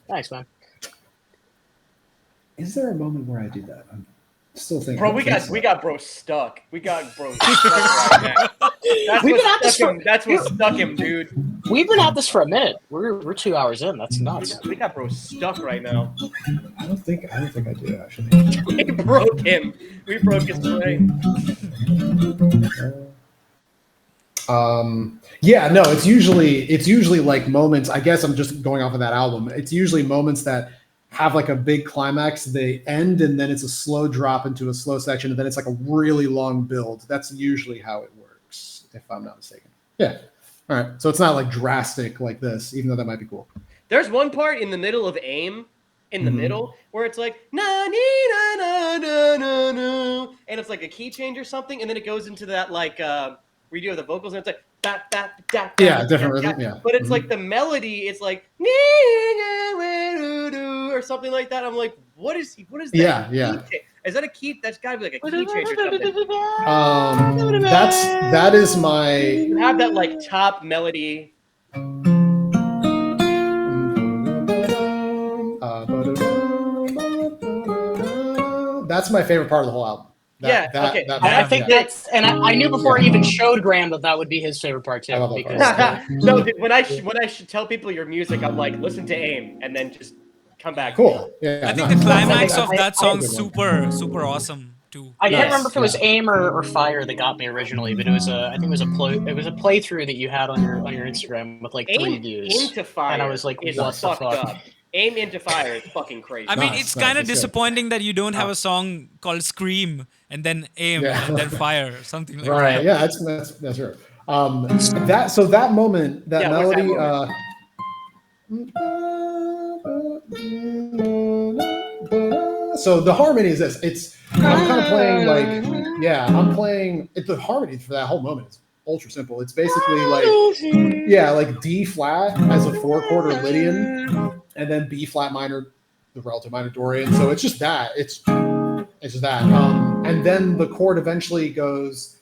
Thanks, man. Is there a moment where I do that? I'm still thinking. Bro, we got bro stuck. We got bro stuck right now. That's what stuck him, dude. We've been at this for a minute. We're 2 hours in. That's nuts. We got bro stuck right now. I don't think I do actually. We broke him. We broke his brain. Yeah, no, it's usually like moments. I guess I'm just going off of that album. It's usually moments that have like a big climax, they end, and then it's a slow drop into a slow section, and then it's like a really long build. That's usually how it works, if I'm not mistaken. Yeah. All right. So it's not like drastic like this, even though that might be cool. There's one part in the middle of AIM, in the middle, where it's like na ni na na na na na, and it's like a key change or something, and then it goes into that like redo of the vocals, and it's like da da da. Yeah, different rhythm. Yeah. But it's like the melody. It's like or something like that. I'm like, what is he? What is that? Yeah. Is that a key? That's got to be like a key change or something. That is my. You have that like top melody. That's my favorite part of the whole album. Okay. I think that's, and I knew before I even showed Graham that would be his favorite part too. I love that because part. No, dude, when I should tell people your music, I'm like, listen to AIM, and then just come back. Cool. Yeah. I think the climax of that song's super awesome too. I can't remember if it was AIM or Fire that got me originally, but it was I think it was a playthrough that you had on your Instagram with like 3 views. Into Fire, and I was like, is what the fucked fuck? up. AIM into Fire is fucking crazy. I mean, it's kind of disappointing that you don't have a song called Scream and then AIM and then Fire, something like that. Right. Yeah, that's true. That moment, that melody. So the harmony is this. I'm kind of playing like, I'm playing. The harmony for that whole moment is ultra simple. It's basically like, like D flat as a 4-chord Lydian, and then B flat minor, the relative minor Dorian. So it's just that. It's just that. And then the chord eventually goes.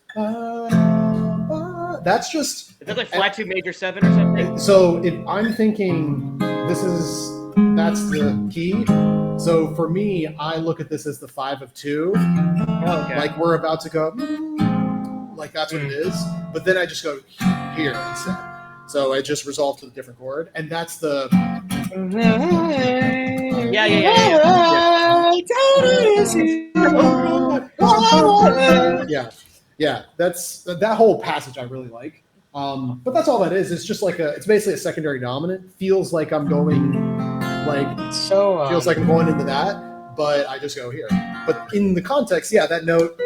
That's just. Is that like flat 2 major 7 or something? So I'm thinking that's the key. So for me, I look at this as the 5 of 2. Okay. Like we're about to go, like that's what it is. But then I just go here instead. So I just resolve to the different chord, and that's the. Yeah. That's that whole passage I really like. But that's all that is. It's just like it's basically a secondary dominant. Feels like I'm going feels like I'm going into that, but I just go here. But in the context, that note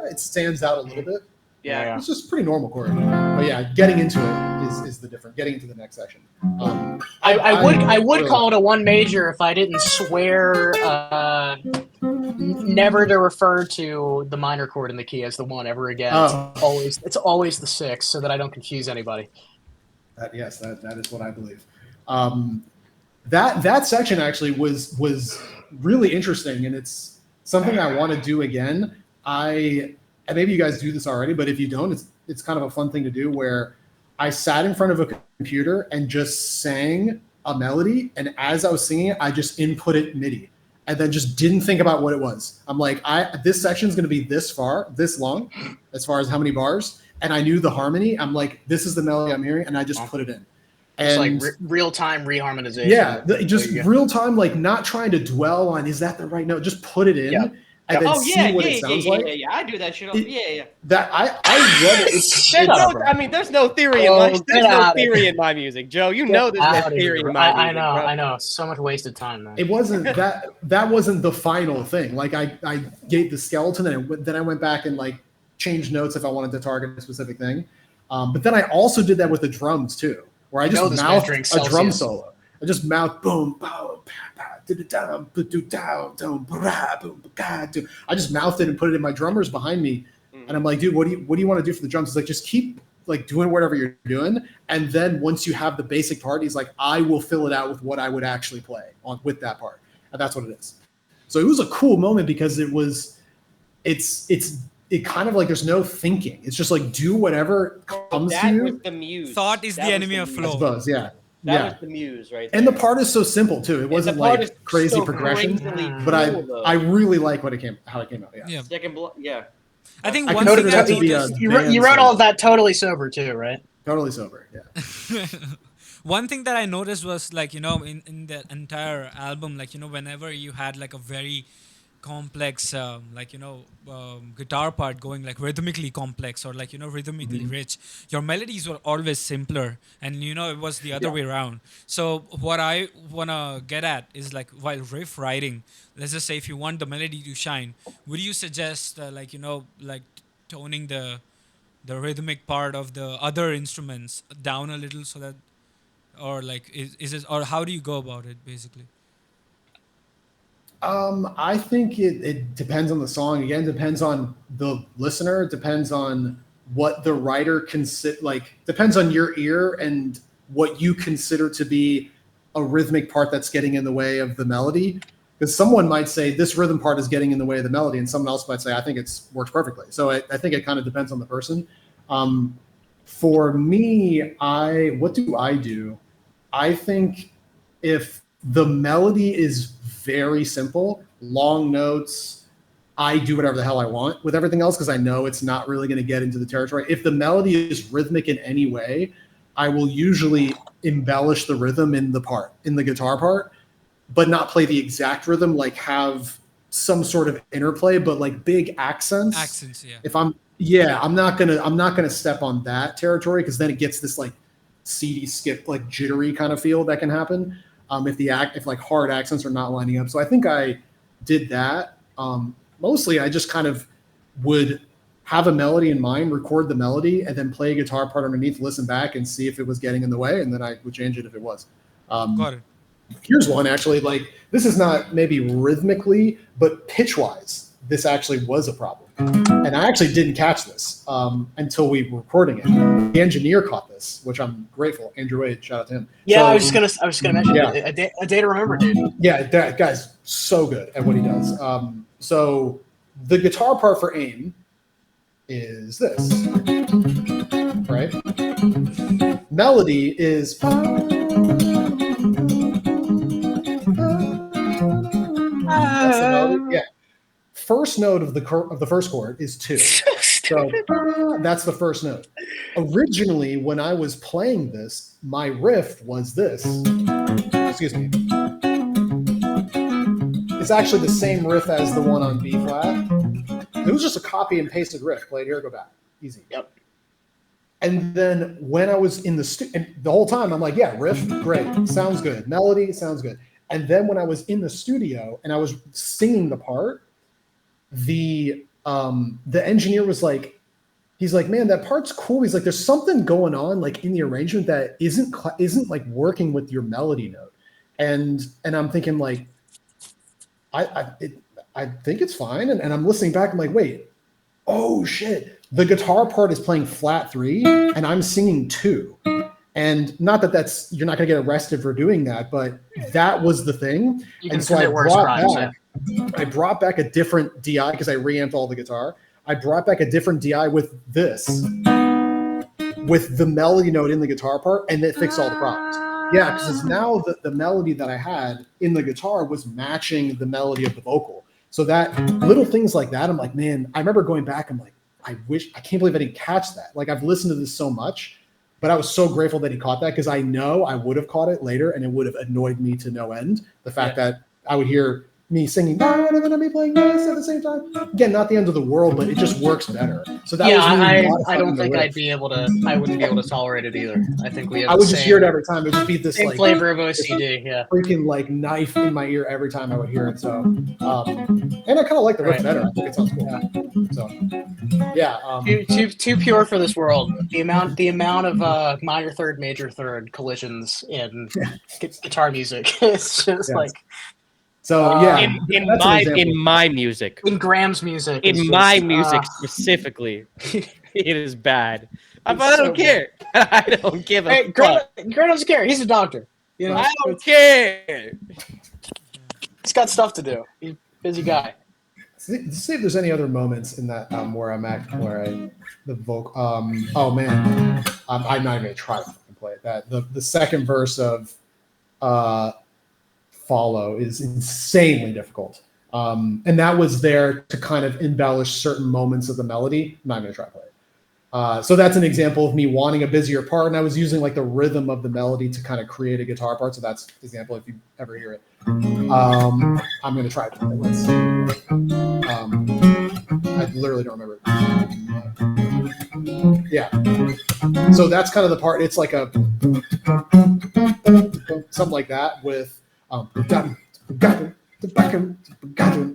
it stands out a little bit. Yeah. It's just pretty normal chord. But getting into it is the different. Getting into the next section. I would call it a 1 major if I didn't swear never to refer to the minor chord in the key as the 1 ever again. It's always the 6, so that I don't confuse anybody. That is what I believe. That section actually was really interesting, and it's something I want to do again. And maybe you guys do this already, but if you don't, it's kind of a fun thing to do where I sat in front of a computer and just sang a melody, and as I was singing it, I just inputted MIDI and then just didn't think about what it was. I'm like, this section is going to be this long, as far as how many bars, and I knew the harmony. I'm like, this is the melody I'm hearing, and I just put it in. It's like real-time reharmonization. Yeah, just real-time, like not trying to dwell on, is that the right note? Just put it in. Yeah. And then see what it sounds like. Yeah, I do that shit. That I love it. There's no theory in my music, Joe. You know there's no theory in my music. I know. So much wasted time, man. It wasn't that wasn't the final thing. Like I gave the skeleton, and then I went back and like changed notes if I wanted to target a specific thing. But then I also did that with the drums too, where I just mouthed a drum solo. I just mouthed boom, boom, I just mouthed it and put it in. My drummer's behind me, and I'm like, dude, what do you want to do for the drums? He's like, just keep like doing whatever you're doing, and then once you have the basic part, he's like, I will fill it out with what I would actually play with that part, and that's what it is. So it was a cool moment because it kind of like there's no thinking. It's just like do whatever comes to you. That was the muse. Thought is the enemy of flow. I suppose, yeah. That was the muse, right there. And the part is so simple too. It wasn't like crazy progression, but I really like how it came out. Yeah. I think one thing that you wrote all of that totally sober too, right? Totally sober. Yeah. One thing that I noticed was like in the entire album, like whenever you had like a very complex, guitar part going like rhythmically complex or like rhythmically rich, your melodies were always simpler, and it was the other Yeah. way around. So what I wanna get at is like while riff writing, let's just say if you want the melody to shine, would you suggest toning the rhythmic part of the other instruments down a little so that, or like is it, or how do you go about it basically? I think it depends on the song. Again, depends on the listener. It depends on what the writer depends on your ear and what you consider to be a rhythmic part that's getting in the way of the melody. Because someone might say this rhythm part is getting in the way of the melody, and someone else might say I think it's works perfectly. So I think it kind of depends on the person. For me, what do I do? I think if the melody is very simple, long notes, I do whatever the hell I want with everything else because I know it's not really going to get into the territory. If the melody is rhythmic in any way, I will usually embellish the rhythm in the guitar part, but not play the exact rhythm, like have some sort of interplay, but like big accents. Accents, yeah. I'm not gonna step on that territory because then it gets this like seedy skip, like jittery kind of feel that can happen if like hard accents are not lining up. So I think I did that. Mostly I just kind of would have a melody in mind, record the melody, and then play a guitar part underneath, listen back and see if it was getting in the way, and then I would change it if it was. Got it. Here's one actually, like this is not maybe rhythmically, but pitch-wise, this actually was a problem. And I actually didn't catch this until we were recording it. The engineer caught this, which I'm grateful. Andrew Wade, shout out to him. Yeah, So, I was just gonna mention a day to remember, dude. yeah, that guy's so good at what he does. So the guitar part for AIM is this, right? Melody is that's the melody. Yeah. First note of the first chord is 2. So that's the first note. Originally, when I was playing this, my riff was this. Excuse me. It's actually the same riff as the one on B flat. It was just a copy and pasted riff. Play it here, go back. Easy. Yep. And then when I was in the the whole time, I'm like, yeah, riff, great. Sounds good. Melody, sounds good. And then when I was in the studio and I was singing the part, the engineer was like, he's like, man, that part's cool. He's like, there's something going on like in the arrangement that isn't like working with your melody note. And I'm thinking like, I think it's fine. And I'm listening back. I'm like, wait, oh shit. The guitar part is playing flat 3 and I'm singing 2. And not that you're not going to get arrested for doing that, but that was the thing. And so I brought back a different DI because I reamped all the guitar. I brought back a different DI with this, with the melody note in the guitar part, and it fixed all the problems. Yeah, because now the melody that I had in the guitar was matching the melody of the vocal. So that little things like that, I'm like, man, I remember going back, I'm like, I can't believe I didn't catch that. Like I've listened to this so much, but I was so grateful that he caught that because I know I would have caught it later and it would have annoyed me to no end. The fact that I would hear me singing and then I'd be playing this at the same time. Again, not the end of the world, but it just works better. So that was really I don't think I wouldn't be able to tolerate it either. I think we have I would just hear it every time. It would just be this same like flavor of OCD, freaking like knife in my ear every time I would hear it. So and I kind of like the riff better. I think it sounds cool. So too pure for this world. The amount of minor third, major third collisions in guitar music. It's just like so in my music, in Graham's music, in my music specifically, it is bad. But I don't care. I don't give a fuck. Graham doesn't care. He's a doctor. You know, I don't care. He's got stuff to do. He's a busy guy. See if there's any other moments in that where I'm at the vocal. Oh man, I'm not even gonna try to play it. That the second verse of Follow is insanely difficult, and that was there to kind of embellish certain moments of the melody. I'm not gonna try to play it. So that's an example of me wanting a busier part, and I was using like the rhythm of the melody to kind of create a guitar part. So that's an example if you ever hear it. I'm gonna try it. Let's see. I literally don't remember. Yeah. So that's kind of the part. It's like a something like that with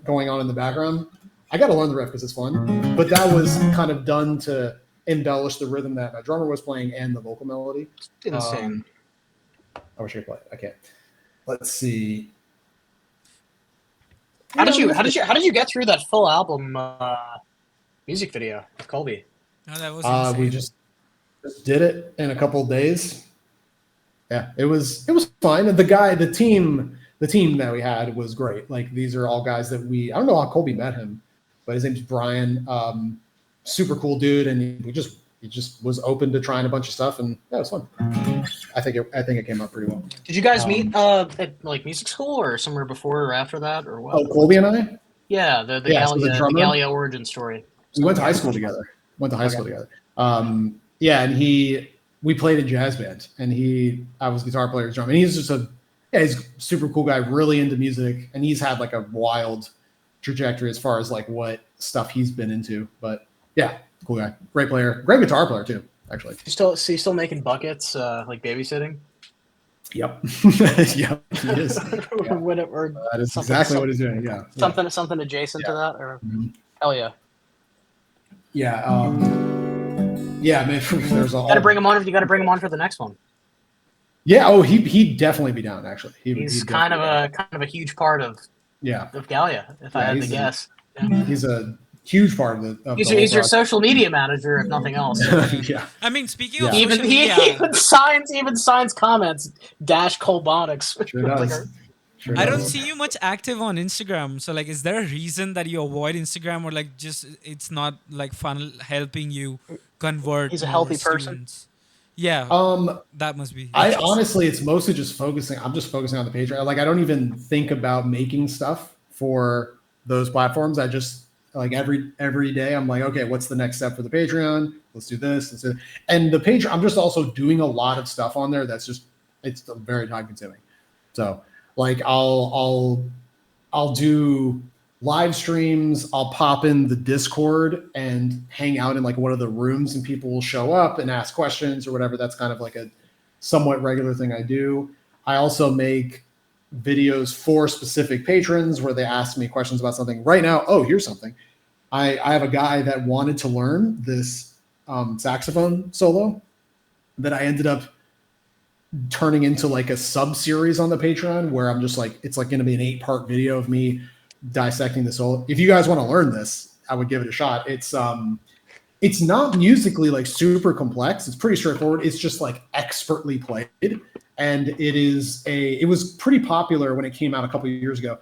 going on in the background. I got to learn the riff because it's fun. But that was kind of done to embellish the rhythm that my drummer was playing and the vocal melody. Insane. I wish I could play it. I can't. Let's see. How did you get through that full album music video with Colby? No, that was insane. We just did it in a couple of days. Yeah, it was fine. And the team that we had was great. Like these are all guys that I don't know how Colby met him, but his name's Brian. Super cool dude, and he just was open to trying a bunch of stuff, and yeah, it was fun. I think it came out pretty well. Did you guys meet at like music school or somewhere before or after that or what? Oh, Colby and I? Yeah, the Galia origin story. We went to high school together. Yeah, and we played in jazz band, and I was guitar player, drum, and he's just he's a super cool guy, really into music, and he's had like a wild trajectory as far as like what stuff he's been into. But yeah, cool guy, great player, great guitar player too, actually. You still making buckets like babysitting? Yep. Yep, he is. Yeah. Whatever. That is exactly what he's doing. Yeah. Something adjacent to that, or hell yeah. Yeah. Yeah, man. There's You got to bring him on. You got to bring him on for the next one. Yeah. Oh, he'd definitely be down. Actually, he's kind of a huge part of Galia, if I had to guess. Yeah. He's a huge part of the. He's your social media manager, if nothing else. Yeah. I mean, speaking of he even signs comments. Colbonics. Sure does. Sure I don't see you much active on Instagram. So, like, is there a reason that you avoid Instagram, or like just it's not like fun helping you convert? He's a healthy person. Yeah. That must be. Honestly, it's mostly just focusing. I'm just focusing on the Patreon. Like, I don't even think about making stuff for those platforms. I just like every day I'm like, okay, what's the next step for the Patreon? Let's do this. And the Patreon, I'm just also doing a lot of stuff on there. It's very time consuming. So like I'll do live streams. I'll pop in the Discord and hang out in like one of the rooms, and people will show up and ask questions or whatever. That's kind of like a somewhat regular thing I do. I also make videos for specific patrons where they ask me questions about something. Right now, here's something. I have a guy that wanted to learn this saxophone solo that I ended up turning into like a sub-series on the Patreon, where I'm just like, it's like going to be an 8-part video of me dissecting the solo. If you guys want to learn this, I would give it a shot. It's not musically like super complex. It's pretty straightforward. It's just like expertly played. And it was pretty popular when it came out a couple of years ago.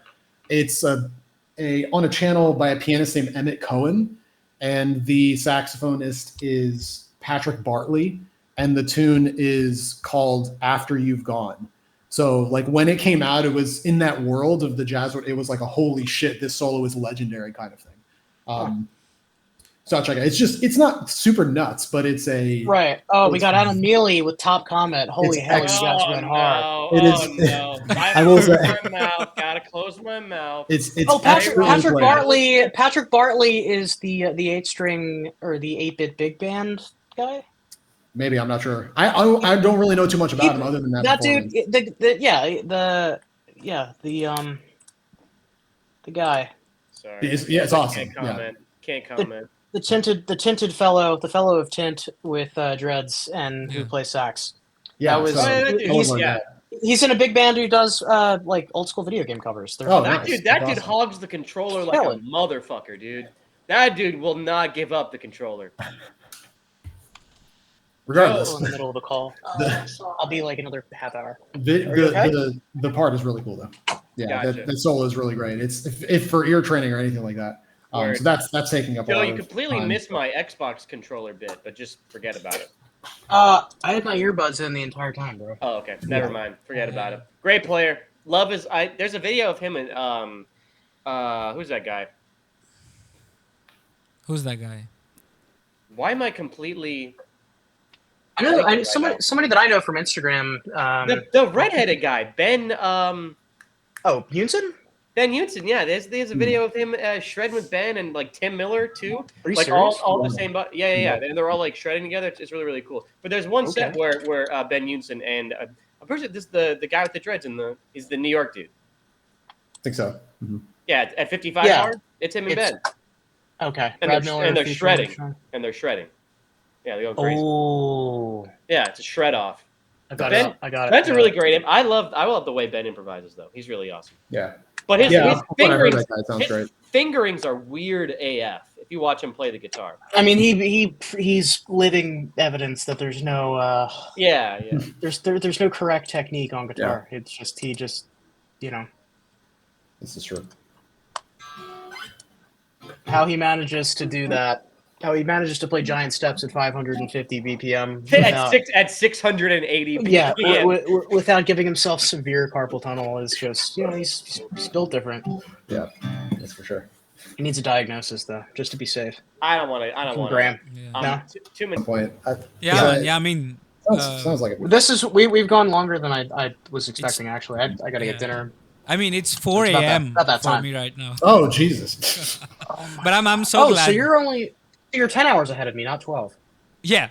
It's on a channel by a pianist named Emmett Cohen, and the saxophonist is Patrick Bartley, and the tune is called After You've Gone. So like when it came out, it was in that world of the jazz. It was like a holy shit, this solo is legendary kind of thing. So I'll check it. It's not super nuts, but it's a right. Oh, we got Adam Neely with top comment. Holy hell, you guys went hard. It is. No. I will say. Gotta close my mouth. It's Patrick Bartley. Patrick Bartley is the 8-string or the 8-bit big band guy. Maybe, I'm not sure. I don't really know too much about him other than that. That dude, the guy. Sorry. It's awesome. Can't comment. The tinted fellow, the fellow of tint with dreads and who plays sax. Yeah, he's in a big band who does like old school video game covers. That dude hogs the controller like a motherfucker, dude. That dude will not give up the controller. Regardless, in the middle of the call, I'll be like another half hour. The part is really cool though. Yeah, gotcha. that solo is really great. It's if for ear training or anything like that. So that's taking up. Joe, you completely missed my Xbox controller bit, but just forget about it. I had my earbuds in the entire time, bro. Oh, okay. Never mind. Forget about it. Great player. There's a video of him and who's that guy? Who's that guy? Why am I completely? I know somebody that I know from Instagram. The redheaded guy, Ben. Oh, Bunsen? Ben Houston, yeah. There's a video of him shredding with Ben and like Tim Miller too. Are you Like serious? all the same, but yeah. And they're all like shredding together. It's really really cool. But there's one set where Ben Houston and I'm pretty sure this the guy with the dreads is the New York dude. I think so. Yeah, at 55 Yeah. hard, it's him and Ben. Okay. And Brad they're, Miller and they're featuring shredding. And they're shredding. Yeah, they're going crazy. Oh, Yeah, it's a shred off. I got Ben, it. I got it. Ben's a really great. I love the way Ben improvises though. He's really awesome. Yeah. But his When I heard fingerings, that guy, it sounds great. fingerings are weird AF. If you watch him play the guitar. I mean, he's living evidence that there's no Yeah. there's no correct technique on guitar. It's just he just This is true. how he manages to do that. How he manages to play giant steps at 550 BPM At 680 BPM. Yeah, without giving himself severe carpal tunnel is just he's built different. Yeah, that's for sure. He needs a diagnosis though, just to be safe. I don't want to. Graham. Yeah. No. Too many. Point. I mean, Sounds like it. This is we've gone longer than I was expecting. Actually, I got to get dinner. I mean, it's 4 It's about a.m. about that for time. me right now. Oh Jesus! But I'm so glad. So you're 10 hours ahead of me, not 12. Yeah.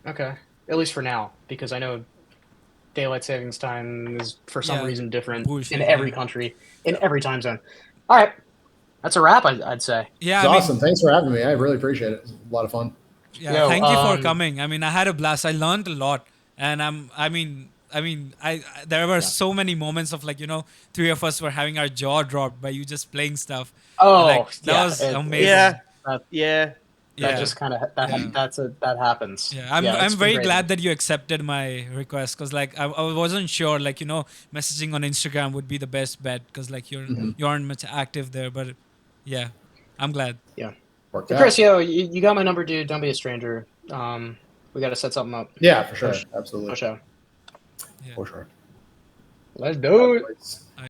Okay, at least for now, because I know daylight savings time is for some reason different bullshit, in every country, in every time zone. All right, that's a wrap. I'd say. Yeah. It's I mean, awesome. Thanks for having me. I really appreciate it. It's a lot of fun. Yeah, Yo, thank you for coming. I mean, I had a blast. I learned a lot, and there were so many moments of three of us were having our jaw dropped by you just playing stuff. Oh, that was amazing. Yeah. That just kind of that happens. Yeah, I'm very glad that you accepted my request because I wasn't sure messaging on Instagram would be the best bet because you aren't much active there, but yeah, I'm glad. Yeah. Worked Hey, out. Chris, you got my number, dude. Don't be a stranger. We got to set something up. Yeah, for sure. Absolutely. No show. Yeah. For sure. Let's do it.